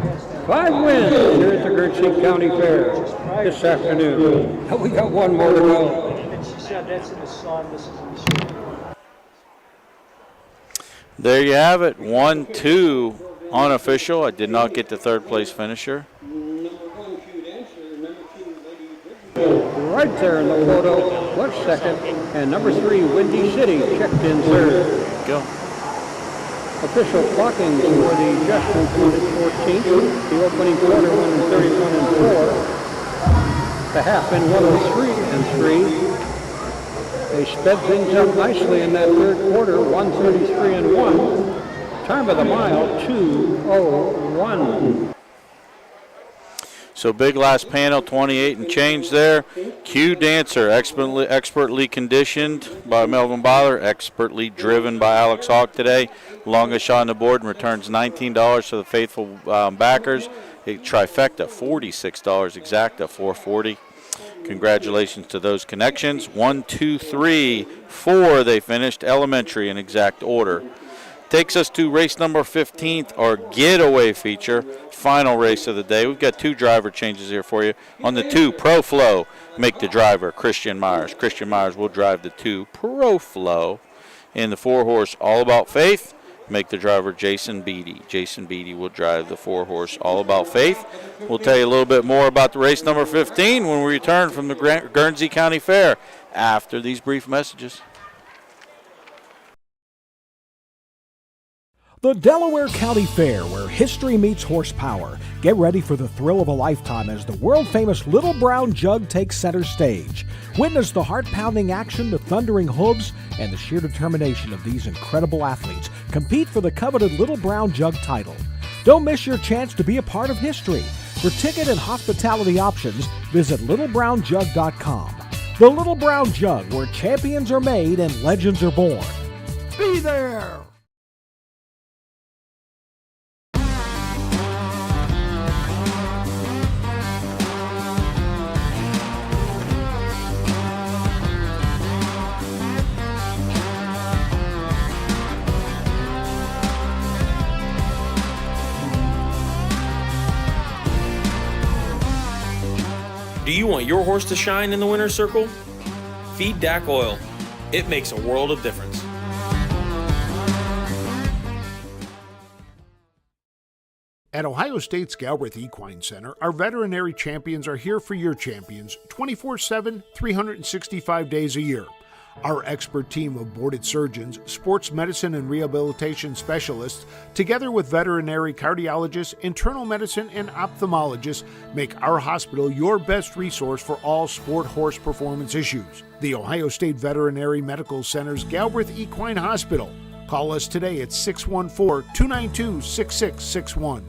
5 wins here at the Guernsey County Fair this afternoon. We got one more to go. That's in the sun. This is in the shade. There you have it. 1-2 unofficial. I did not get the third place finisher. Right there in the photo, left second, and number 3, Windy City, checked in third. There you go. Official clocking for the adjustment went at 14th. The opening quarter went in 31 and 4. The half in 103 and 3. They sped things up nicely in that third quarter, 133 and 1. Time of the mile, 2:01. So big last panel, 28 and change there. Q Dancer, expertly conditioned by Melvin Byler, expertly driven by Alex Hawk today. Longest shot on the board and returns $19 to the faithful backers. A trifecta, $46, exacta, $440. Congratulations to those connections. 1, 2, 3, 4 they finished, elementary in exact order. Takes us to race number 15, our getaway feature, final race of the day. We've got 2 driver changes here for you. On the 2, Pro Flow, make the driver Christian Myers. Christian Myers will drive the 2, Pro Flow. In the 4-horse, All About Faith, make the driver Jason Beatty. Jason Beatty will drive the 4-horse All About Faith. We'll tell you a little bit more about the race number 15 when we return from the Guernsey County Fair after these brief messages. The Delaware County Fair, where history meets horsepower. Get ready for the thrill of a lifetime as the world-famous Little Brown Jug takes center stage. Witness the heart-pounding action, the thundering hooves, and the sheer determination of these incredible athletes compete for the coveted Little Brown Jug title. Don't miss your chance to be a part of history. For ticket and hospitality options, visit littlebrownjug.com. The Little Brown Jug, where champions are made and legends are born. Be there! Do you want your horse to shine in the winner's circle? Feed DAC Oil. It makes a world of difference. At Ohio State's Galbraith Equine Center, our veterinary champions are here for your champions 24/7, 365 days a year. Our expert team of boarded surgeons, sports medicine and rehabilitation specialists, together with veterinary cardiologists, internal medicine, and ophthalmologists, make our hospital your best resource for all sport horse performance issues. The Ohio State Veterinary Medical Center's Galbraith Equine Hospital. Call us today at 614-292-6661.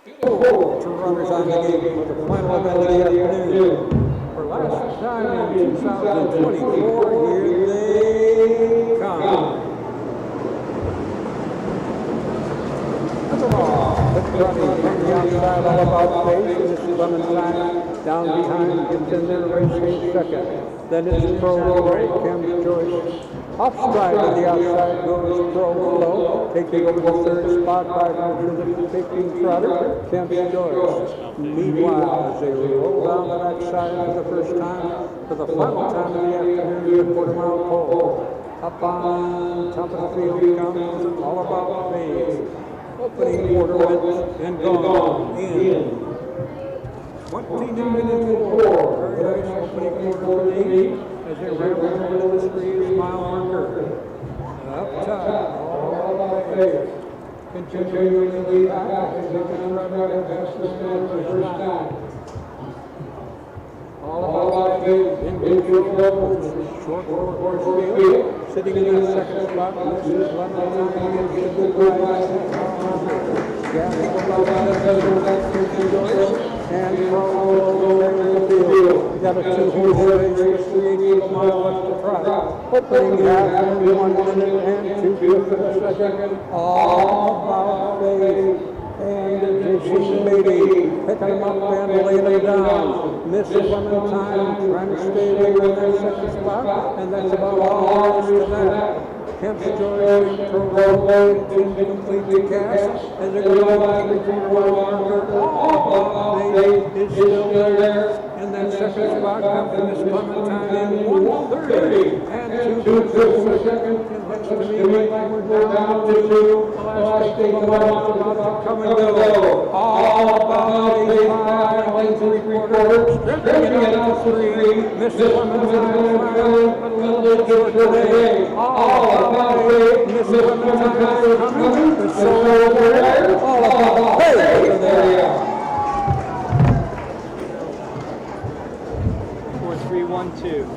Two runners on the gate for the final event of the afternoon. For last time in 2024, here they come. Running from the outside, all about pace. This is Clementine down behind, gets in there, racing second. Then it's Pro Ray, Kim Joyce. Off stride to the outside goes Pro Flow, taking over the third spot by virtue of the 15 trotter, Kim Joyce. Meanwhile, as they roll down the backside for the first time, for the final time of the afternoon, the quarter-mile pole. Up on top of the field comes All About Pace. Opening quarter went and gone in 29:04. Very nice opening quarter for the as they ramble over to the 3-mile marker. Up top, All About Pace. Continuing to lead back as they can run right past the stand for the first time. All About Pace in control. Short horse field. Sitting in that second spot, this is Clementine against the good ride. Gas about and Pro over the field. We got a 2-horse race with 3/8 mile left to trot. Opening half in 1 minute and 2 for the second. All About Pace. And Jason Beatty picking him up and laying him down. Miss Clementine trying to stay there in that second spot, and that's about all there is to that. Kemp's Joyce and Pro Ray complete the cast as they go by the quarter-mile marker. All About Pace is still there. In that second spot comes Miss Clementine in 1:30 and 2 for the second. And that's to me like we're down to the last couple of miles about to come and go. All About Pace 5 3/4. Stretching it out to 3. Miss Clementine trying a little bit short today. All About Pace. Miss Clementine coming. It's so there. All About Pace over there. 4-3-1-2.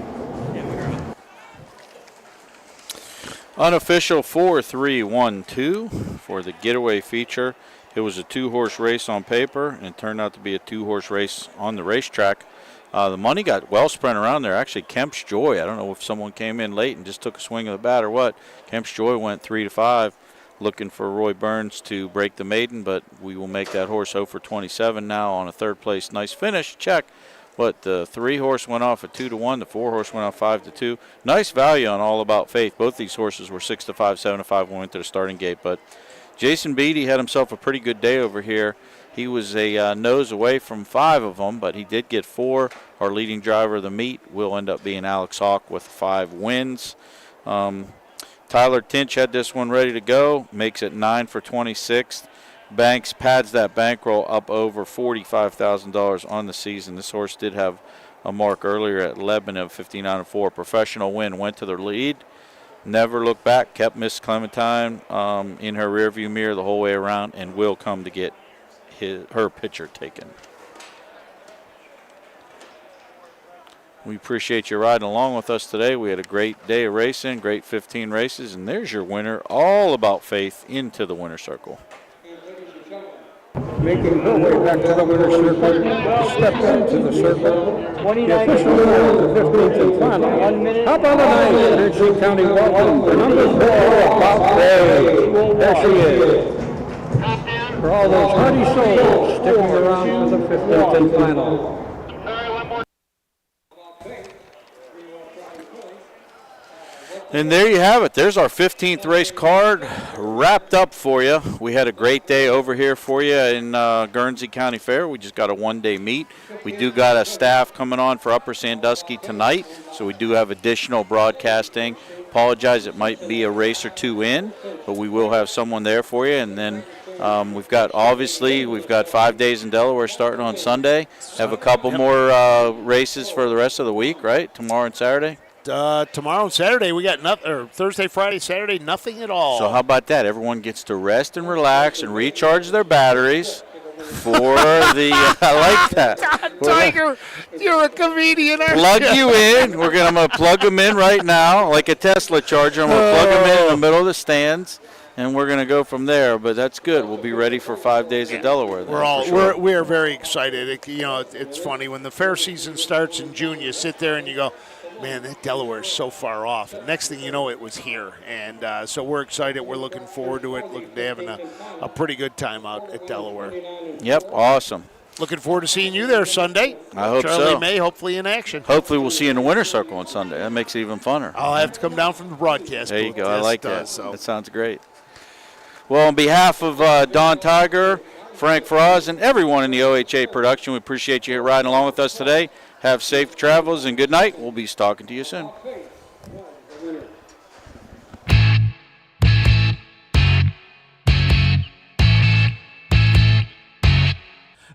Unofficial 4-3-1-2 for the getaway feature. It was a 2-horse race on paper, and it turned out to be a 2-horse race on the racetrack. The money got well spread around there. Actually, Kemp's Joy, I don't know if someone came in late and just took a swing of the bat or what. Kemp's Joy went 3-5, looking for Roy Burns to break the maiden, but we will make that horse 0 for 27 now on a third place. Nice finish, check. But the 3-horse went off at 2-1. The 4-horse went off 5-2. Nice value on All About Faith. Both these horses were 6-5, 7-5 when we went to the starting gate. But Jason Beatty had himself a pretty good day over here. He was a nose away from 5 of them, but he did get 4. Our leading driver of the meet will end up being Alex Hawk with 5 wins. Tyler Tinch had this one ready to go. Makes it 9 for 26. Banks pads that bankroll up over $45,000 on the season. This horse did have a mark earlier at Lebanon of 59-4. Professional win, went to the lead, never looked back, kept Miss Clementine in her rearview mirror the whole way around, and will come to get her picture taken. We appreciate you riding along with us today. We had a great day of racing, great 15 races, and there's your winner, All About Faith, into the winner's circle. Making her way back to the winner's circle, steps into the circle. The official winner of the 15th and final. Top of the ninth, Guernsey County welcome, the number 4, About Faith. There she is. For all those hardy souls sticking around for the 15th and final. And there you have it. There's our 15th race card wrapped up for you. We had a great day over here for you in Guernsey County Fair. We just got a one-day meet. We do got a staff coming on for Upper Sandusky tonight, so we do have additional broadcasting. Apologize, it might be a race or two in, but we will have someone there for you. And then we've got 5 days in Delaware starting on Sunday. Have a couple more races for the rest of the week, right? Tomorrow and Saturday. Tomorrow and Saturday we got nothing, or Thursday, Friday, Saturday, nothing at all. So how about that? Everyone gets to rest and relax and recharge their batteries for the. I like that. Tiger, you're a comedian. Plug you in. I'm gonna plug them in right now, like a Tesla charger. I'm gonna plug them in the middle of the stands, and we're going to go from there. But that's good. We'll be ready for 5 days of Delaware. Then, We're very excited. It's funny when the fair season starts in June. You sit there and you go, man, that Delaware is so far off. And next thing you know, it was here. And so we're excited. We're looking forward to it. Looking to having a pretty good time out at Delaware. Yep, awesome. Looking forward to seeing you there Sunday. I hope Charlie so. May, hopefully in action. Hopefully we'll see you in the Winter Circle on Sunday. That makes it even funner. I'll have to come down from the broadcast There you booth. go. I Yes, like it that. does, so. That sounds great. Well, on behalf of Don Tiger, Frank Froz, and everyone in the OHA production, we appreciate you riding along with us today. Have safe travels and good night. We'll be talking to you soon.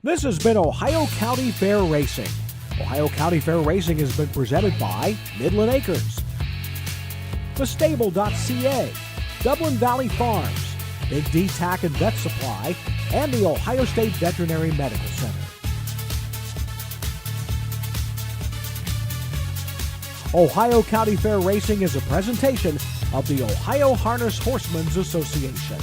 This has been Ohio County Fair Racing. Ohio County Fair Racing has been presented by Midland Acres, thestable.ca, Dublin Valley Farms, Big D Tack and Vet Supply, and the Ohio State Veterinary Medical Center. Ohio County Fair Racing is a presentation of the Ohio Harness Horsemen's Association.